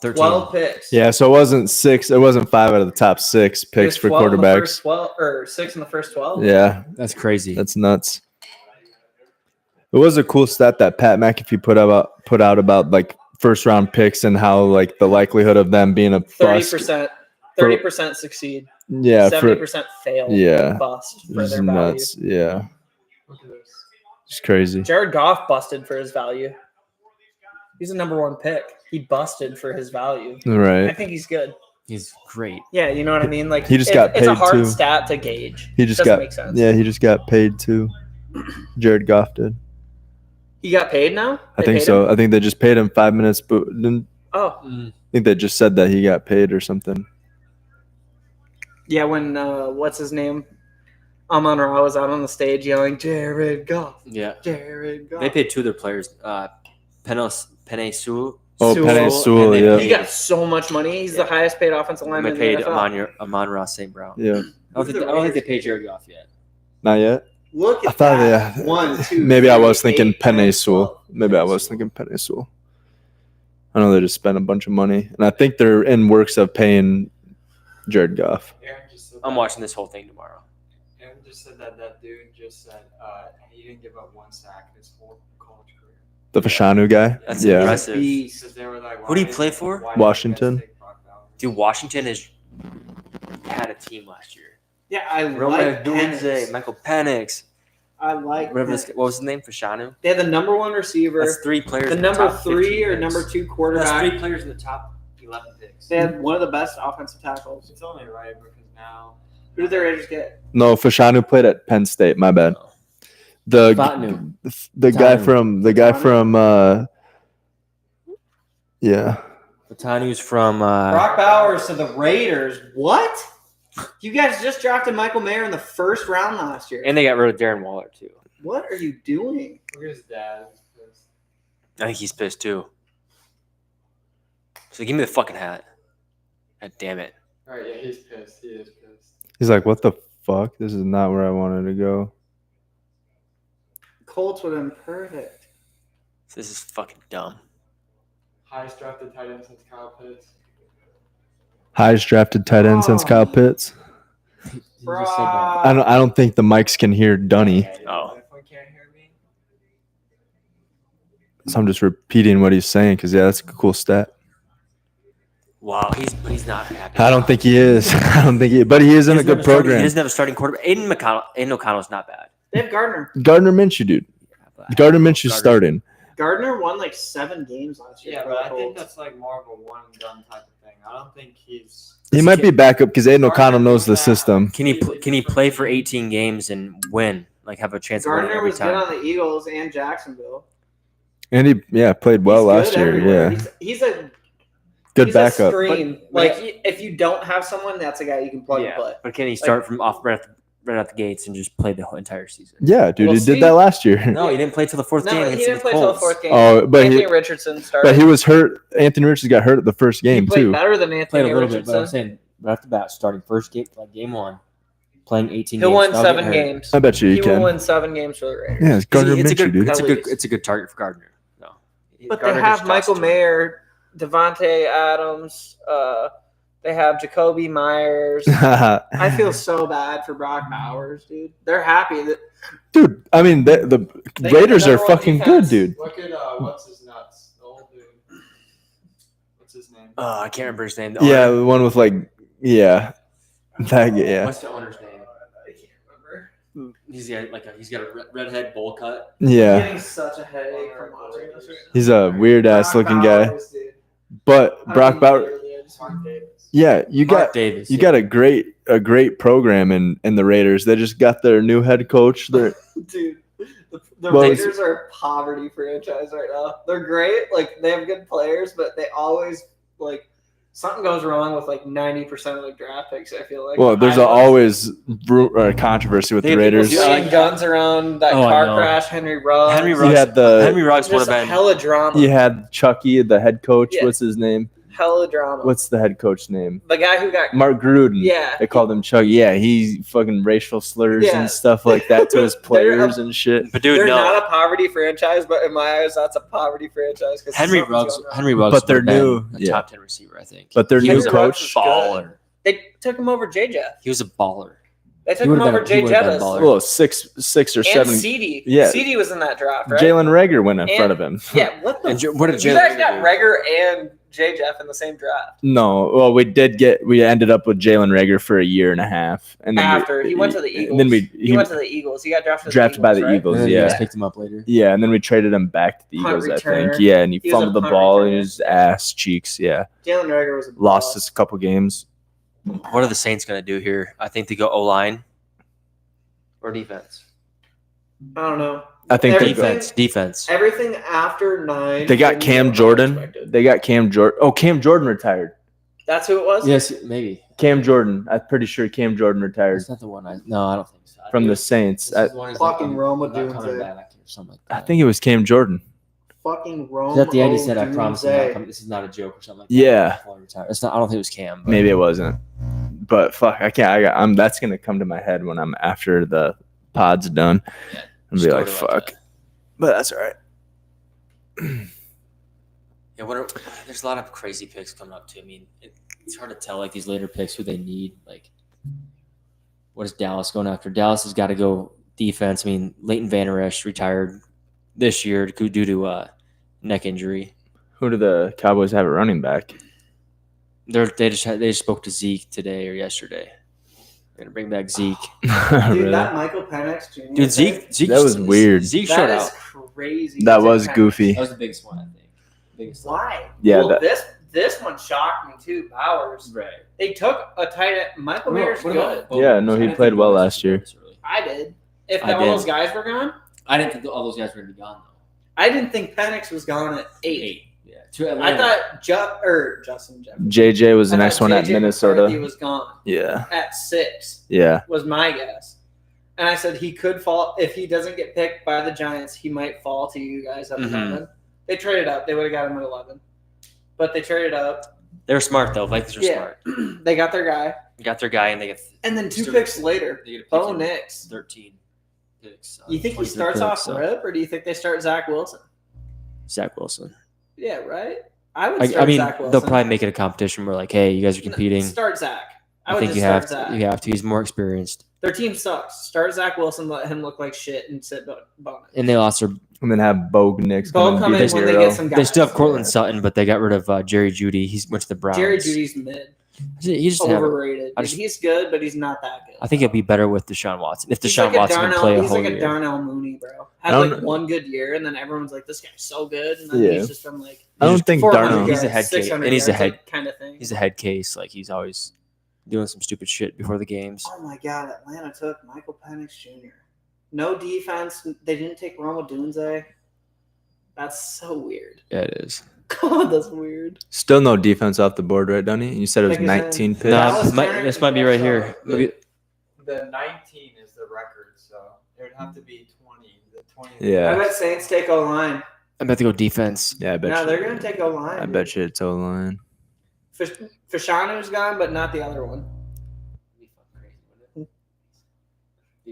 13. 12 picks. Yeah, so it wasn't 6. It wasn't 5 out of the top 6 It was picks for 12 in the quarterbacks. first 12, or 6 in the first 12. Yeah, That's crazy. that's nuts. It was a cool stat that Pat McAfee put out about like first round picks and how like the likelihood of them being a bust. 30%. 30% succeed. Yeah, 70% fail. yeah. Bust for it's their value. nuts. Yeah, Look at this. it's crazy. Jared Goff busted for his value. He's a number 1 pick. He busted for his value. I Right. think he's good. He's great. Yeah, you know what I mean. Like He just it- got It's a paid, hard too. stat to gauge. He just Doesn't got make sense. yeah. He just got paid too. Jared Goff did. He got paid now. I They think paid so. him? I think they just paid him 5 minutes, but didn't Oh, I think they just said that he got paid or something. yeah. When what's his name? Amon Ra was out on the stage yelling, "Jared Goff, Yeah. Jared Goff." They paid 2 of their players. Penei Sewell. Oh, Sewell, Penei and Sewell, they yeah. He got so much money. He's the highest paid offensive They lineman in paid the NFL. Amon-Ra St. Brown. Yeah, I don't think they paid Jared Goff yet. not yet. Look I at thought that. they. 1, 2. Maybe I was 3, thinking 8, 10, Penei Sewell. 12. Maybe I was thinking Penei Sewell. I know they just spent a bunch of money, and I think they're in works of paying Jared Goff. Aaron just said I'm that- watching this whole thing tomorrow. Aaron just said that dude just said he didn't give up 1 sack his whole college career. The Fashanu guy. That's yeah. impressive. Beast. Because they were like, Who do you why play didn't- for? why didn't you guys Washington. take Brock Bowers? Dude, Washington had a team last year. Yeah, I Roman like Dunze, Penix. Michael Penix, I like. whatever this. Penix. What was his name? Fashanu. They had the number 1 receiver, That's 3 players. the in number top 3 15 or picks. number 2 That's quarterback. 3 players in the top 11 picks. They had one of the best offensive tackles. It's only right because now. Who did the Raiders get? No, Fashanu played at Penn State. My bad. The Fatnu. the guy Fatanu. from yeah. Fatanu's from. Brock Bowers to the Raiders. What? You guys just drafted Michael Mayer in the first round last year. And they got rid of Darren Waller too. What are you doing? Look at his dad. He's pissed. I think he's pissed too. So give me the fucking hat. God damn it. All right, yeah, he's pissed. He is pissed. He's like, what the fuck? This is not where I wanted to go. Colts would have been perfect. This is fucking dumb. Highest drafted tight end since Kyle Pitts. Highest drafted tight end since Kyle Pitts. You just said that. I don't think the mics can hear Dunny, Oh. Definitely can't hear me. so I'm just repeating what he's saying because that's a cool stat. Wow, he's not happy. I don't think he is. I don't think he. But he is in a good He program. doesn't have a starting quarterback. Aiden O'Connell's not bad. They have Gardner. Gardner Minshew, dude. Gardner Minshew's starting. Gardner won like 7 games last year. Yeah, for but the I think Colts. that's like more of a one and done type of thing. I don't think he's. He might be backup because Aiden O'Connell knows the system. Can he play for 18 games and win? Like have a chance of winning Gardner every was good time? on the Eagles and Jacksonville. And he played well He's last good year. everywhere. Yeah, He's a good he's backup. A stream. But- If you don't have someone, that's a guy you can plug and play. But can he start from off right out the gates and just play the whole entire season? Yeah, dude, We'll he see. did that last year. No, he didn't play till the fourth game. No, he against didn't the play till the Colts. 4th game. Oh, but Anthony he Richardson started. was hurt. Anthony Richards got hurt at the first he game played too. better than Played Anthony a little bit, Richardson. but I'm saying right off the bat, starting first game, like game 1, playing 18 He'll games. win I'll 7 get hurt. games. I bet you He he will can. win 7 games for the Raiders. Yeah, it's Gardner It's a Minshew, good, dude. At least. it's a good target for Gardner. No, But Gardner they have just Michael costs too. Mayer, Devontae Adams. They have Jacoby Myers. I feel so bad for Brock Bowers, dude. They're happy that Dude, I mean the They Raiders got the are number one fucking defense. good, dude. Look at what's his nuts, the old dude. What's his name? I can't remember his name. Yeah, the one with like that yeah. What's the owner's name? I can't remember. He's got a redhead bowl cut. I'm Yeah. getting such a headache from watching this right now. He's a weird ass Brock looking guy. Bowers, dude. But I Brock mean, Bauer, literally, I just want- yeah, you Mark got Davis. you got a great program in the Raiders. They just got their new head coach. They're Dude, the Well, it's- Raiders are a poverty franchise right now. They're great, like they have good players, but they always like something goes wrong with like 90% of the draft picks. I feel like. well, there's always controversy with They the have people Raiders. shooting guns around that Oh, I car know. crash. Henry Ruggs. Henry You Ruggs. had the Henry Ruggs would have Just been. hella drama. you had Chucky, the head coach. Yeah. What's his name? Hella drama. What's the head coach name? the guy who got? Mark Gruden. Yeah. They called him Chucky. Yeah, he fucking racial slurs Yeah. and stuff like that to his They're players and shit. But dude, They're no. not a poverty franchise, but in my eyes, that's a poverty franchise. 'cause Henry something's Ruggs. going on. Henry Ruggs. But they're would have new, been a yeah. top 10 receiver, I think. But their He new was a coach, baller. They took him over J Jeff. He was a baller. They took He him would've over been- he Jay would've been Jettis. baller. well, six or And seven. CD. Yeah. CD was in that draft, right? Jalen Rager went in And- front of him. Yeah, what the? And what did you Jalen guys Rager got do? Rager and J Jeff in the same draft. No, well, we ended up with Jalen Rager for a year and a half, and then After he went to the Eagles. And then he went to the Eagles. He got drafted. drafted by the right? Eagles. And then you Yeah. guys picked him up later. Yeah, and then we traded him back to the Punt Eagles, I think. returner. Yeah, and he He was a fumbled the punt ball in returner. his ass cheeks. Yeah, Jalen Rager was a lost boss. us a couple games. What are the Saints going to do here? I think they go O-line or defense. I don't know. I think they Everything- Defense. Everything after 9. They got was Cam Jordan. unexpected. They got Cam Jordan. Oh, Cam Jordan retired. That's who it was. Yes, maybe. Cam Jordan. I'm pretty sure Cam Jordan retired That's not the one. No, I don't think so. from the Saints. I Fucking Roma not coming Doomsday. back or something like that. I think it was Cam Jordan. Fucking Rome. 'Cause at the end he said, "I promise I'm not Doomsday. coming. This is not a joke or something like Yeah. that." Before he retired. It's not. I don't think it was Cam. But Maybe it wasn't. But fuck, I can't. I'm. That's gonna come to my head when I'm after the pod's done. Yeah, And be just like, go to, fuck. But that's all right. Yeah, there's a lot of crazy picks coming up too. I mean, it's hard to tell like these later picks who they need. Like, what is Dallas going after? Dallas has got to go defense. I mean, Leighton Vander Esch retired this year due to neck injury. Who do the Cowboys have at running back? They just spoke to Zeke today or yesterday. They're gonna bring back Zeke. Dude, Really? that Michael Penix Jr. Dude, Zeke. That was weird. Zeke That showed is out. crazy. That Zeke was Penix. goofy. That was the biggest one, I think. Biggest one. Why? Yeah, Well, that- this one shocked me too. Bowers. Right. They took a tight end. Michael Mayer's good. Yeah, no, he played well last year. I did. If I all did. those guys were gone, I didn't think all those guys were gonna be gone though. I didn't think Penix was gone at 8. Yeah. To I Atlanta. thought Justin Jefferson. JJ was the I next thought one at JJ Minnesota. McCarthy was gone Yeah, at 6. yeah. Was my guess. And I said he could fall if he doesn't get picked by the Giants. He might fall to you guys at Mhm. 11. They traded up. They would have got him at 11, but they traded up. They were smart though. Vikings were Yeah. smart. They got their guy, They got their guy and they get and then 2 Still- picks later, they get a pick Bo in Nix. 13. picks. You think he 23 starts picks, off so. rip, or do you think they start Zach Wilson? Zach Wilson. Yeah, right. I would I start mean, Zach Wilson. they'll probably make it a competition where, like, hey, you guys are competing. Start Zach. I I would think just you start have Zach. to. You have to. He's more experienced. Their team sucks. Start Zach Wilson, let him look like shit, and sit bonus. And they lost their. And then have Bo Nix Bo come come and be in the when they hero. get some guys. They still have Cortland Yeah. Sutton, but they got rid of Jerry Jeudy. He went to the Browns. Jerry Judy's mid. He just have. Overrated. I Dude. just- He's good, but he's not that good. I think it'll be better with Deshaun Watson. If He's Deshaun like a Watson can Darnell, play a he's whole like a year. Darnell Mooney, bro. I Had don't like know. one good year, and then everyone's like, "This guy's so good," and then Yeah. he's just from like I don't think 400 Darnell. He's a yards, head case, 600 and he's a yards, head- like, kind of thing. He's a head case. Like he's always doing some stupid shit before the games. Oh my god, Atlanta took Michael Penix Jr. No defense. They didn't take Romo Dunze. That's so weird. Yeah, it is. God, that's weird. Still no defense off the board, right, Donnie? You said it was Like I said, 19 picks. No, Dallas might, Turner this might be right here. Maybe, The 19 is the record, so it would have to be 20. The 20. I Yeah. bet Saints take O line. I'm about to go defense. Yeah, I bet No, you. they're gonna take O line. I bet you it's O-line. Fashanu's gone, but not the other one.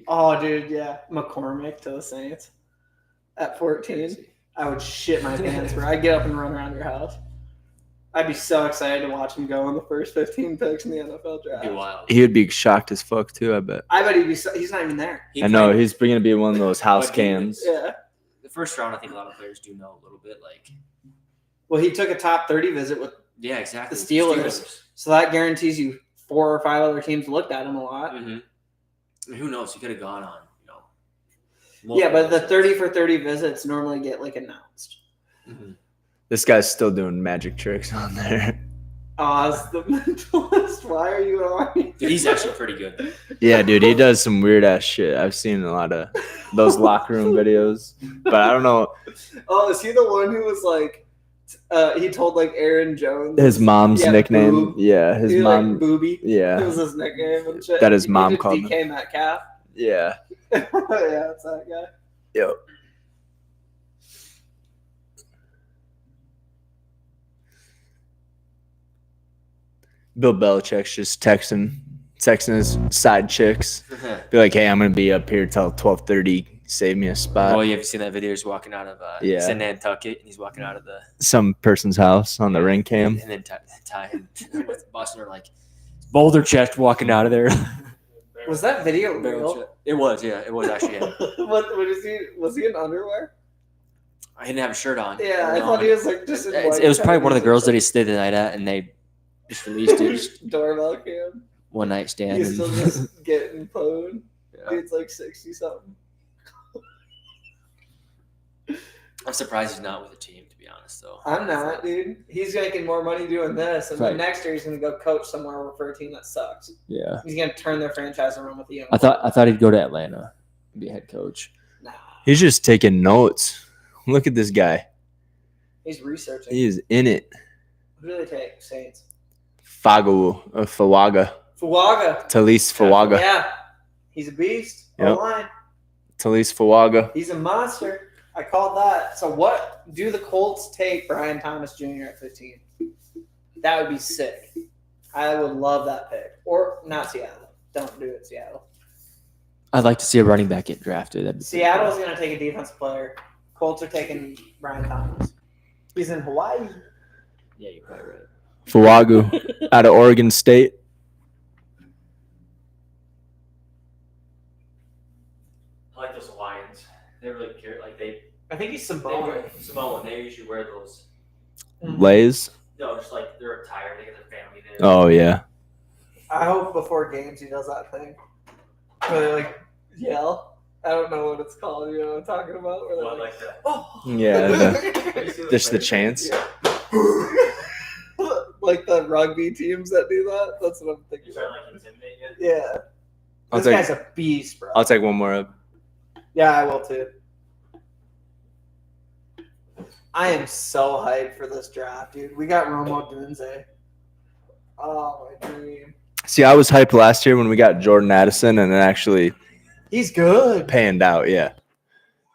Oh, dude, yeah, McCormick to the Saints at 14. I would shit my pants, bro. I'd get up and run around your house. I'd be so excited to watch him go in the first 15 picks in the NFL draft. Be wild. He would be shocked as fuck, too, I bet. I bet he'd be. He's not even there. He I know. played- He's going to be one of those house But he cams. Yeah. The first round, I think a lot of players do know a little bit. Like, Well, he took a top 30 visit with, yeah, exactly. The Steelers. so that guarantees you 4 or 5 other teams looked at him a lot. Mm-hmm. Who knows? He could have gone on. Yeah, but the multiple 30 for 30 visits normally get like announced. Mhm. This guy's still doing magic tricks on there. Oh, it's the mentalist. Why are you on? Dude, he's actually pretty good. Yeah, dude, he does some weird ass shit. I've seen a lot of those locker room videos, but I don't know. Oh, is he the one who was like, he told like Aaron Jones His mom's Yeah, nickname. Boob. Yeah, his He, mom. like, Booby. It Yeah, was his nickname and shit. That his He mom did called DK Metcalf. yeah. Yeah, it's that guy. Yep. Bill Belichick's just texting his side chicks. Be like, hey, I'm gonna be up here till 12:30. Save me a spot. Oh, you have seen that video? He's walking out of Yeah. he's in Nantucket, and he's walking out of the Some person's house on the ring cam. and then Ty and Boston are like boulder chest walking out of there. Was that video real? It was, yeah, it was actually. Yeah. What is he? Was he in underwear? I didn't have a shirt on. Yeah, I No, thought he was like just in It was probably one of the girls that he stayed the night at, and they just released it. doorbell cam. One night stand. He's still just getting pwned. Yeah. Dude's like 60 something. I'm surprised he's not with the team, to be honest. Though I'm not, dude. He's making more money doing this, and Right. then next year he's gonna go coach somewhere for a team that sucks. Yeah. He's gonna turn their franchise around with the young. I thought he'd go to Atlanta, and be a head coach. Nah, He's just taking notes. Look at this guy. he's researching. He is in it. Who do they take? Saints. Fawaga. Fuaga. Talise Fawaga. Yeah, he's a beast. Yep. O-line. Talise Fawaga. He's a monster. I called that. So what do the Colts take Brian Thomas Jr. at 15? That would be sick. I would love that pick. Or not Seattle. Don't do it, Seattle. I'd like to see a running back get drafted. That'd be pretty Seattle's cool. going to take a defensive player. Colts are taking Brian Thomas. He's in Hawaii. Yeah, you're probably right. Fawagu out of Oregon State. I like those Hawaiians. They really care. Like they I think he's wear Samoan. Samoan. They usually wear those. Lays. No, just like they're attire. They get their family there. Oh yeah. I hope before games he does that thing where they like yell. I don't know what it's called. You know what I'm talking about? Where they're Well, like, like that. oh. Yeah. Just the chance. Like the rugby teams that do that. That's what I'm thinking. You trying to like intimidate you? Yeah. I'll This take- guy's a beast, bro. I'll take one more up. Yeah, I will too. I am so hyped for this draft, dude. We got Romo Dunze. Oh, my dream. See, I was hyped last year when we got Jordan Addison, and it actually He's good. panned out. Yeah.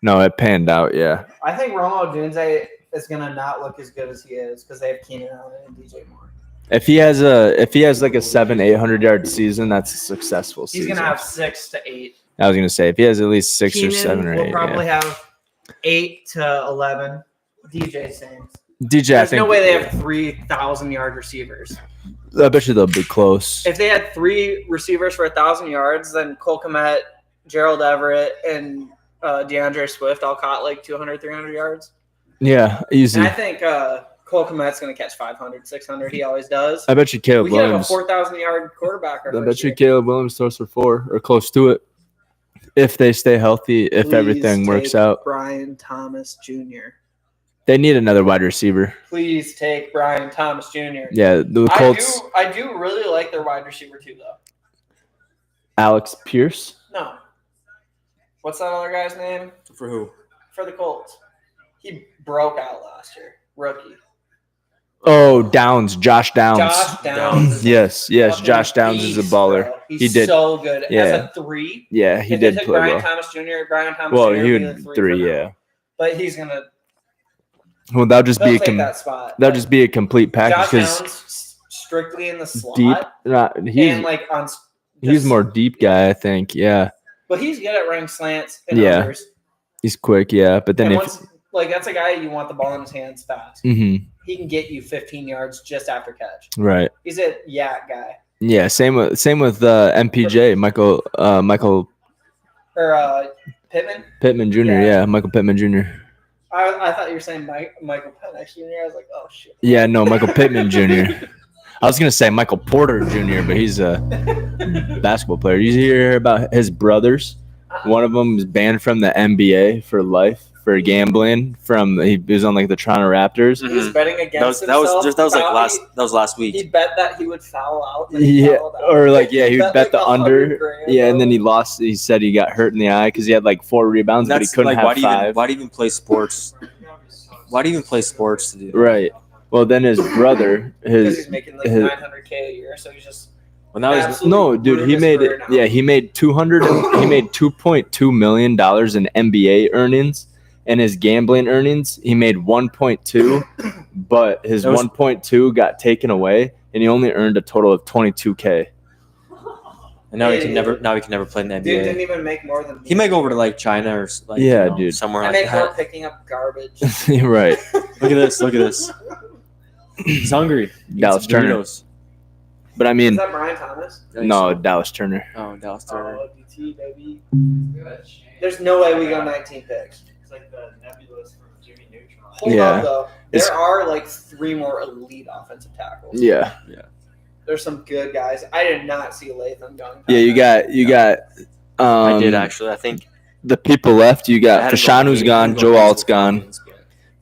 No, it panned out. Yeah. I think Romo Dunze is going to not look as good as he is because they have Keenan Allen and DJ Moore. If he has like a 700-800 yard season, that's a successful He's season. going to have 6 to 8 I was gonna say if he has at least 6 or Keenan 7 or will 8. probably Yeah. have 8 to 11. DJ same. DJ, I There's think. no way they have 3,000-yard receivers. I bet you they'll be close. If they had 3 receivers for 1,000 yards, then Cole Kmet, Gerald Everett, and DeAndre Swift all caught like 200, 300 yards. Yeah, easy. And I think Cole Kmet's going to catch 500, 600. He always does. I bet you Caleb We could have a Williams. 4,000-yard quarterback. I bet you Caleb Williams throws for 4 or close to it. If they stay healthy, if everything works out. Brian Thomas Jr. They need another wide receiver. Please take Brian Thomas Jr. Yeah, the Colts. I do really like their wide receiver too, though. Alex Pierce. No. What's that other guy's name? For who? For the Colts. He broke out last year. Rookie. Oh, Downs. Josh Downs. Josh Downs. is Yes, fucking Josh Downs is a beast, baller. bro. He's He did. so good. Yeah. As a 3. Yeah, he if did they took play Brian well. Thomas Jr., Brian Thomas Well, Jr. he would be would the 3 3, for now. yeah. But he's going to Well, that'll just be that spot. that'll just be a complete package Josh because Downs strictly in the slot. deep. He's and like on he's more deep guy, I think. Yeah, But he's good at running slants and Yeah. unders. he's quick. Yeah, but then And if once, that's a guy you want the ball in his hands fast. Mhm, He can get you 15 yards just after catch. right. He's a yak guy. Yeah, same with MPJ Michael Or Pittman. Pittman Jr. Yeah. Yeah, Michael Pittman Jr. I thought you were saying Michael Penix Jr. I was like, oh shit. Yeah, no, Michael Pittman Jr. I was gonna say Michael Porter Jr., but he's a basketball player. You hear about his brothers? One of them is banned from the NBA for life for gambling. He was on like the Toronto Raptors. He was betting against That was himself. last week. He bet that he would foul out. And he Yeah, fouled out. or he would bet the like under. 100 grand, Yeah, and bro. then he lost. He said he got hurt in the eye because he had like 4 rebounds, but he That's couldn't like have 5. why do you even play sports? Why do you even play sports to do that? Right. Well, then his brother, Because he's making like his- $900K a year, so he's just When that was absolutely no, dude. He ruined his made career it. now. Yeah, he made 200. He made $2.2 million in NBA earnings, and his gambling earnings he made 1.2, but his 1.2 got taken away, and he only earned a total of 22K. and now he can never play in the NBA. Dude didn't even make more than me. He might go over to like China or like Yeah, dude. somewhere I like make more that. picking up garbage. Right. Look at this. He's hungry. He Dallas needs some Turner. Doritos. But I Is mean, that Brian Thomas? no, Dallas Turner. Oh, Dallas Turner. Oh, DT, baby. There's no way we go 19 picks. It's like the nebulous from Jimmy Neutron. Hold Yeah. on, though. It's- There are like 3 more elite offensive tackles. Yeah. There's some good guys. I did not see Latham going. Yeah, you got. I did actually. I think the people left. You I got had to go Fashanu with- gone, go Joe with Alt's the gone, Falcons, but-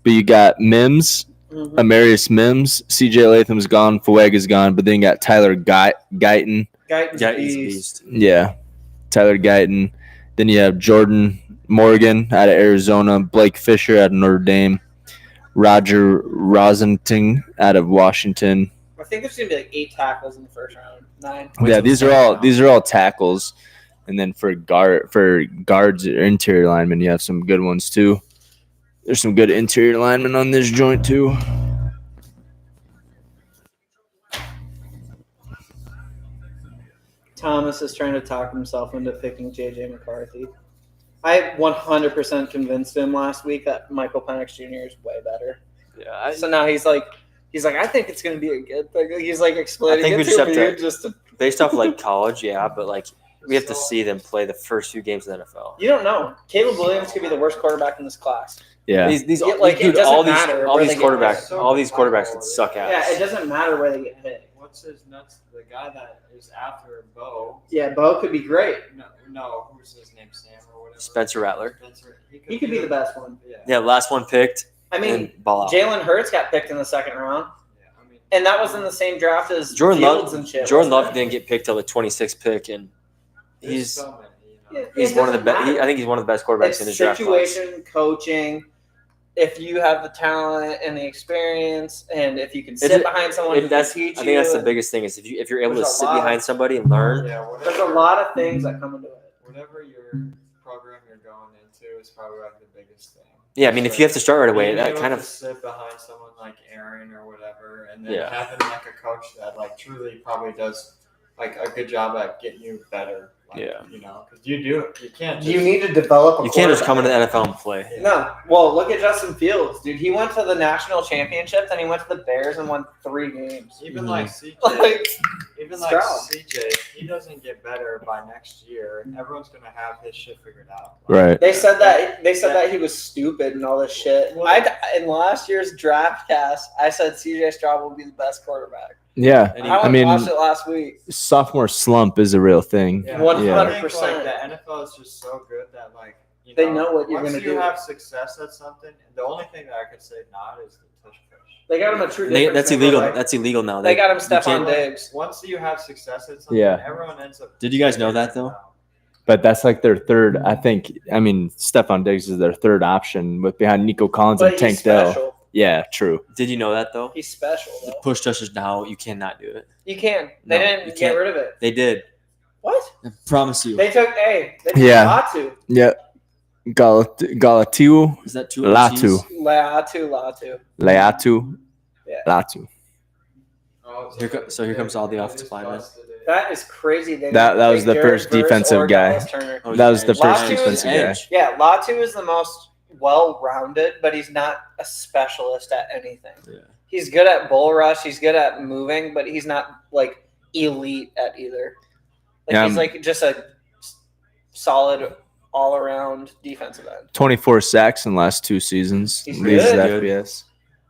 but you got Mims, Mhm. Amarius Mims, CJ Latham's gone, Fuega's gone, but then you got Tyler Guyton. Guyton's Yeah, he's a beast. beast. Yeah, Tyler Guyton. Then you have Jordan Morgan out of Arizona, Blake Fisher out of Notre Dame, Roger Rosenting out of Washington. I think there's gonna be like 8 tackles in the first round. 9. Yeah, these are all tackles, and then for guards or interior linemen, you have some good ones too. There's some good interior linemen on this joint too. Thomas is trying to talk himself into picking JJ McCarthy. I 100% convinced him last week that Michael Penix Jr. is way better. Yeah, So now he's like, I think it's gonna be a good thing. He's like explaining I think it we to just have me to- just to, based off like college, yeah, but like we have to see them play the first few games of the NFL. you don't know. Caleb Williams could be the worst quarterback in this class. Yeah, These Yeah, like, it dude, doesn't all these matter all where these they get quarterbacks hit. all these quarterbacks can suck ass. Yeah, it doesn't matter where they get hit. What's his nuts? The guy that is after Bo. Yeah, Bo could be great. No, who's his name? Sam or whatever. Spencer Rattler. Spencer. He could be the best one. Yeah. Yeah, last one picked I mean, and ball out. Jalen Hurts got picked in the second round, Yeah, I mean, and that was in the same draft as Jordan Fields Love. and shit. Jordan wasn't Love it? didn't get picked till the 26th pick, and there's he's so many, Yeah, he's it one of the doesn't best. matter. I think he's one of the best quarterbacks It's in his draft class. situation, coaching. If you have the talent and the experience, and if you can sit It's- behind someone who can That's, I teach think that's the you, biggest thing is if you're able to There's a sit lot. behind somebody and learn. Yeah, there's a lot of things that come into it. whatever your program you're going into is probably like the biggest thing. Yeah, I mean, if you have to start right away, Being that able kind to of sit behind someone like Aaron or whatever, and then Yeah. having like a coach that like truly probably does like a good job at getting you better. Like, Yeah. You know, because you can't. You need to develop a You can't just quarterback. come into the NFL and play. No. Well, look at Justin Fields, dude. He went to the national championship, then he went to the Bears and won 3 games. Even Mhm. like CJ, Like, even Stroud. like CJ, he doesn't get better by next year. Everyone's gonna have his shit figured out. Like, Right. they said that he was stupid and all this shit. In last year's draft cast, I said CJ Stroud will be the best quarterback. Yeah. And he- I went I and mean, watched it last week. sophomore slump is a real thing. Yeah, 100%. I think, like, the NFL is just so good that like They know what you're once gonna you do. have success at something, the only thing that I could say not is the touch push. They got him a true. And they, difference that's maker, illegal. like, That's illegal now. They got him you Stephon can't- Diggs. Once you have success at something, Yeah. everyone ends up. Did you guys know that, though? But that's like their third. I mean, Stephon Diggs is their third option with behind Nico Collins But and he's Tank Dell. special. Yeah, true. Did you know that though? He's special The though. push touches now, you cannot do it. You can. They No, didn't you get can't. rid of it. They did. What? I promise you. They took They took Yeah. Latu. Yeah. Galatu, Is that two Latu, Latu. Leatu, Yeah. Latu. Here comes all the offensive linemen. That is crazy. They That didn't was take the Jared first Verse defensive or guy. Dallas Turner. Oh, That he's was the edge. first Latu defensive guy. Edge. Yeah, Latu is the most well-rounded, but he's not a specialist at anything. Yeah. He's good at bull rush. He's good at moving, but he's not like elite at either. Like Yeah, he's like just a solid all-around defensive end, 24 sacks in the last 2 seasons. He's Leads good. the FBS.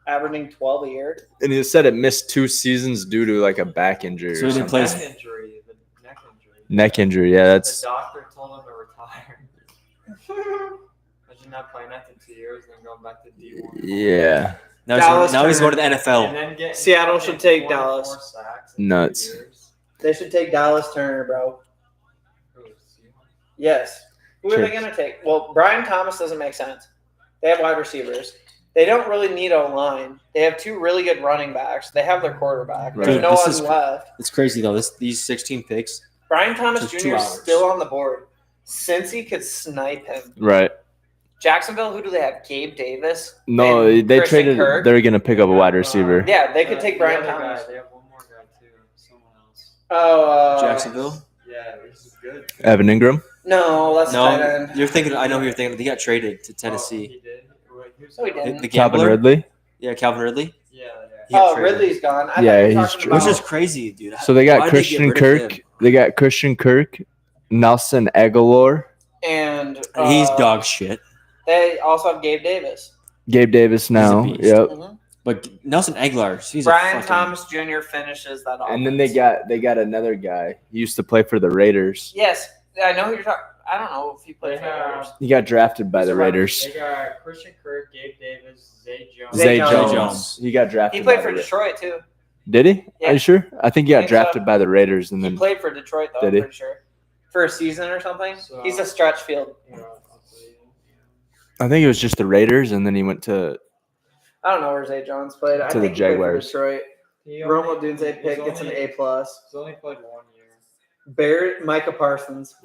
averaging 12 a year. And he said it missed 2 seasons due to like a back injury So or he didn't something. play- Neck injury, the neck injury. Neck injury. Yeah, The that's doctor told him to retire. Imagine not playing after 2 years, then going back to D1. yeah. Now Dallas he's going to the And NFL. then getting Seattle should take 24 Dallas. sacks in 2 Nuts. years. They should take Dallas Turner, bro. Who is Seahawks? Yes. Who are they Sure. going to take? Well, Brian Thomas doesn't make sense. They have wide receivers. They don't really need a line. They have 2 really good running backs. They have their quarterback. There's Right. no This one is- left. It's crazy though. These 16 picks. Brian Thomas Took Jr. 2 is hours. still on the board. Since he could snipe him. right. Jacksonville, who do they have? Gabe Davis? No, and they Christian traded. Kirk? They're gonna pick up a wide receiver. Yeah, they could The- take the Brian other guy, Thomas. They have one more guy too. Someone else. Oh, Jacksonville. Yeah, this is good. Evan Ingram. No, that's tight No, end. you're thinking. I know who you're thinking. He got traded to Oh, Tennessee. he did. Wait, who's No, he the- didn't. The Calvin gambler. Ridley. Yeah, Calvin Ridley. Yeah, He got Oh, traded. Ridley's gone. I thought Yeah, you were he's talking traded. Which about- is crazy, dude. So they Why got did Christian get rid of Kirk. him? They got Christian Kirk, Nelson Aguilar, and He's dog shit. They also have Gabe Davis. Gabe Davis now. beast. Yep. Mhm. But Nelson Aguilar, he's a Brian fucking, Thomas Jr. finishes that off. And then they got another guy. He used to play for the Raiders. Yes, I know who you're talking. I don't know if he played for the Yeah. Raiders. He got drafted by the Who's running? Raiders. They got Christian Kirk, Gabe Davis, Zay Jones. Zay Zay Jones. Jones. He got drafted. He played by for the Ra- Detroit too. Did he? Yeah. Are you sure? I think he I got think so. drafted by the Raiders, and He then played for Detroit though. Did I'm he? pretty sure for a season or something. So- He's a stretch field. Yeah, I'll tell you. I think it was just the Raiders, and then he went to. I don't know where Zay Jones played. I To the think he played for Jaguars. Detroit. He Romo only- Dunze he's pick gets an only- A+. He's only played 1 year. Micah Parsons.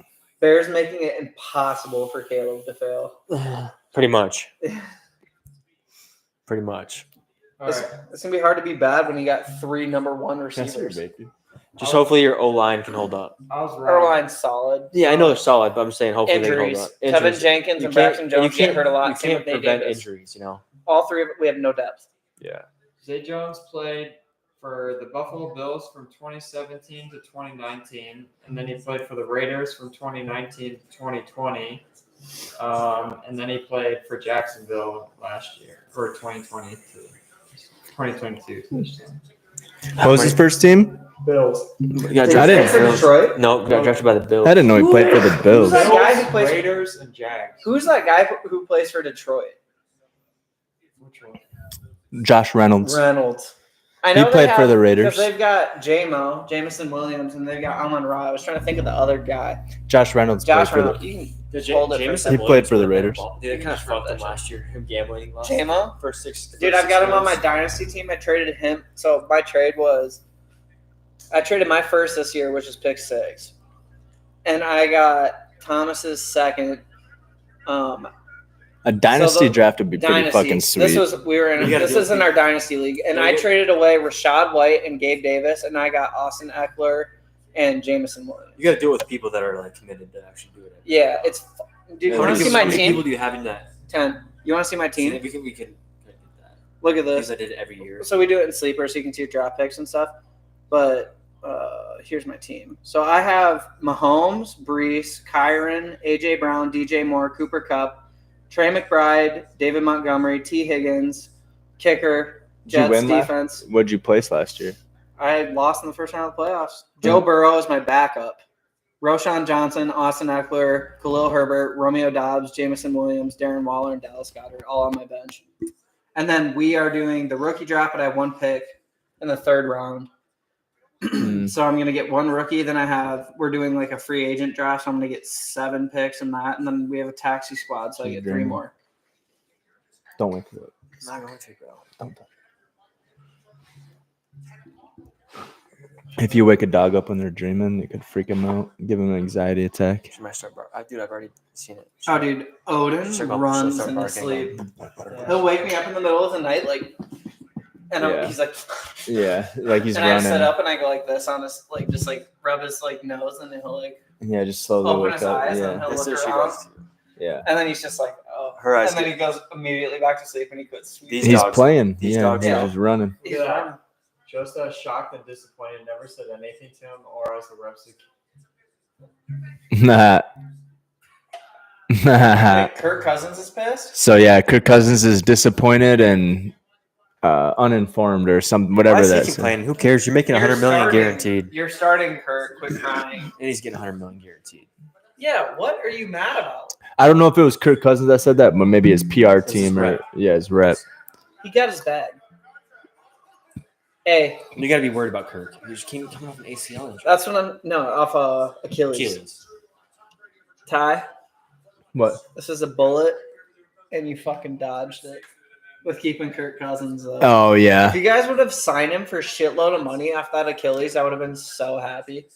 Bears making it impossible for Caleb to fail. pretty much. Pretty much. All It's, right. it's gonna be hard to be bad when you got 3 number 1 receivers. Just hopefully your O line can hold up. I was Our wrong. line's solid. Yeah, I know they're solid, but I'm saying hopefully Injuries. they hold up. Kevin Injuries. Jenkins You and can't- Braxton Jones get hurt a lot. You Same can't with Nate prevent Davis. injuries, you know. All 3 of it, we have no depth. Yeah. Zay Jones played for the Buffalo Bills from 2017 to 2019, and then he played for the Raiders from 2019 to 2020, and then he played for Jacksonville last year for 2022. 2022. What was his first team? Bills. You got I drafted didn't- by the for Bills. Detroit. No, got drafted by the Bills. I didn't know he played for the Bills. Who's that guy who plays- Raiders and Jags. Who's that guy who plays for Detroit? Which one? Josh Reynolds. Reynolds. I He know they played for have- the Raiders. because they've got Jamison Williams and they've got Amon Ra. I was trying to think of the other guy. Josh Reynolds Josh played for Reynolds. the. You can Did hold it for a Jameson second. He played for the Raiders. Dude, they kind of fucked him last year. Him gambling. Last Jamo? for 6. Dude, I've got him on my dynasty team. I traded him. So my trade was, I traded my first this year, which is pick 6, and I got Thomas's second. A dynasty the draft would be pretty Dynasty. fucking sweet. This was we were in. You gotta This do is in our dynasty league, and Yeah, I you- traded away Rashad White and Gabe Davis, and I got Austin Eckler and Jamison Williams. You got to do it with people that are like committed to actually do it. Yeah, it's. Dude, you want to see my How many people team? do you have in that? 10. You want to see my See, team? we can get that. Look at Because this. I did it every year. So we do it in sleeper, so you can see your draft picks and stuff. But here's my team. So I have Mahomes, Brees, Kyron, AJ Brown, DJ Moore, Cooper Kupp, Trey McBride, David Montgomery, T. Higgins, kicker, Did you Jets win defense. What'd you place last year? I lost in the first round of the playoffs. Joe Burrow is my backup. Roshan Johnson, Austin Eckler, Khalil Herbert, Romeo Doubs, Jamison Williams, Darren Waller, and Dallas Goedert all on my bench. And then we are doing the rookie draft, but I have one pick in the third round. So I'm going to get one rookie. Then we're doing like a free agent draft. So I'm going to get 7 picks in that. And then we have a taxi squad. So I get 3 more. Don't wait for it. I'm not going to, bro. Don't. If you wake a dog up when they're dreaming, it could freak them out, give them an anxiety attack. Should I start Dude, I've already seen it. Oh, dude. Odin runs in his sleep. He'll wake me up in the middle of the night, like, and he's like, Yeah, like he's and running. I sit up and I go like this on his, like, just like rub his like nose, and then he'll like Yeah, just slowly open wake his up. eyes Yeah, and he'll That's look what she around, goes to. yeah. and then he's just like, oh, Her eyes and then get- he goes immediately back to sleep and he quits. These He's dogs- playing. these Yeah, dogs- he's Yeah. just running. He's Yeah. running. Just shocked and disappointed. Never said anything to him, or as the refs. Nah. Wait, Kirk Cousins is pissed. So yeah, Kirk Cousins is disappointed and uninformed or something. Why Whatever is he that's. complaining? Who cares? You're making $100 million guaranteed. You're starting Kirk. Quit crying. And he's getting $100 million guaranteed. Yeah, what are you mad about? I don't know if it was Kirk Cousins that said that, but maybe his PR It's his team or rep. his rep. He got his bag. Hey, You got to be worried about Kirk. He just came coming off an ACL injury. that's what I'm. No, off Achilles. Achilles. Ty, What? this is a bullet, and you fucking dodged it with keeping Kirk Cousins. Oh yeah. If you guys would have signed him for shitload of money off that Achilles, I would have been so happy.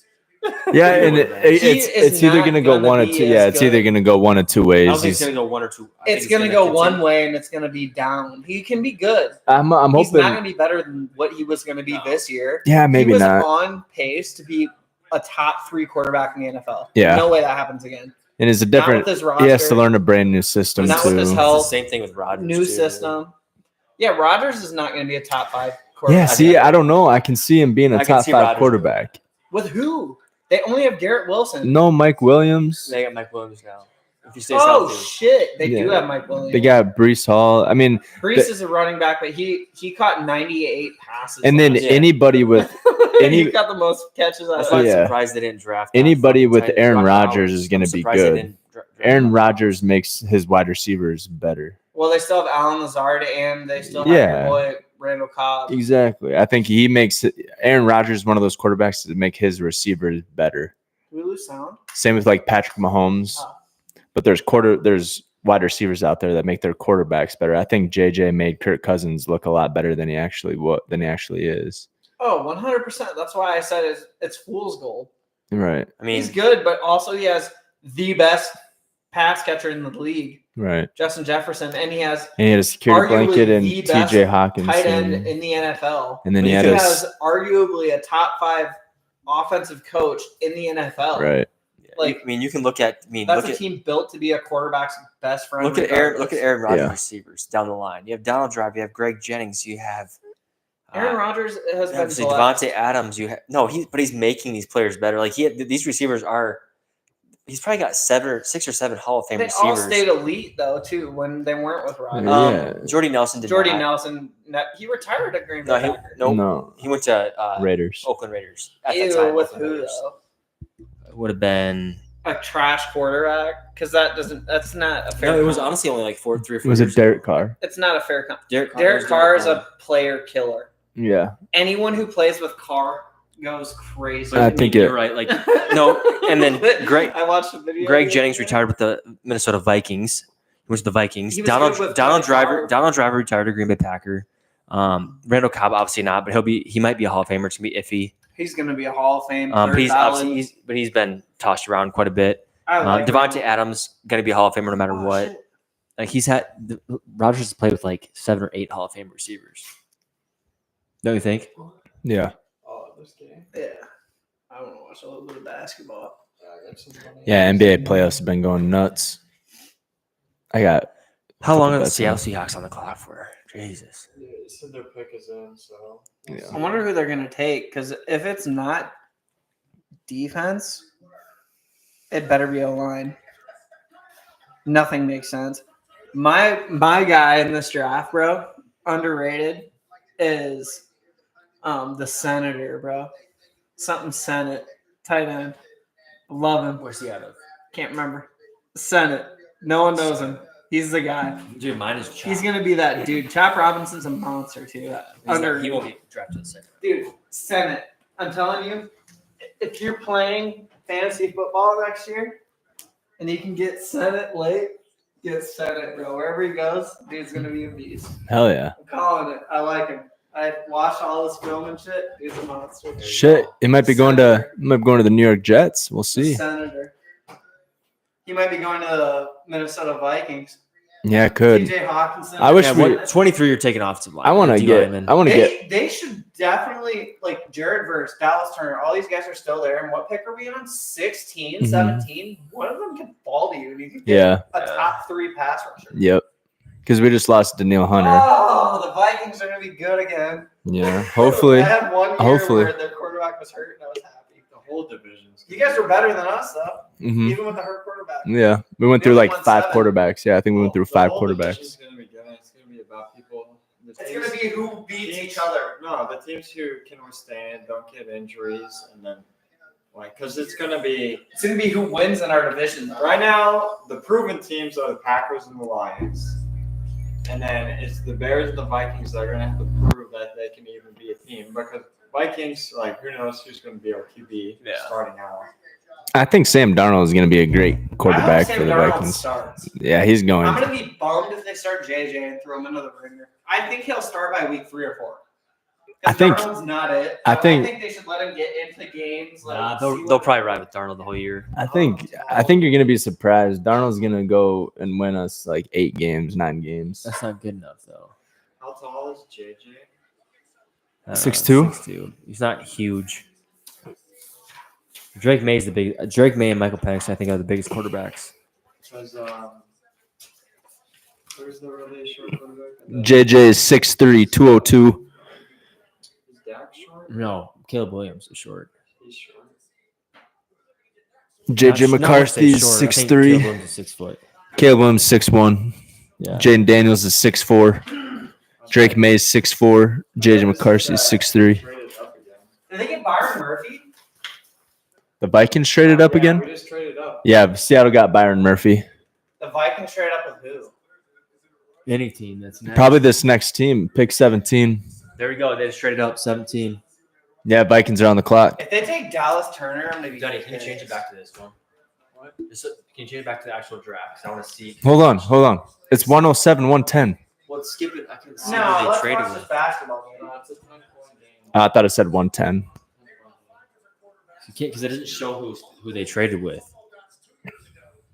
Yeah, and it's either not gonna go gonna one or be two. as Yeah, it's good. either gonna go one of two I ways. don't think it's going to go one or two. I think It's gonna go one continue. way, and it's gonna be down. He can be good. I'm He's hoping. not gonna be better than what he was gonna be No. this year. Yeah, maybe he was not. on pace to be a top 3 quarterback in the NFL. Yeah. No way that happens again. And it's a Not different. with his roster. He has to learn a brand new system Not with his too. health. It's the same thing with Rodgers. New too. system. Yeah, Rodgers is not gonna be a top 5 quarterback. Yeah, see, I don't know. I can see him being a I can top see 5 Rodgers quarterback. With who? They only have Garrett Wilson. No, Mike Williams. They got Mike Williams now. If he stays Oh healthy. shit! They do Yeah. have Mike Williams. They got Brees Hall. I mean, Brees is a running back, but he caught 98 passes. and then last Yeah. anybody with year. he any- got the most catches out That's of why I'm Yeah. surprised they didn't draft Anybody that with fucking Aaron tight end, Rodgers Howard. is gonna I'm be surprised they good. didn't draft Aaron him. Rodgers makes his wide receivers better. Well, they still have Alan Lazard, and they still have Yeah. your boy Randall Cobb. Exactly. I think he makes Aaron Rodgers one of those quarterbacks that make his receivers better. Did we lose sound? Same with like Patrick Mahomes. Oh. But there's wide receivers out there that make their quarterbacks better. I think JJ made Kirk Cousins look a lot better than he actually is. Oh, 100%. That's why I said it's fool's gold. Right. I mean, He's good, but also he has the best pass catcher in the league, Right. Justin Jefferson, and he has And he had a security Arguably blanket and the best TJ Hawkins. tight end in the NFL. And then he He had has arguably a top 5 offensive coach in the NFL. right. Like, I mean, you can look at. I mean, that's look a at team built to be a quarterback's best friend. look at Aaron. Look at Aaron Rodgers Yeah. receivers down the line. You have Donald Drive. You have Greg Jennings. You have Aaron Rodgers has been obviously blessed. Devontae Adams. But he's making these players better. Like these receivers are. He's probably got 6 or 7 Hall of Fame They all receivers. stayed elite though too when they weren't with Rodgers. Yeah. Jordy Nelson did Jordy not. Nelson, he retired at Green No, Bay he, Packers. nope. No. He went to Raiders. Oakland Raiders. At that Ew, time, with Oakland who Raiders. though? It would have been. A trash quarterback? Because that's not a fair. No, it was comp. honestly only like 3 or 4 Was it years. Derek Carr? It's not a fair comp. Derek Derek Carr is a player killer. Yeah. Anyone who plays with Carr goes crazy. I think you're right. Like no, and then Greg I watched the video. Greg Jennings retired with the Minnesota Vikings. He went to the Vikings. He was good with Donald Favre. Driver retired to Green Bay Packer. Randall Cobb obviously not, but he might be a Hall of Famer. It's gonna be iffy. He's going to be a Hall of Fame. But third he's ballot. obviously he's been tossed around quite a bit. I like Devontae him. Adams gonna be a Hall of Famer no matter Oh, what. shit. Like he's had Rodgers has played with like 7 or 8 Hall of Fame receivers. Don't you think? Yeah. Oh, this game. Yeah. I want to watch a little bit of basketball. Yeah, NBA playoffs have been going nuts. I got. How long couple are the bets Seattle in. Seahawks on the clock for? Jesus. They said their pick is in, so. Yeah. I wonder who they're going to take because if it's not defense, it better be O-line. Nothing makes sense. My guy in this draft, bro, underrated, is the Senator, bro. Something Senate, tight end. Love him. Where's he out of? Can't remember. Senate. No one knows him. He's the guy. Dude, mine is Chop. He's gonna be that dude. Chop Robinson's a monster too. He won't be drafted second. Dude, Senate. I'm telling you, if you're playing fantasy football next year and you can get Senate late, get Senate, bro. Wherever he goes, dude's gonna be a beast. Hell yeah. I'm calling it. I like him. I watched all this film and shit. He's a monster. Shit, it might be going to the New York Jets. We'll see. Senator. He might be going to the Minnesota Vikings. Yeah, it could. TJ Hawkinson. I wish we. 23 you're taking offensive line. I want to get. They should definitely, like Jared Verse, Dallas Turner, all these guys are still there. And what pick are we on? 16, 17? One of them can fall to you and you can get a top 3 pass rusher. Yep. Because we just lost Daniil Hunter. Oh, the Vikings are going to be good again. Yeah. Hopefully. I had 1 year Hopefully. where their quarterback was hurt and I was happy. The whole division's You guys were better than us, though, Mhm. even with the hurt quarterback. Yeah. We went through They like won 5 7. quarterbacks. Yeah, I think we went through 5 quarterbacks. It's gonna be good. It's gonna be about people. It's going to be who beats each other. No, the teams who can withstand, don't get injuries, and then because it's gonna be It's going to be who wins in our division. Though. right now. The proven teams are the Packers and the Lions, and then it's the Bears and the Vikings that are gonna have to prove that they can even be a team. Because Vikings, who knows who's gonna be our QB starting out. I think Sam Darnold is going to be a great quarterback for the Vikings. Starts. Yeah, he's going. I'm going to be bummed if they start JJ and throw him into the ringer. I think he'll start by week 3 or 4. I think- Darnold's not it. I think- they should let him get into games. They'll probably ride with Darnold the whole year. I think you're going to be surprised. Darnold's going to go and win us like 8 games, 9 games. That's not good enough, though. How tall is JJ? 6'2"? 6'2". He's not huge. Drake May and Michael Penix, I think, are the biggest quarterbacks. Because who's the really short quarterback? JJ is 6'3", 202. Is Dak short? No, Caleb Williams is short. He's short. JJ McCarthy is 6'3". Caleb Williams is 6 foot. Caleb Williams 6'1". Yeah. Jaden Daniels is 6'4". Drake May is 6'4". JJ McCarthy is 6'3". Traded up again. Did they get Byron Murphy? The Vikings traded up Yeah, again? We just traded up. Yeah, Seattle got Byron Murphy. The Vikings trade up with who? Any team that's next. Probably this next team, pick 17. There we go. They just traded up 17. Yeah, Vikings are on the clock. If they take Dallas Turner, I'm going to be Dunny, can you change it back to this one? What? Can you change it back to the actual draft? Because I want to see. Hold on. It's 107, 110. Well, skip it. I can see No, who they let's traded watch this with. basketball game. No, it's a 10-point game. I thought it said 110. Because it doesn't show who they traded with.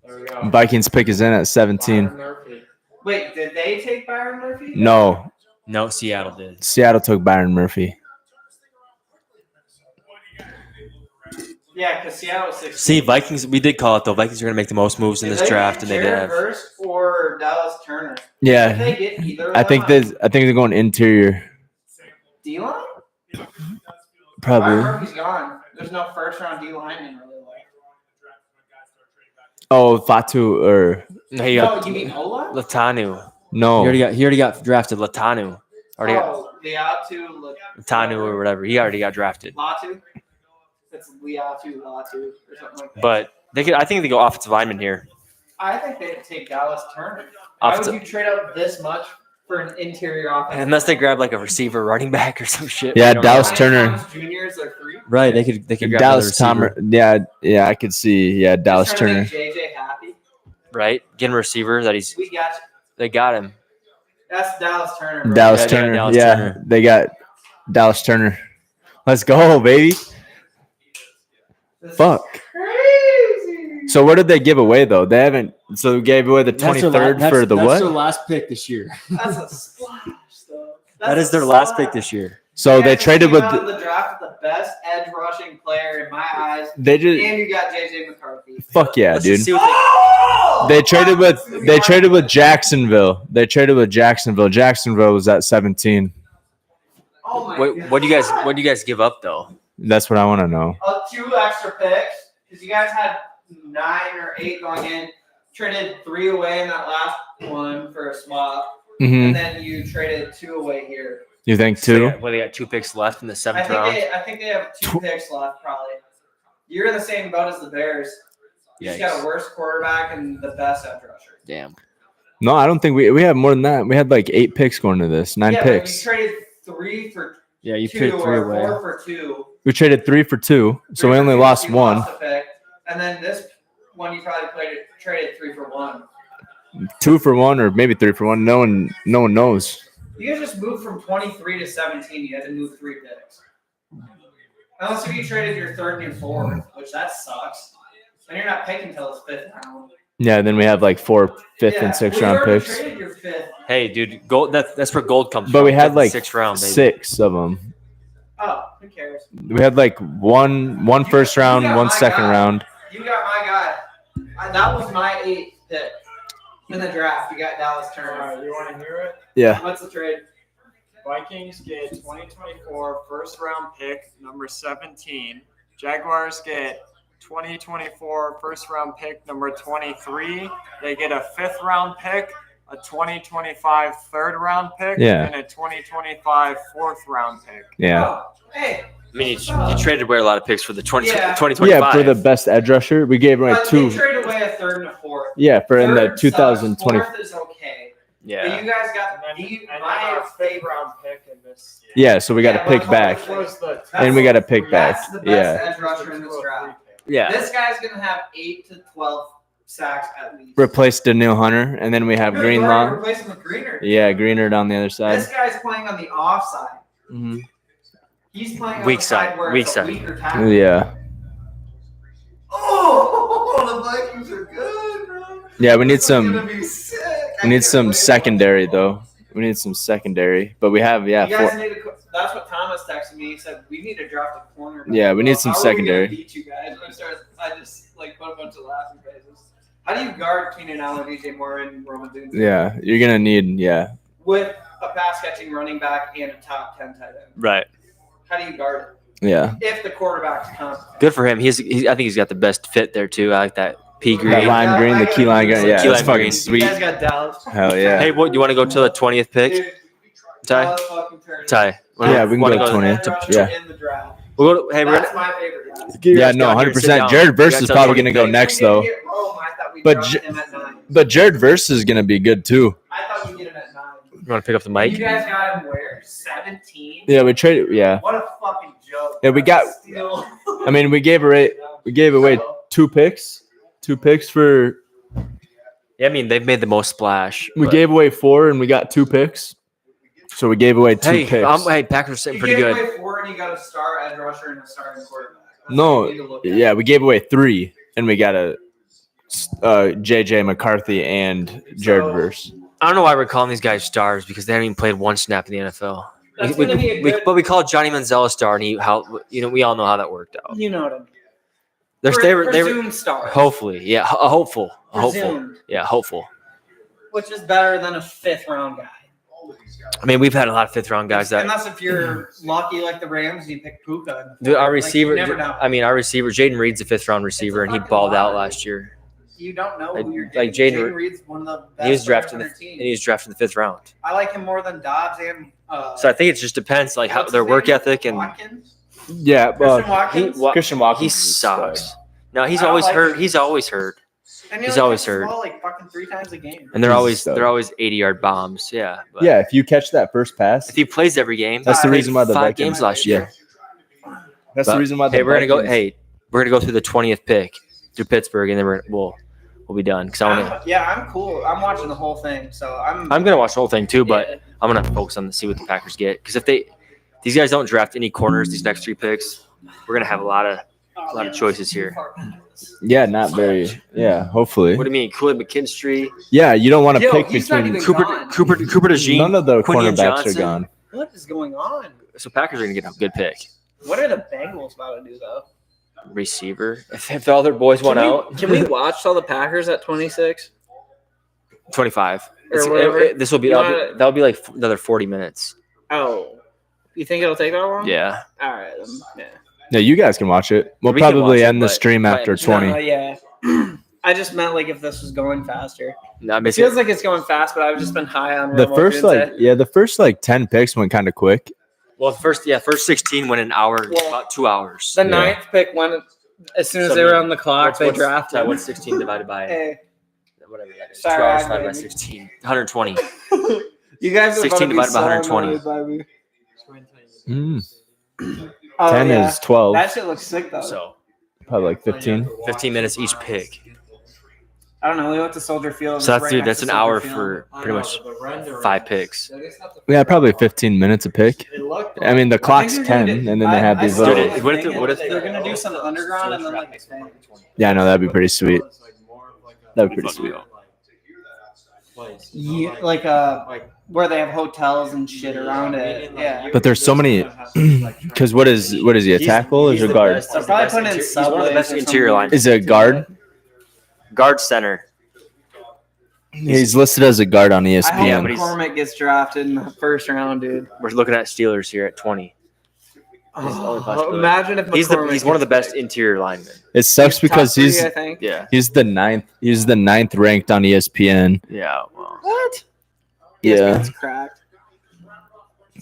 There we go. Vikings pick is in at 17. Byron Murphy. Wait, did they take Byron Murphy? No, No, Seattle did. Seattle took Byron Murphy. Yeah, because Seattle was 16. See, Vikings, we did call it, though. Vikings are going to make the most moves in Did this they draft, get and they did Jared have. Verse or Dallas Turner? If Yeah, they get either of I think they're going interior. D-line? Byron Probably. Murphy's gone. There's no first-round D-lineman really like. Oh, Fatu or No, he No, got you mean Ola? Latanu. no? He already got drafted. Latanu. Liatu, Latanu or whatever. He already got drafted. Latu. It's Liatu, Latu, or something like that. But I think they go offensive lineman here. I think they'd take Dallas Turner. Why would you trade up this much for an interior offense? Unless they grab like a receiver, running back, or some shit. Yeah, I don't Dallas know. Turner. Jr. is their 3. Right, they could grab Dallas another receiver. Tomer. Yeah, I could see. Yeah, Dallas Just trying to Turner. make JJ happy. Right, get him a receiver that he's. We got you. They got him. That's Dallas Turner. Bro. Dallas Yeah, they got Turner. Dallas Yeah, Turner. they got Dallas Turner. Let's go, baby. This is Fuck. crazy. So what did they give away though? They haven't. So we gave away the 23rd for the That's what? their last pick this year. That's a splash, though. That is their last pick this year. So they traded with. the draft with the best edge rushing player in my eyes. They just And you got JJ McCarthy. fuck yeah, Let's dude. just see what They traded with Jacksonville. Jacksonville was at 17. Oh my what, god. what do you guys give up though? That's what I want to know. 2 extra picks because you guys had 9 or 8 going in. Traded 3 away in that last one for a swap, Mm-hmm. and then you traded 2 away here. You think So two? they got 2 picks left in the I 7th think round. I think they have 2 picks left probably. You're in the same boat as the Bears. You just got a worse quarterback and the best edge rusher. Damn. No, I don't think we have more than that. We had like 8 picks going to this. 9 yeah, picks. But you traded 3 for Yeah, you 2 traded 3 or away. 4 for 2. We traded 3 for 2, so 3 we for only 2, lost you 1. Lost a pick, and then this one you probably traded 3 for 1. 2 for 1, or maybe 3 for 1. No one knows. You guys just moved from 23 to 17. You had to move 3 picks. Unless if you traded your 3rd and your 4th, which that sucks. And you're not picking until the 5th round. Yeah, then we have like 4 5th and 6th round You already picks. traded your 5th. Hey, dude, gold. That's where gold comes from. But we had like 6th round, baby. 6 of them. Oh, who cares? We had like one first round, got 1 my second guy. round. You got my guy. That was my 8th pick in the draft. You got Dallas All Turner. right, you want to hear it? Yeah. What's the trade? Vikings get 2024 first round pick number 17. Jaguars get 2024 first round pick number 23. They get a 5th round pick, a 2025 3rd round pick, Yeah. and a 2025 4th round pick. Yeah. Oh, hey. I mean, you traded away a lot of picks for the 2025. Yeah, for the best edge rusher, we gave away But 2. they traded away a 3rd and a 4th. Yeah, for in the 3rd sucks, 2020. 4th is okay. But Yeah. you guys got And then my a 5th round pick in this. Yeah, so we got to Yeah, pick but back. Which was the And we got to pick back. That's the best Yeah. edge rusher in this draft. Yeah. This guy's gonna have 8 to 12 sacks at least. Replace Daniil Hunter, and then we have Good, Greenlaw. Replace him with Greener. Yeah, Greener on the other side. This guy's playing on the offside. Hmm. He's playing on Weak the side side, where weak it's side. a weaker tackle. Yeah. Oh, the Vikings are good, bro. Yeah, we need This is some. gonna be sick. We need some secondary though. We need some secondary, but we have You guys four. need to. That's what Thomas texted me. He said we need to draft a corner. Yeah, we need some How are we gonna secondary. beat you guys? I just like put a bunch of laughing faces. How do you guard Keenan Allen, DJ Moore, and Roman Dunze? Yeah, you're gonna need With a pass catching running back and a top 10 tight end. Right. How do you guard yeah. it? If the quarterback's competent. Good for him. I think he's got the best fit there too. I like that pea That green. lime green, the key line green. Yeah, Key that's lime fucking green. You sweet. guys got Dallas. Hell yeah. Hey, what? You want to go to the 20th pick? Dude, Ty? Dallas fucking turned. Ty. Yeah, we can wanna go 20th. Edge rusher Yeah. In the draft. We'll go, hey, we're That's gonna, my favorite guy. Yeah, no, 100%. Jared Verse is probably gonna go next though. We didn't get Rome. I thought we'd But draft J- him at 9. But Jared Verse is gonna be good too. I thought we'd get him at 9. You want to pick up the mic? You guys got him where? 17? Yeah, we traded. Yeah, What a fucking joke. Yeah, we got- Steal. I mean, we gave away 2 picks. 2 picks for. Yeah, I mean they've made the most splash. We but- gave away 4 and we got 2 picks. So we gave away 2 Hey, picks. hey, Packers are sitting You pretty gave good. away 4 and you got a star edge rusher and a starting quarterback. That's No, what you need to look at. yeah, we gave away 3 and we got a JJ McCarthy and Jared So- Verse. I don't know why we're calling these guys stars because they haven't even played 1 snap in the NFL. That's gonna be a good. But we called Johnny Manziel a star, and we all know how that worked out. You know what I mean. They were Presumed stars. hopefully, yeah, a hopeful, Presumed. yeah, hopeful. Which is better than a 5th round guy. I mean, we've had a lot of 5th round guys that Unless if you're lucky like the Rams and you pick Puka. our Like, receiver. you never know. I mean, our receiver Jaden Reed's a 5th round receiver, and he fucking balled out lottery. last year. You don't know Like- who you're like getting. Jaden- Jaden Reed's one of the best. And he was players drafted on in their the, team. and he was drafted in the 5th round. I like him more than Dobbs and. So I think it just depends, like how what's their his work name? ethic and Watkins? Yeah, Christian Watkins? Christian Watkins. he is a sucks. stud. No, he's I don't always like hurt. him. He's always hurt, And He's only always catches the hurt. ball like fucking 3 times a game. and they're He's a always stud. 80-yard bombs. Yeah, but Yeah, if you catch that first pass, if he plays every game, that's the he played reason why the 5 Vikings. games last year. That's But, the reason why the Hey, we're gonna go. Vikings- Hey, we're gonna go through the 20th pick through Pittsburgh, and then we'll be done. Because I'm cool. I'm watching the whole thing, so I'm. I'm gonna watch the whole thing too, but yeah. I'm gonna focus on see what the Packers get. Because if these guys don't draft any corners these next 3 picks, we're gonna have a lot of choices here. Yeah, not very. Yeah, hopefully. What do you mean, Kool-Aid McKinstry, Yeah, you don't want to Yo, pick he's not between. even Cooper gone. DeJean? None of the Quinion cornerbacks Johnson. are gone. What is going on? So Packers are gonna get a good pick. What are the Bengals about to do though? Receiver. If all their boys went out, Can we watch all the Packers at 26? 25. Or whatever. This will be You that'll be like another 40 minutes. Oh, you think it'll take that long? Yeah. All right. Yeah. Yeah, you guys can watch it. We'll We can watch probably it, end the but- stream after but- 20. No, yeah. I just meant like if this was going faster. No, I mean, It feels like it's going fast, but I've just been high on The Romo first Tunze. the first 10 picks went kind of quick. well, first 16 went an hour, Well, about 2 hours. The Yeah. ninth pick went as soon as So, they were on the clock. What's- They what's- drafted. What's 16 divided by Hey, whatever that is? Sorry, 2 hours I divided by agree. 16. 120. you guys are 16 about to be divided by 120. so annoyed by me. 10 yeah. is 12. That shit looks sick though. So Probably like 15. 15 minutes each pick. I don't know. We went to Soldier Field. So It's right next that's to an Soldier hour Field. for pretty much 5 picks. Yeah, probably 15 minutes a pick. I mean, the I clock's think they're 10, gonna do- and then they have I these saw little. Dude, the what if thing the- what is if they're gonna do some underground and then like expand. Yeah, no, that'd be pretty sweet. That'd be pretty sweet. Yeah, like where they have hotels and shit around it. Yeah. But there's so many. Because what is he, a tackle or is he a guard? They'll probably put in He's one of the Subways best or interior something. linemen. Is it a guard? Guard center. He's listed as a guard on I hope ESPN. but he's- McCormick gets drafted in the first round, dude. We're looking at Steelers here at 20. He's the only possibility. Imagine if McCormick He's one of the gets best picked. interior linemen. It sucks because Top three, he's I think. Yeah. he's the ninth. He's the ninth ranked on ESPN. Yeah. Well, What? Yeah. ESPN's cracked.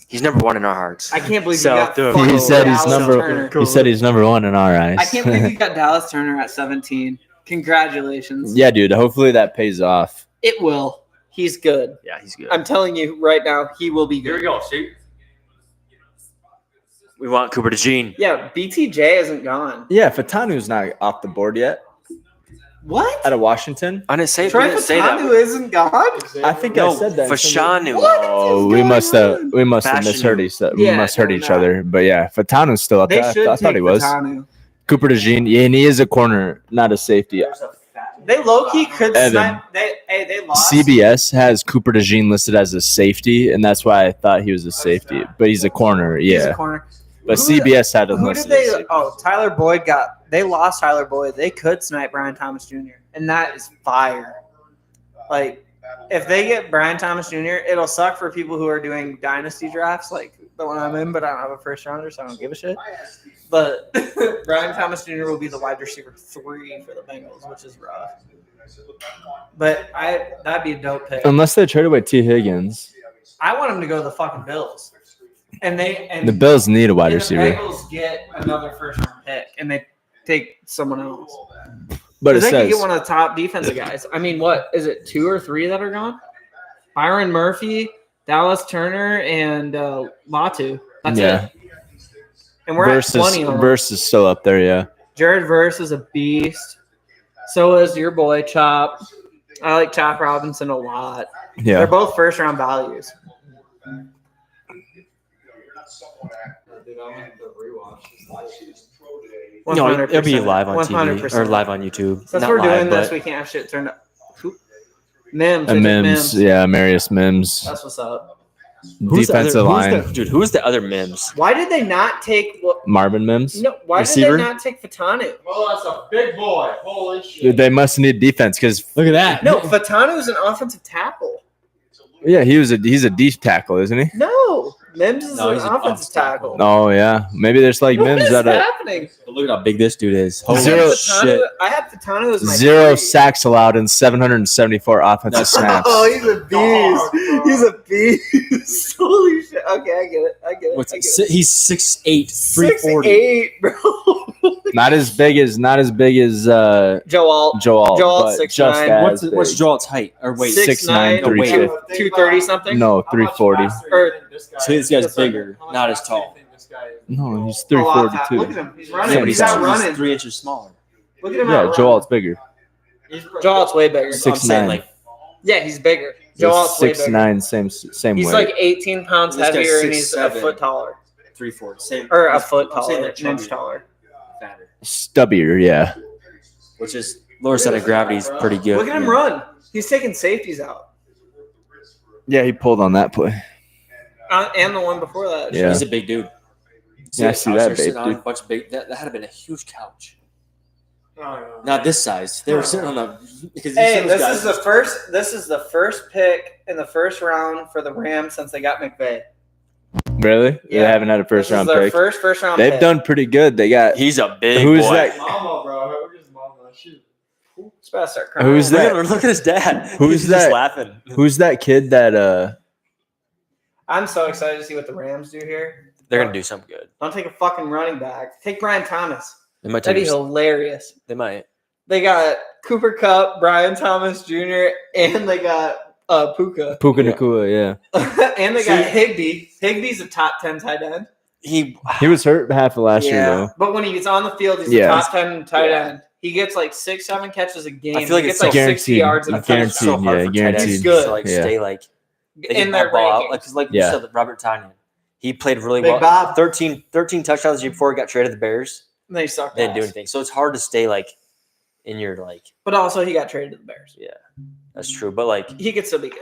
he's number 1 in our hearts. I can't believe So, you got dude, fucking He said he's Dallas number. Turner. He said he's number 1 in our eyes. I can't believe you got Dallas Turner at 17. Congratulations. Yeah, dude. Hopefully that pays off. It will. He's good. Yeah, he's good. I'm telling you right now, he will be good. go. See. We want Cooper DeJean. Yeah, BTJ isn't gone. Yeah, Fatanu's not off the board yet. What? Out of Washington. I didn't say, Troy we didn't say that. Fatanu isn't gone? I think No, I said that. Fashanu. What? Oh, is we must have going misheard each other. We Yeah, must heard no, each no. other. But yeah, Fatanu's still up They there. should I thought take he was. Fatanu. Cooper DeJean, yeah, and he is a corner, not a safety. They low-key could Evan. snipe. They lost. CBS has Cooper DeJean listed as a safety, and that's why I thought he was a safety. But he's a corner, He's a yeah. corner. But Who did- CBS had him Who did listed. they? as safety. Oh, Tyler Boyd got. They lost Tyler Boyd. They could snipe Brian Thomas Jr. And that is fire. Like, if they get Brian Thomas Jr., it'll suck for people who are doing dynasty drafts, like the one I'm in. But I don't have a first rounder, so I don't give a shit. But Brian Thomas Jr. will be the wide receiver 3 for the Bengals, which is rough. But that'd be a dope pick. Unless they trade away T. Higgins. I want him to go to the fucking Bills. And The Bills need a wide and receiver. The Bengals get another first round pick, and they take someone else. But it They could says get one of the top defensive guys. I mean, what is it? 2 or 3 that are gone? Byron Murphy, Dallas Turner, and Latu. That's Yeah. it. And we're Verse at 20 on them. Verse is still up there, yeah. Jared Verse is a beast. So is your boy Chop. I like Chop Robinson a lot. They're Yeah. both first round values. No, it'll be 100%. live on TV 100%. or live on YouTube. Since Not we're doing live, this, but we can't have shit turned up. Who? Mims. And they took Mims, yeah, Marius Mims. That's what's up. who's the other- Defensive line. who's the other Mims? Why did they not take? Marvin Mims. No, why Receiver? did they not take Fatanu? Oh, that's a big boy. Holy shit. Dude, they must need defense because Look at that. No, Fatanu is an offensive tackle. yeah, he's a deep tackle, isn't he? No, Mims is No, an he's an offensive offensive tackle. tackle. Oh yeah, maybe there's like What Mims is that are happening? Look at how big this dude is. I had Zero Fatanu- I had Fatanu as my 0 three. sacks allowed in 774 offensive snaps. Oh, he's a beast. He's a beast. Holy shit. Okay, I get it. I get it. I get it. He's 6'8", 6'8", bro. Not as big as Joe Alt. Joel. Joel's but 6'9". just as big. What's Joel's height? Or wait, 6'9", 6'9", 350. 230 something. No, 340. Or So this guy's bigger, not as tall. No, he's a lot of 342. Look at him. He's running. Yeah, he's he's out running. 3 inches smaller. Look at him Yeah, out Joe running. Alt's bigger. Joe Alt's way bigger. Six- I'm saying 6'9". like Yeah, he's bigger. Joe Alt's way bigger. 6'9", same He's weight. like 18 pounds This guy's heavier and he's a 6'7". foot taller. 3'4". Same Or a foot I'm saying taller, they're an inch chubbier, taller. fatter, Stubbier, yeah. which is lower center of gravity is pretty good. Look at him run. He's taking safeties out. Yeah, he pulled on that play. And the one before that. Yeah. He's a big dude. Yeah, I see was that, there sitting babe, on a dude. bunch of big. That had been a huge couch. Oh, Not this size. They were sitting on a. Because Hey, these this guys, is the first. This is the first pick in the first round for the Rams since they got McVay. Really? They Yeah. haven't had a first This is round their pick. first round. They've pick. done pretty good. They got He's a big Who's boy. that? Mama, bro. Who's Mama? Shoot. It's about to start crying. Who's that? Look at his dad. Who's He's that? Just laughing. who's that kid that I'm so excited to see what the Rams do here. They're gonna do something good. Don't take a fucking running back. Take Brian Thomas. They might That'd take. be hilarious. They might. They got Cooper Kupp, Brian Thomas Jr., and they got Puka. Puka Yeah. Nacua? Yeah, And they got Higbee. Higbee's a top 10 tight end. He he was hurt half of last year though. But when he gets on the field, he's Yeah. a top 10 tight Yeah. end. He gets like 6-7 catches a game. I feel like he it's gets like guaranteed. 60 yards and a It's touchdown. guaranteed. so hard Yeah, for tight guaranteed. ends He's good. to like Yeah. stay like they In get their that ball out. rankings. Like, 'cause like Yeah. you said, Robert Tanyan. He played really Big well. Bob. 13 touchdowns the year before he got traded to the Bears. They suck. They didn't do ass. anything. So it's hard to stay like in your like. But also, he got traded to the Bears. That's true, but like He could still be good.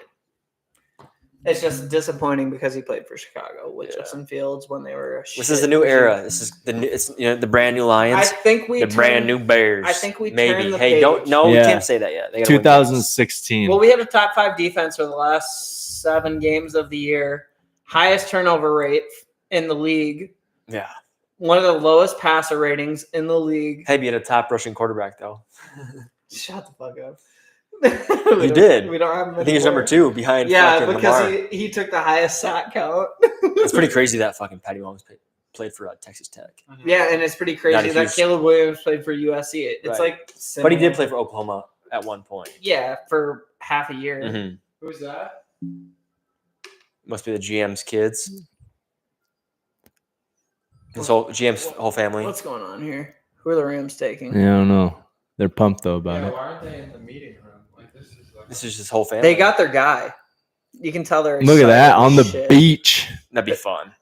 It's just disappointing because he played for Chicago with Yeah. Justin Fields when they were. this is the new era. This is the new. It's the brand new I Lions. think we The brand turned- new Bears. I think we maybe. turned the Hey, page. don't no, Yeah. we can't say that yet. They gotta win games. 2016. Well, we had a top 5 defense for the last 7 games of the year. Highest turnover rate in the league. Yeah. One of the lowest passer ratings in the league. Hey, you had a top rushing quarterback though. Shut the fuck up. You did. We don't have him I think he's anymore. number 2 behind. Yeah, fucking because Lamar. he took the highest sack count. It's pretty crazy that fucking Patty Mahomes played for Texas Tech. Yeah, and it's pretty Not crazy a that huge- Caleb Williams played for USC. It's Right. like, But he similar. did play for Oklahoma at one point. Yeah, for half a year. Mm-hmm. Who's that? Must be the GM's kids. His whole GM's whole family. What's going on here? Who are the Rams taking? Yeah, I don't know. They're pumped though about Yeah, it. why aren't they in the meeting room? Like this is like. This is his whole family. They got their guy. You can tell they're Look at excited that as on the shit. beach. That'd be fun.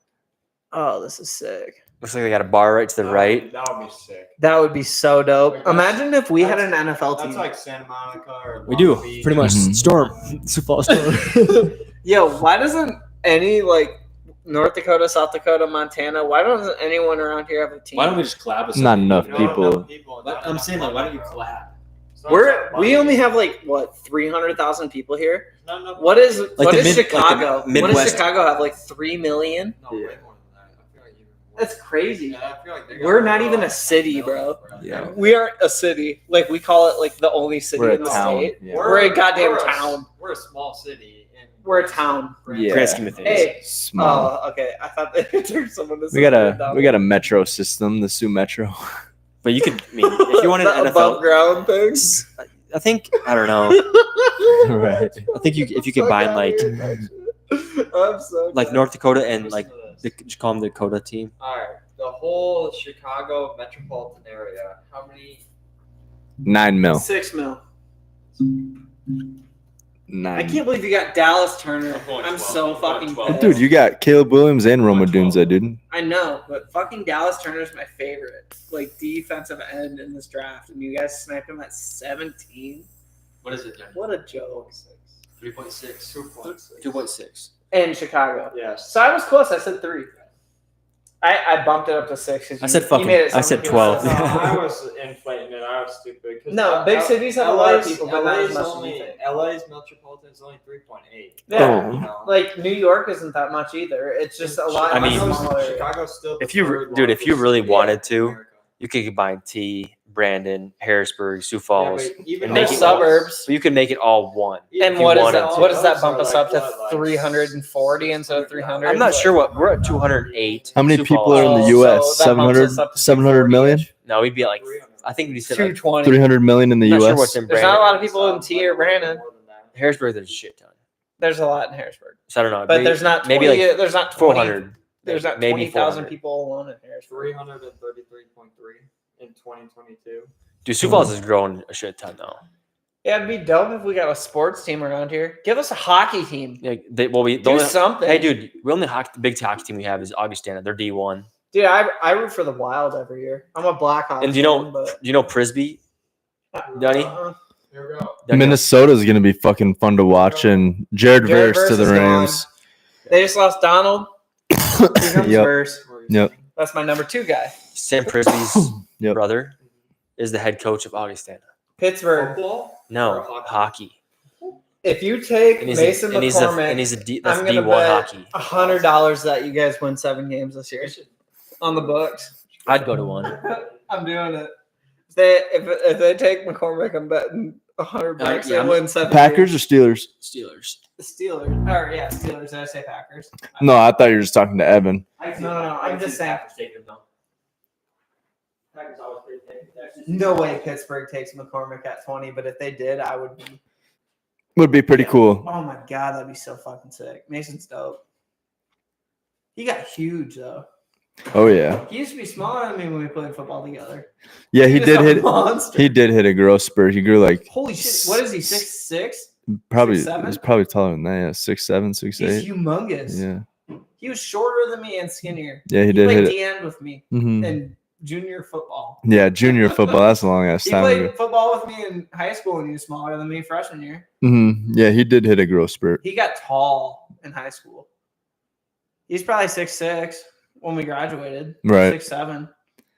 Oh, this is sick. Looks like they got a bar right to the right. That would be sick. That would be so dope. Like, that's- Imagine if we had an that's- NFL team. That's like Santa Monica or We do Long Beach. pretty much Mhm. storm. Sioux Falls storm. Yo, why doesn't any like North Dakota, South Dakota, Montana? Why doesn't anyone around here have a team? Why don't we just collab with Not something? enough Not people. enough people, not I'm enough saying like, why money. don't you collab? It's not We enough money. only have like what 300,000 people here. Not enough What money. is Like what the is mid- like the Chicago? What does Midwest- Chicago have? Like 3 million? No, way more than that. I feel like even more. That's crazy. Yeah, I feel like they got We're not more even a than city, 10 million, bro. Yeah. We aren't a city. Like we call it like the only city We're a in the town. state. Yeah. We're a goddamn we're town. We're a small city. And We're a town. Yeah. Grand scheme of things. Hey, Small. oh, okay. I thought they took someone to we got a metro system, the Sioux Metro. But you could, I mean, if you wanted the an above NFL, ground things. I think I don't know. Right. I think if you combine like I'm so like glad. North Dakota and Listen like to this. just call them the Dakota team. All right, the whole Chicago metropolitan area. How many? 9 mil. 6 mil. 9. I can't believe you got Dallas Turner. I'm going I'm 12. so I'm going fucking 12. pissed. Dude, you got Caleb Williams and Roma 12. Dunza, dude. I know, but fucking Dallas Turner's my favorite, like defensive end in this draft, and you guys sniped him at 17. What is it? What a joke! 3.6. 2.6. 2.6. In Chicago, Yes. so I was close. I said 3. I bumped it up to 6. 'cause I said you fucking- made it I sound said like you 12. were- No, I was inflating it. I was stupid. 'Cause No, big cities have a lot of people, but not as LA's much as only you think. LA's metropolitan is only 3.8. Yeah. Oh. You know? Like New York isn't that much either. It's just a lot. I mean- smaller. Chicago's still. the If you third dude, if you largest really city in wanted to, America. you could combine T, Brandon, Harrisburg, Sioux Yeah, Falls. but even and make Those it suburbs. So you that make it all one. And you what is wanted that? to. What does that Those bump are us like up to? what, like 340 instead of 300. I'm not sure what we're at 208. How many Sioux people Falls. are in the Oh, U.S.? so that bumps 700, us up to 700 million? 240-ish. No, we'd be at like I think we said like 220. 300 million in the I'm not sure U.S.? what's in There's Brandon. not a lot of people in T or Brandon. Harrisburg. There's a shit ton. There's a lot in Harrisburg, So I don't know. but maybe, there's not 20, maybe like there's not 20, 400. There's not maybe 20,000 400. people alone in Harrisburg. 333.3 in 2022. Dude, Sioux Falls has grown a shit ton though. Yeah, it'd be dope if we got a sports team around here. Give us a hockey team. Yeah, we Do something. Hey, dude, we only the big hockey team we have is Augustana. They're D1. Dude, I root for the Wild every year. I'm a Blackhawks And do you know- fan, but Do you know Prisby, Dunny? Here we go. Dunny? Minnesota's going to be fucking fun to watch. And Jared Verse Verse to the is Rams. They just lost Donald. Here comes Yep. Verse. Yep. That's my number 2 guy. Sam Prisby's Yep. brother is the head coach of Augustana. Pittsburgh. Football? No, Or hockey. If you take And he's Mason and McCormick, he's a that's I'm gonna D1 bet hockey. $100 that you guys win 7 games this year on the books. I'd go to one. I'm doing it. If they take McCormick, I'm betting $100 yeah, they win 7 Packers or Steelers? Steelers. The Steelers. Or yeah, Steelers. Did I say Packers? No, I thought you were just talking to Evan. No. I'm just saying. No way Pittsburgh takes McCormick at 20, but if they did, I would be. Would be pretty cool. Oh my god, that'd be so fucking sick. Mason's dope. He got huge though. Oh yeah. He used to be smaller than me when we played football together. Yeah, he was did a hit. monster. He did hit a growth spurt. He grew like Holy shit! What is he? 6'6"? probably. 6'7"? He's probably taller than that. Yeah, 6'7", 6'8". He's humongous. Yeah. He was shorter than me and skinnier. Yeah, he He did played hit it. D-end with me Hmm. in junior football. Yeah, junior football. That's a long ass He time played ago. football with me in high school and he was smaller than me freshman year. Yeah, he did hit a growth spurt. He got tall in high school. He's probably 6'6" when we graduated. Right. 6'7".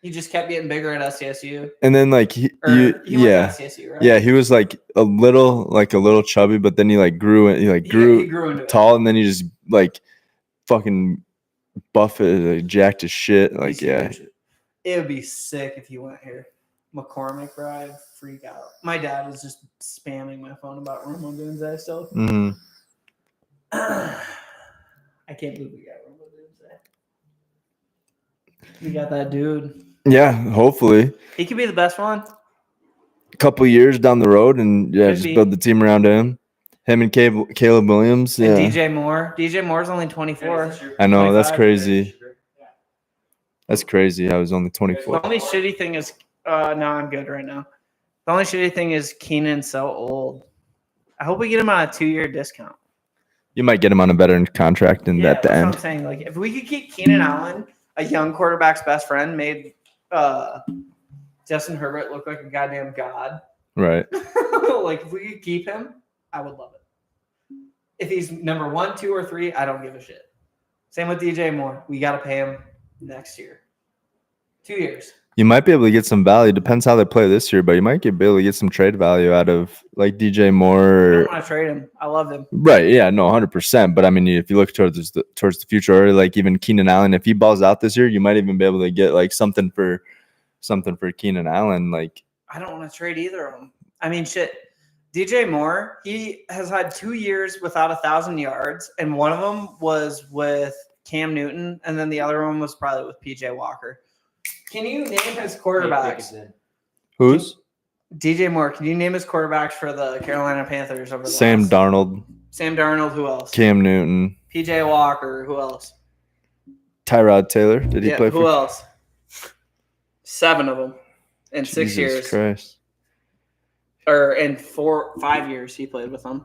He just kept getting bigger at SCSU. And then like He went to SCSU, right? yeah, he was like a little chubby, but then he like grew and he He grew into tall, and then he just like fucking buffeted, like jacked his shit. Like He's yeah, huge. It would be sick if he went here. McCormick, bro, I'd freak out. My dad was just spamming my phone about Romo Dunze still. hmm I can't believe we got Romo Dunze. We got that dude. yeah. Hopefully, He could be the best one. a couple years down the road, and yeah, Could just be. build the team around him. Him and Caleb Williams. Yeah, And DJ Moore. DJ Moore's only 24. I know that's 25. crazy. That's crazy. I was only 24. The only shitty thing is, no, I'm good right now. The only shitty thing is Keenan's so old. I hope we get him on a 2-year discount. You might get him on a better contract at the that's what end. I'm saying. Like, if we could keep Keenan Allen, a young quarterback's best friend, made Justin Herbert look like a goddamn god. Right. Like, if we could keep him, I would love it. If he's number 1, 2, or 3, I don't give a shit. Same with DJ Moore. We got to pay him next year. 2 years. You might be able to get some value. Depends how they play this year, but you might be able to get some trade value out of like DJ Moore. I Or, don't want to trade him. I love him. right. Yeah. No, 100%. But I mean, if you look towards the future, or like even Keenan Allen, if he balls out this year, you might even be able to get like something for Keenan Allen. Like, I don't want to trade either of them. I mean, shit. DJ Moore, he has had 2 years without 1,000 yards, and one of them was with Cam Newton, and then the other one was probably with PJ Walker. Can you name his quarterbacks? who's DJ Moore, can you name his quarterbacks for the Carolina Panthers over the Sam last- Darnold, Sam Darnold, who else? Cam Newton, PJ Walker, who else? Tyrod Taylor? Did he play who for? else? 7 of them in 6 Jesus years. Christ. Or in 5 years he played with them.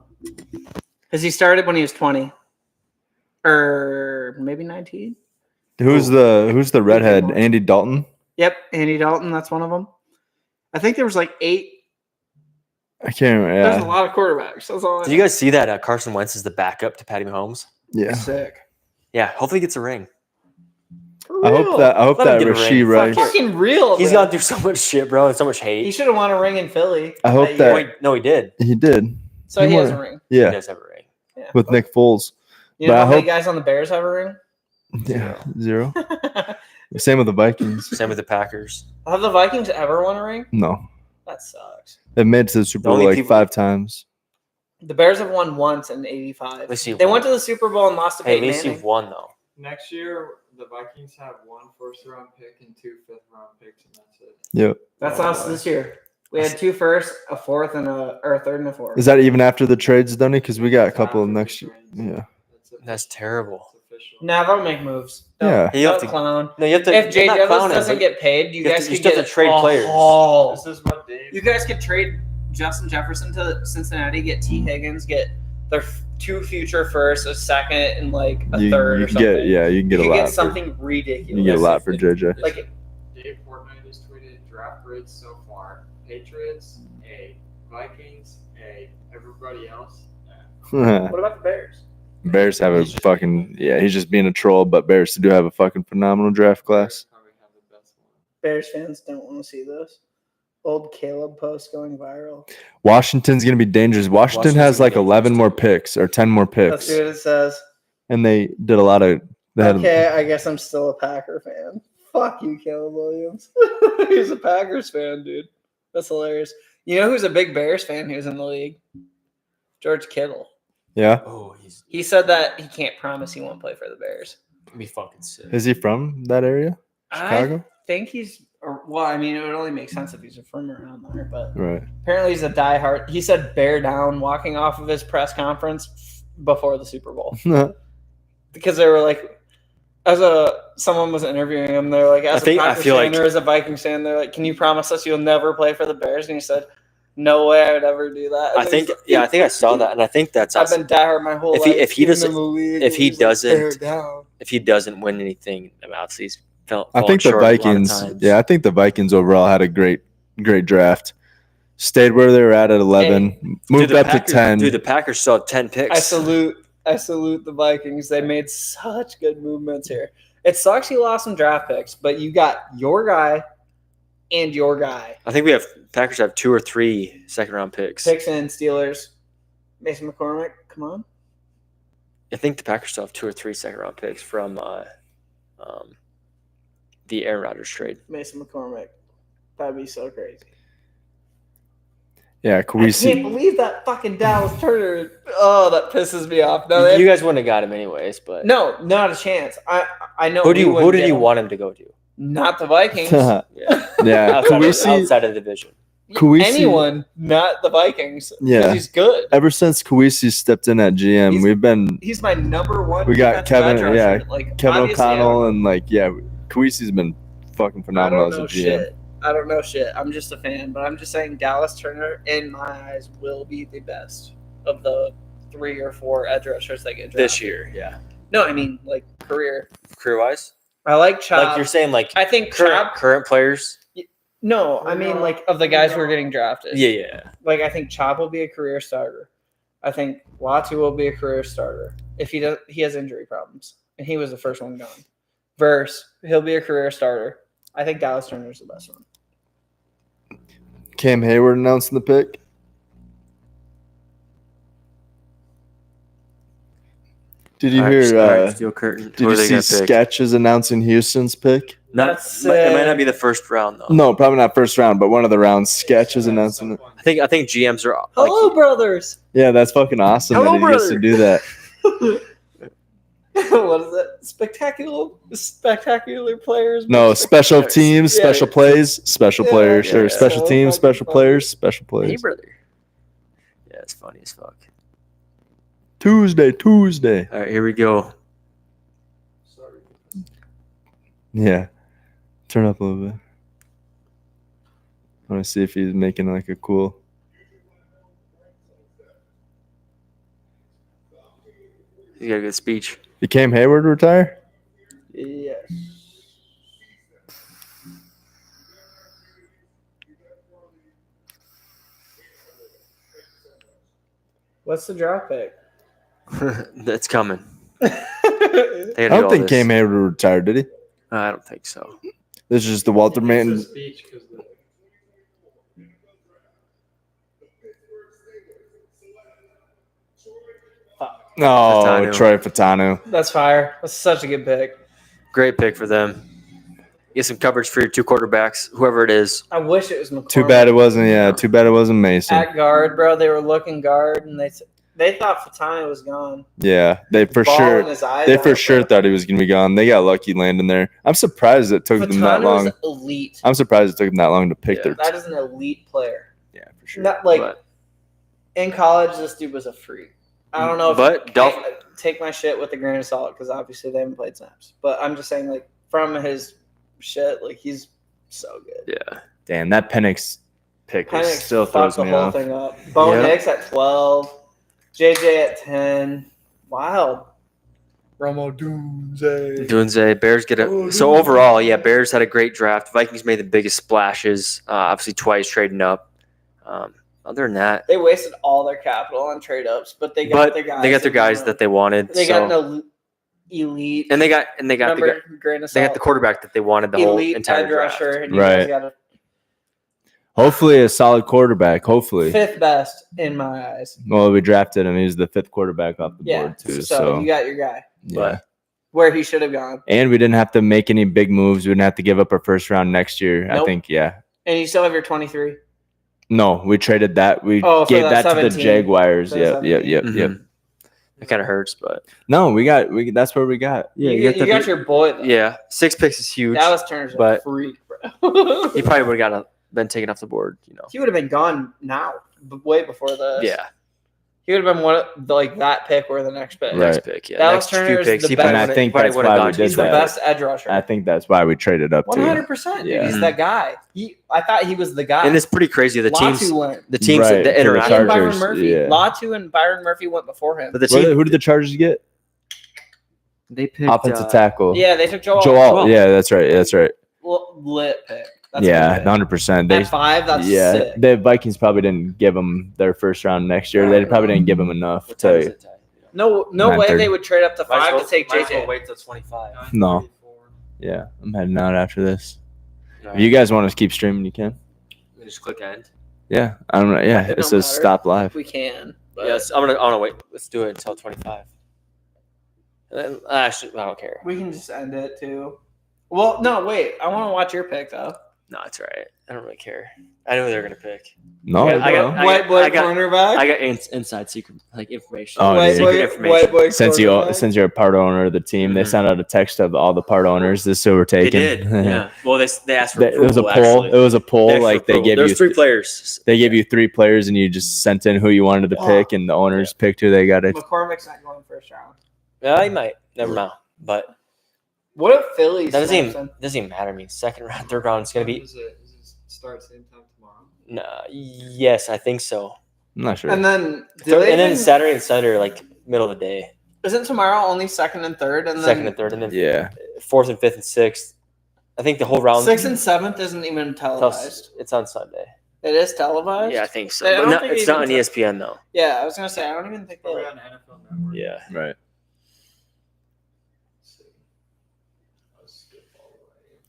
Because he started when he was 20. Or maybe 19. Who's the redhead? Moore. Andy Dalton? Yep, Andy Dalton, that's one of them. I think there was like 8. I can't remember. There's a Yeah. lot of quarterbacks. That's all I Did you guys see that Carson Wentz is the backup to Patty Mahomes? Yeah. Sick. Yeah, hopefully he gets a ring. I hope Let him that get a Rasheed ring. Rice. Fucking real. He's bro. gone through so much shit, bro, and so much hate. He should have won a ring in Philly. I hope year. that- Wait, no, he did. He did. So he he has won. a ring. He Yeah. does have a ring. Yeah. With Nick Foles. You know But I how many hope- guys on the Bears have a ring? Yeah. 0. Same with the Vikings. Same with the Packers. Have the Vikings ever won a ring? No. That sucks. They've made it to the Super The Bowl only like people- 5 times. The Bears have won once in '85. At least you've They won. went to the Super Bowl and lost to Hey, at Peyton least Manning. you've won though. Next year, the Vikings have 1 first-round pick and 2 fifth-round picks, and that's it. Yep. That's us this year. We had 2 first, a fourth, and a third and a fourth. Is that even after the trades, Dunny? Because we got a couple After the next year. trades. Yeah. That's terrible. It's official. Nah, they'll make moves. Yeah. You have Don't to- clone. No, you have to. If Jay not Douglas clown him, doesn't but get paid, you you have guys to- you could still have get to trade a players. haul. This is what Dave. You guys could trade Justin Jefferson to Cincinnati, get T. Higgins, get their 2 future firsts, a second, and like a You third or can something. get you can get you a could lot. get For, something you ridiculous. can get a lot for JJ. Like, Dave Fortnite just tweeted draft grades so far: Patriots A, Vikings A, everybody else. what about the Bears? Bears have a fucking he's just being a troll, but Bears do have a fucking phenomenal draft class. Bears fans don't want to see this. Old Caleb post going viral. Washington's gonna be dangerous. Washington has like 11 more picks or 10 more Let's picks, see what it says. and they did a lot of. Okay, I guess I'm still a Packer fan. Fuck you, Caleb Williams. He's a Packers fan, dude. That's hilarious. You know who's a big Bears fan who's in the league? George Kittle. Yeah, Oh, He said that he can't promise he won't play for the Bears. be fucking sick. is he from that area, Chicago? I think he's. Well, I mean, it would only make sense if he's from around there, but Right. apparently he's a diehard. He said bear down walking off of his press conference before the Super Bowl because they were like, someone was interviewing him. They're like, I feel like or as a Vikings fan, they're like, can you promise us you'll never play for the Bears? And he said, no way I would ever do that. And I think I saw that, and I think that's I've been diehard my whole life. if he Even doesn't in the league, if he he's like, doesn't- bear down. if he doesn't win anything, obviously he's I think the Vikings. I think the Vikings overall had a great draft. Stayed where they were at 11, moved up to 10. Dude, the Packers still have 10 picks. I salute the Vikings. They made such good movements here. It sucks you lost some draft picks, but you got your guy and your guy. I think Packers have 2 or 3 second-round picks. Picks and Steelers. Mason McCormick, come on. I think the Packers still have 2 or 3 second-round picks from the Aaron Rodgers trade. Mason McCormick. That'd be so crazy. Yeah, I Kawhi. can't believe that fucking Dallas Turner. Oh, that pisses me off. No, You guys wouldn't have got him anyways, but no, not a chance. I know. who we did get you him. want him to go to? Not the Vikings. Yeah, Yeah, Kawhi. outside of the division. Kawhi- Anyone, not the Vikings. 'Cause Yeah. he's good. Ever since Kawhi stepped in at GM, He's- we've been He's my number one. We got defensive Kevin- edge rusher. Like, Kevin obviously, O'Connell and Kawhi's been fucking I phenomenal don't as a know GM. shit. I don't know shit. I'm just a fan, but I'm just saying Dallas Turner, in my eyes, will be the best of the 3 or 4 edge rushers that get drafted This year, yeah. No, I mean like career. Career-wise? I like Chop. Like you're saying, like I think Chop. current players? No, I mean like of the guys who are getting drafted. Yeah. Like I think Chop will be a career starter. I think Latu will be a career starter if he does. He has injury problems, and he was the first one gone. Verse, he'll be a career starter. I think Dallas Turner's the best one. Cam Hayward announcing the pick. Did you hear? Steel curtain. Did you see Sketches announcing Houston's pick? That's It might not be the first round though. No, probably not first round, but one of the rounds. Sketches announcing it. I think GMs are like, Hello, brothers. Yeah, that's fucking awesome Hello, that he gets to brother. do that. What is it? Spectacular players. No, special teams, Yeah. special plays, special Yeah, players, yeah. or special So teams, fucking special funny. players, special Hey, players. brother. Yeah, it's funny as fuck. Tuesday. All right, here we go. Yeah. Turn up a little bit. I want to see if he's making like a cool. You got a good speech. Did Cam Hayward retire? Yes. What's the draft pick? That's coming. I I don't think Cam Hayward retired, did he? I don't think so. This is just the Walter Man. Speech 'cause the- No, Fatanu. Troy Fatanu. That's fire. That's such a good pick. Great pick for them. Get some coverage for your 2 quarterbacks, whoever it is. I wish it was McCormick. Too bad it wasn't. Yeah, too bad it wasn't Mason. At guard, bro. They were looking guard, and they thought Fatani was gone. Yeah, they for Ball sure. in his eyes They out, for sure bro. thought he was gonna be gone. They got lucky landing there. I'm surprised it took them that Fatani long. was elite. I'm surprised it took them that long to pick Yeah. their. That is an elite player. Yeah, for sure. Not like But in college, this dude was a freak. I don't know if But Dolph- take my shit with a grain of salt because obviously they haven't played snaps. But I'm just saying, like from his shit, like he's so good. yeah. Damn, that Penix pick Penix still fucked throws the me whole off. thing up. Bo Yeah. Nix at 12, JJ at 10. Wild. Romo Dunze, Bears get a. So overall, yeah, Bears had a great draft. Vikings made the biggest splashes. Obviously, twice trading up. other than that, They wasted all their capital on trade ups, but they got their guys. they got their guys that they wanted. They got an elite. and they got remember, they got the quarterback that they wanted the whole elite entire edge draft. rusher, and you Right. guys got Hopefully a solid quarterback. Hopefully. fifth best in my eyes. Well, we drafted him. He was the 5th quarterback off the Yeah, board too. so you got your guy yeah. where he should have gone, And we didn't have to make any big moves. We didn't have to give up our first round next year. Nope. I think, yeah. and you still have your 23. No, we traded that. We Oh, for gave that that to the 17. Jaguars. For the Yep. 17. Yep. It kind of hurts, but No, that's where we got. yeah, you got your boy. Though. yeah. 6 picks is huge. Dallas Turner's a but freak, bro. He probably would have been taken off the board. He would have been gone now, way before this. Yeah. He would have been one of, like that pick or the next pick. Right. Next pick. Yeah. Dallas Next few Turner is picks. the He best. probably And I think probably that's would've why we gone did He's the that. best edge rusher. I think that's why we traded up too. 100%. Dude, Yeah. he's that guy. I thought he was the guy. And it's pretty crazy. The teams Latu went. Right, that for the interact. And Byron Chargers, Murphy. yeah. Latu and Byron Murphy went before him. But the team Who did the Chargers get? they picked Offensive tackle. Yeah, they took Joel. Joel. Yeah, that's right. Lit pick. That's Yeah, a good 100%. pick. At 5, that's Yeah, sick. the Vikings probably didn't give them their first round next year. They probably didn't give them enough What time is to. it, Ty? No way 9:30. they would trade up to 5 to take Might as well JJ. wait till 25. No. Yeah, I'm heading out after this. All If right. you guys want to keep streaming, you can. Just click end. Yeah, I don't know. Yeah, It it don't says matter. stop live. We can. But Yes, I'm gonna wait. Let's do it until 25. And then, actually, I don't care. we can just end it too. Well, no, wait. I want to watch your pick though. No, it's all right. I don't really care. I know who they're gonna pick. No, I got- no. White boy I got- cornerback. I got inside secret information. Oh, white, dude. secret boy, information. white boy Since cornerback. you're a part owner of the team, they Mhm. sent out a text of all the part owners. This is who we're They taking. did. Yeah. Well, they asked for It was a approval, poll. actually. It was a poll. asked for Like they approval. gave There's you 3 players. They gave you 3 players, and you just sent in who you wanted to pick, and the owners picked who they got it. McCormick's not going first round. Yeah, he might. Never mind. But What if Philly? that snaps him? doesn't even matter to me. Second round, third round, it's gonna be. Is it start same time tomorrow? Nah, yes, I think so. I'm not sure. And then And then Saturday and Sunday are like middle of the day. isn't tomorrow only second and third, and Second then and third, and then Yeah, 4th and 5th and 6th. I think the whole round. 6th and 7th isn't even televised. It's on Sunday. It is televised. Yeah, I think so. I But don't no, think it's even not on t- ESPN though. Yeah, I was gonna say I don't even think Probably they. on NFL Network. Yeah. right. Let's see. I'll skip all the way.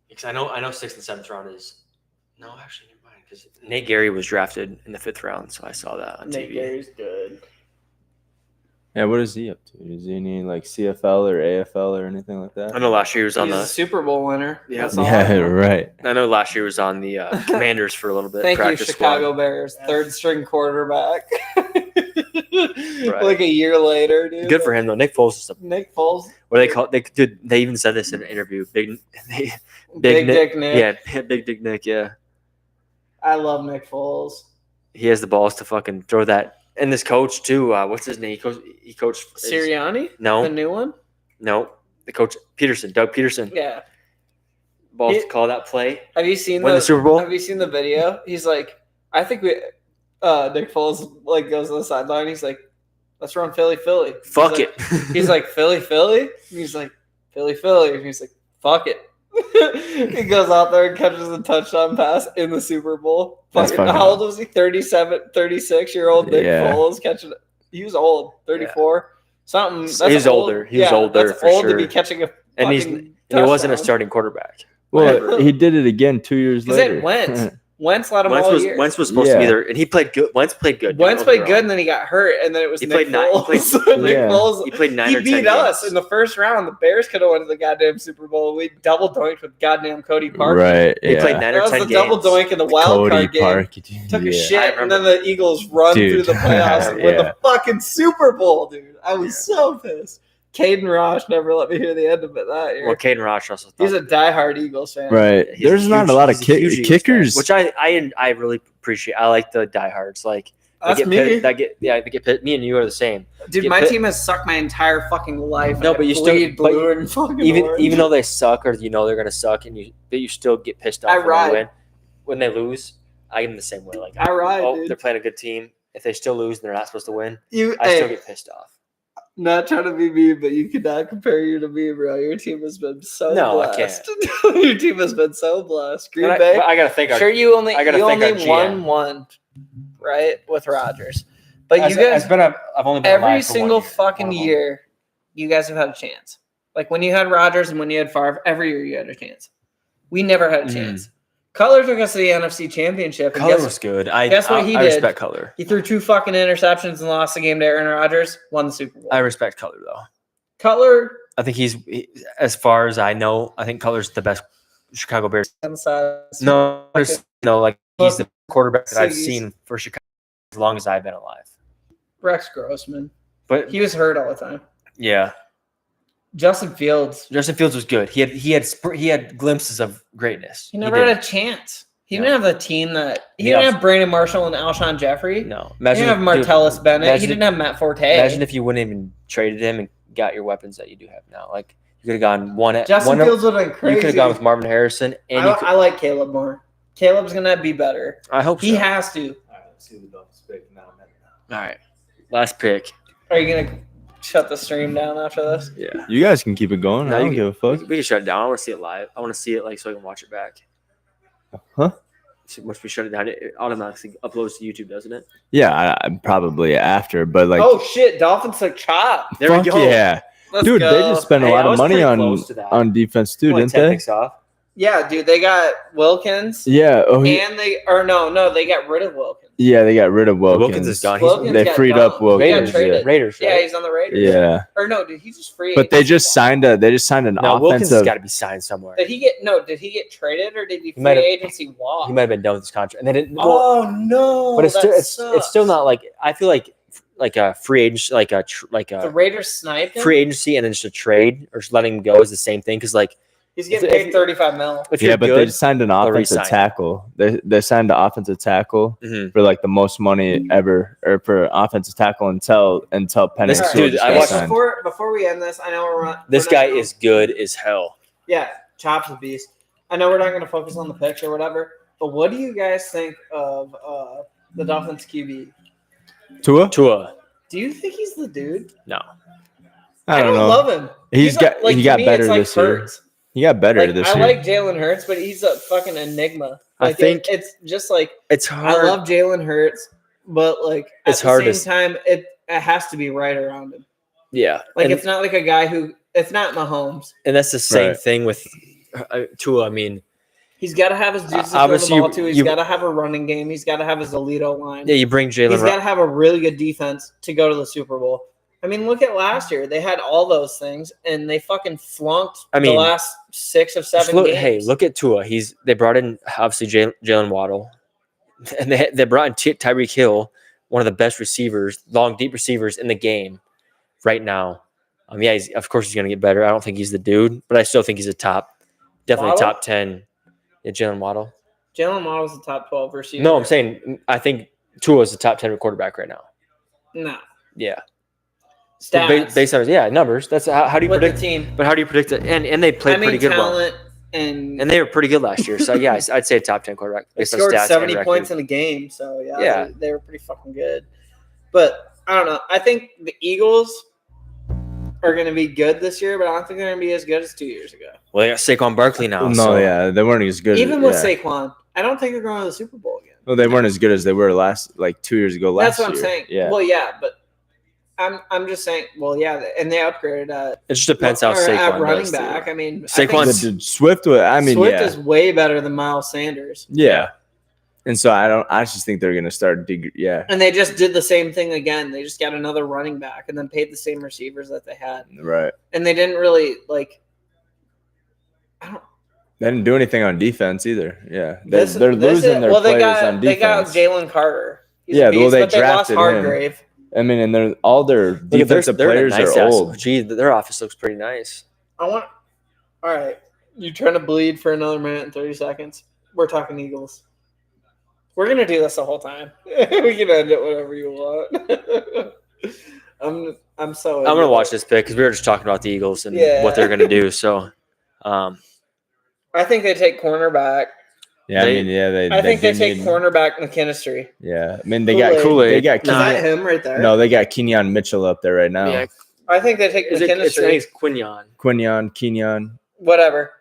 Because I know 6th and 7th round is. No, actually, never mind. Because Nate Gary was drafted in the 5th round, so I saw that on Nick TV. Gary's good. Yeah, what is he up to? Is he any like CFL or AFL or anything like I that? know last year he was on He's a the. Super Bowl winner. Yeah. That's all I Yeah, know. right. I know last year was on the Commanders for a little bit. Thank you, practice Chicago squad. Bears, third string quarterback. Right. Like a year later, dude. Good for him though. Nick Foles is a, Nick Foles, what do they call it? They even said this in an interview. Big Big Dick Nick. Yeah, Big Dick Nick. Yeah, I love Nick Foles. he has the balls to fucking throw that. And this coach too. What's his name? He coached Sirianni, the No, new one. no. The coach Peterson, Doug Peterson. Yeah. Balls He- to call that play. Have you seen Win the Super Bowl. Have you seen the video? He's like, I think we. Nick Foles like goes on the sideline. He's like, let's run Philly. Fuck He's it. like- He's like Philly. And he's like Philly. And he's like, fuck it. He goes out there and catches a touchdown pass in the Super Bowl. That's Fucking, fucking- how old was he? 36-year-old Nick Yeah. Foles catching. He was old, 34. Something. That's He's old. older. He was older That's for old to sure. be catching a. and he wasn't a touchdown. starting quarterback. Well, he did it again 2 years 'Cause later. it went. Wentz let him Wentz all was year. Wentz was supposed to be Yeah. there, and he played good. Wentz played good. Wentz played overall. good, and then he got hurt, and then it was He Nick played nine- he Foles. played- Nick Yeah. Foles. He played 9 He or 10 beat us games. in the first round. The Bears could have won the goddamn Super Bowl. We double doinked with goddamn Cody Parker. Right. He Yeah. played 9 That or was 10 the games. double doink in the wild Cody card game. Park. Took a Yeah. shit, I and then remember. the Eagles run Dude. through the playoffs and win Yeah. the fucking Super Bowl, dude. I was so pissed. Caden Rosh never let me hear the end of it that year. Well, Caden Rosh also thought He's a diehard Eagles fan. Right. he's There's not huge- a lot of he's a huge Eagles fan, kickers. which I really appreciate. I like the diehards. Like That's they get me. they get pit. Me and you are the same. Dude, get my pit- team has sucked my entire fucking life. No, and but I you still- bleed but blue and fucking Even orange. though they suck or they're gonna suck, and you still get pissed off I when ride. they win. When they lose, I am the same way. Like I ride, oh, dude. they're playing a good team. If they still lose and they're not supposed to win, You, I hey, still get pissed off. Not trying to be mean, but you cannot compare you to me, bro. Your team has been so No, I blessed. Your team has been so blessed. Green Bay. But I gotta think. Sure, you only I gotta you think our only GM. won one, right, with Rodgers. But you guys, I've only been every alive for 1 single year. fucking One of them. year, you guys have had a chance. Like when you had Rodgers and when you had Favre, every year you had a chance. We never had a chance. Cutler took us to the NFC Championship. And Color guess, was good. guess what he I did? respect Color. He threw 2 fucking interceptions and lost the game to Aaron Rodgers. Won the Super Bowl. I respect Color though. Cutler I think as far as I know, I think Color's the best Chicago Bears. on the side. No, like he's the quarterback that I've Siggy's. seen for Chicago as long as I've been alive. Rex Grossman. But He was hurt all the time. yeah, Justin Fields. Justin Fields was good. He had glimpses of greatness. He never had a chance. He No. didn't have a team that. He Yeah. didn't have Brandon Marshall and Alshon Jeffrey. No, He didn't have Martellus Bennett. imagine He didn't have Matt Forte. Imagine if you wouldn't even traded him and got your weapons that you do have now. Like you could have gone one at Justin one. Fields would have been crazy. You could have gone with Marvin Harrison, and you could, I like Caleb more. Caleb's gonna be better. I hope He so. has to. All right, let's see the Dolphins pick now. All right, last pick. Are you gonna shut the stream down after this? Yeah, You guys can keep it going. No, I you don't give a fuck. we can shut it down. I want to see it live. I want to see it like so I can watch it back. Huh? So once we shut it down, it automatically uploads to YouTube, doesn't it? Yeah, I probably after, but like, Oh shit! Dolphins took chop. There fuck we go. yeah, Let's dude, go. they just spent a Hey, lot I of was money pretty on close to that. defense too, Only didn't 10 they? picks off. Yeah, dude, they got Wilkins. Yeah. Oh, And they got rid of Wilkins. yeah, they got rid of Wilkins. Wilkins is gone. Wilkins They got freed done. up Wilkins. He got Raiders, traded. Raiders, Yeah, right? he's on the Raiders. Yeah, Or no, did he just free? but they agency? just signed an No, Wilkins has offensive. got to be signed somewhere. Did he get traded or did he free might have- agency walk? He might have been done with his contract, and they didn't. Oh no! but it's still that it's still sucks. not like I feel like a free agent, like The a Raiders sniped him. free agency, and then just a trade or just letting him go is the same thing. Because like He's getting if- paid $35 million. if Yeah, you're but they good, just signed an they'll offensive re-sign. tackle. They signed an offensive tackle Mhm. for like the most money ever, or for offensive tackle until Penny This Sewell dude, just I got watched- signed. Before we end this, I know we're this guy is good as hell. Yeah, Chop's a beast. I know we're not going to focus on the picks or whatever, but what do you guys think of the Dolphins QB? Tua? Tua, Do you think he's the dude? no, I don't know. love him. He to got me, better it's like this year. Hurts. He got better Like, this I year. like Jalen Hurts, but he's a fucking enigma. I Like, think- it's just like it's I hard. love Jalen Hurts, but like at It's the hard same to- time, it has to be right around him. Yeah, Like and, it's not like a guy who it's not Mahomes. and that's the same Right. thing with Tua. I mean, He's got to have his dudes to throw the Obviously, ball to. He's you- got to have a running game. He's got to have his elite line. yeah, you bring Jalen. He's got to have a really good defense to go to the Super Bowl. I mean, look at last year. They had all those things, and they fucking flunked I mean, the last 6 of 7 look, games. hey, look at Tua. They brought in obviously Jalen Waddle, and they brought in Tyreek Hill, one of the best receivers, long deep receivers in the game right now. Yeah, of course he's going to get better. I don't think he's the dude, but I still think he's definitely Waddle? top 10. Yeah, Jalen Waddle. Jalen Waddle's the top 12 receiver. No, I'm saying I think Tua is the top 10 quarterback right now. No. Yeah, Stats. based on numbers. That's how do you with predict? the team. But how do you predict it? And they played I mean, pretty good. Well. talent and And they were pretty good last year. So, yeah, I'd say a top 10 quarterback. they based on scored stats and 70 record. points in a game. So, yeah, Yeah. They were pretty fucking good. But I don't know. I think the Eagles are going to be good this year, but I don't think they're going to be as good as 2 years ago. Well, they got Saquon Barkley now. No, so. yeah, they weren't as good. Even with yeah. Saquon, I don't think they're going to the Super Bowl again. Well, they weren't as good as they were 2 years ago. That's what I'm year. saying. Yeah. Well, yeah, but I'm just saying. Well, yeah, and they upgraded. It just depends how at Saquon running does. back. I mean, Saquon's- But dude, Swift was. I mean, Swift yeah, is way better than Miles Sanders, yeah. And so I just think they're gonna start. Yeah, and they just did the same thing again. They just got another running back and then paid the same receivers that they had, right. and they didn't really like. I don't. They didn't do anything on defense either. Yeah, This- they're this losing is- their well, they players got on they got defense. Jalen Carter. He's Yeah, a beast, well, they but they lost drafted him. Hargrave. I mean, and all their Look at defensive they're in a players nice are ass- old. Gee, their office looks pretty nice. I want. All right, you trying to bleed for another minute and 30 seconds? We're talking Eagles. We're gonna do this the whole time. We can end it whatever you want. I'm so. I'm gonna watch this pick because we were just talking about the Eagles and Yeah. what they're gonna do. So, I think they take cornerback. Yeah, They- I mean, yeah, I think they do take need- cornerback McKinstry. Yeah, I mean, they Kool-Aid. got Kool-Aid. They got Is that Kenyon, him right there? no, they got Kenyon Mitchell up there right now. yeah, I think they take I think McKinstry. it's Quinion. Kenyon. Whatever.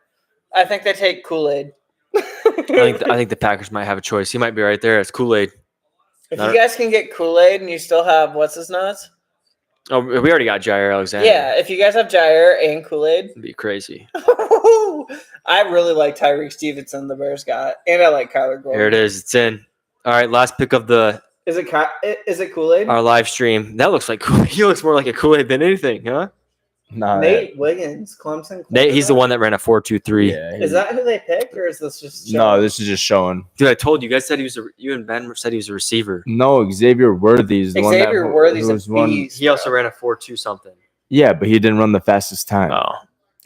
I think they take Kool-Aid. I think the Packers might have a choice. He might be right there. It's Kool-Aid. If you guys can get Kool-Aid and you still have what's his nuts? Oh, we already got Jair Alexander. Yeah, if you guys have Jair and Kool-Aid. It'd be crazy. I really like Tyreek Stevenson, the Bears got, and I like Kyler Gordon. Here it is. It's in. All right, last pick of Is it Kool-Aid? our live stream. That looks like Kool-Aid. He looks more like a Kool-Aid than anything, huh? Nah, Nate Wiggins, Clemson. He's the one that ran a 4.23. Yeah. Is that who they picked, or is this just No, this is just showing. Dude, I told you guys said you and Ben said he was a receiver. No, Xavier Worthy is the one that Xavier Worthy's who was a one. beast. He also ran a 4.2 something. Yeah, but he didn't run the fastest time. Oh,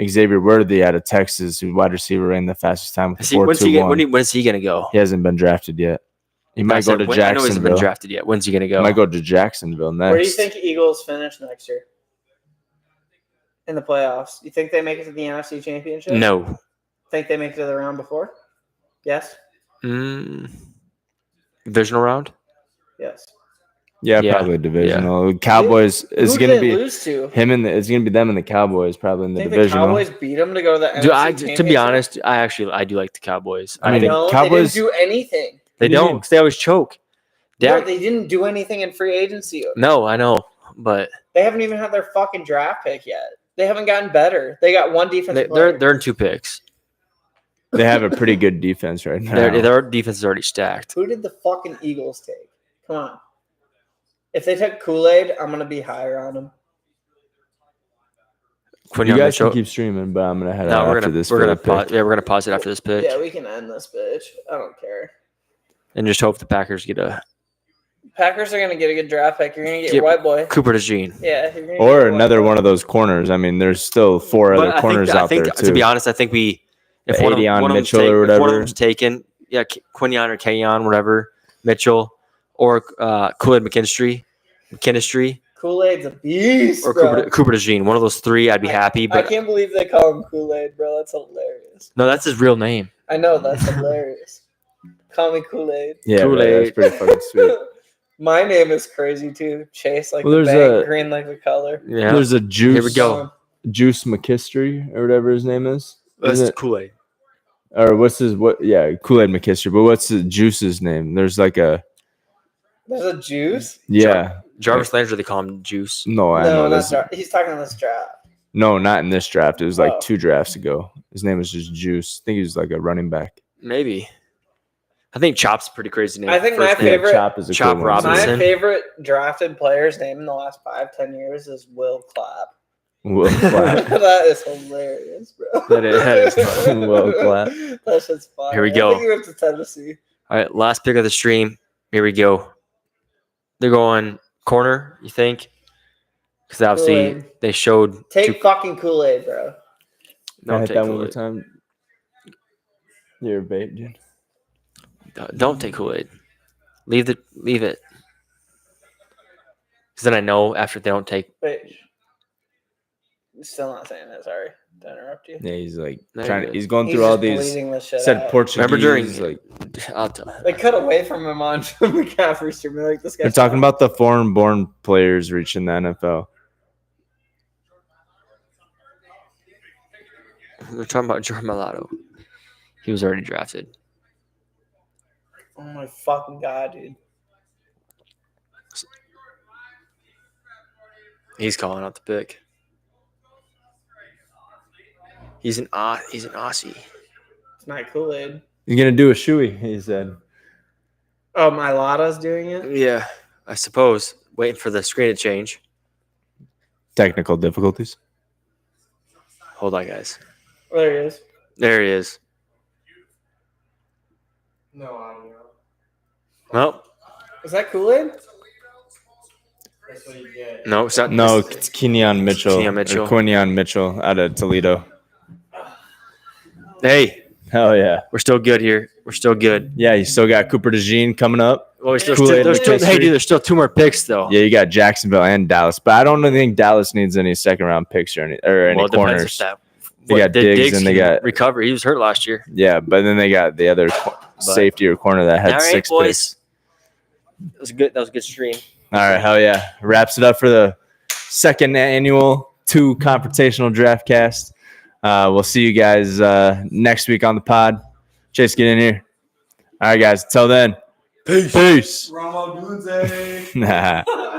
Xavier Worthy out of Texas, who wide receiver, ran the fastest time with is he, when's 4.21. he gonna go? He hasn't been drafted yet. He might go to I know he hasn't been Jacksonville. drafted yet. When's he gonna go? He might go to Jacksonville next. Where do you think Eagles finish next year? In the playoffs, you think they make it to the NFC Championship? No. Think they make it to the round before? Yes. Divisional round? Yes. Yeah, Yeah. probably divisional. Cowboys is Who going did to they be lose to? him and it's going to be them and the Cowboys probably in the Think the divisional. Cowboys beat them to go to the NFC Dude, to Championship? be honest, I do like the Cowboys. I mean, think No, Cowboys- they didn't do anything. they What do you don't mean? because they always choke. No, Dak, they didn't do anything in free agency. no, I know, but They haven't even had their fucking draft pick yet. They haven't gotten better. They got one defensive they're player. they're in 2 picks. They have a pretty good defense right now. Their defense is already stacked. Who did the fucking Eagles take? Come on. If they took Kool-Aid, I'm going to be higher on them. Quinion You guys Mitchell. can keep streaming, but I'm gonna head No, out we're after gonna this. we're for gonna the pick. we're gonna pause it after this pick Yeah, we can end this bitch. I don't care. and just hope the Packers get a Packers are going to get a good draft pick. You're going to get Get- your white boy. Cooper DeJean. Yeah. You're gonna get Or your white another boy. one of those corners. I mean, there's still 4 But other corners out there to too. be honest, I think if The one of Adion them's Mitchell or if one of whatever. them's taken, yeah, Quinion or Kenyon, whatever, Mitchell, or Kool-Aid McKinstry, Kool-Aid's a beast, or bro. Cooper DeJean. One of those 3, I'd be happy. I But can't believe they call him Kool-Aid, bro. That's hilarious. no, that's his real name. I know, that's hilarious. Call me Kool-Aid. yeah, right, Kool-Aid. that's pretty fucking sweet. My name is crazy too. Chase like Well, the there's bank, a- green like the color. Yeah, There's a Juice. Here we go. Juice McKinstry or whatever his name is. That's Isn't it? Kool-Aid. Or what's his what? Yeah, Kool-Aid McKinstry. But what's the Juice's name? There's like a There's a juice. yeah. Jarvis Landry, they call him Juice. No, I No, know not this. he's talking on this draft. No, not in this draft. It was like Oh. 2 drafts ago. His name was just Juice. I think he was like a running back. Maybe. I think Chop's a pretty crazy name. I think First my name. favorite- Chop is a Chop cool one. Robinson. My favorite drafted player's name in the last 5-10 years is Will Clapp. Will Clapp. That is hilarious, bro. That is funny. Will Clapp. That shit's fun. Here we I go. think he went to Tennessee. All right, last pick of the stream. Here we go. They're going corner, you think? Because obviously Kool-Aid. they showed. Take fucking Kool-Aid, bro. Don't hit take that one more Kool-Aid. time. You're a bait, dude. Don't take Kool-Aid. Leave it. Because then I know after they don't take. Wait. Still not saying that. Sorry to interrupt you. Yeah, he's like No, you're trying. good. He's going He's through all just these. bleeding this shit Said out. Portuguese. Remember during like I'll tell. They cut away from him on McCaffrey's stream. They're like, this they're guy's talking about the foreign-born players reaching the NFL. They're talking about Jordan Mulatto. He was already drafted. Oh my fucking god, dude. He's calling out the pick. He's an Aussie. It's not Kool-Aid. He's gonna do a shoey. He said. Oh, my Lada's doing it? Yeah, I suppose. Waiting for the screen to change. Technical difficulties. Hold on, guys. There he is. There he is. No audio. Well, Is that Kool-Aid? That's what you get. no, it's not. No, it's Kenyon Mitchell. Kenyon Mitchell. Or Quinion Mitchell out of Toledo. Hey, Hell yeah. we're still good here. We're still good. Yeah, you still got Cooper DeJean coming up. Well, Kool-Aid McKinstry. hey, dude, there's still 2 more picks though. Yeah, you got Jacksonville and Dallas, but I don't think Dallas needs any second-round picks or any Well, it depends if corners. that. They got Diggs and they can got- recover. He was hurt last year. Yeah, but then they got the other safety or corner that had All right, 6 boys. picks. That was good. That was a good stream. All right, hell yeah. Wraps it up for the second annual TEW Confrontational Draftcast. We'll see you guys next week on the pod. Chase, get in here. All right, guys. Until then, peace. Romo Dunze.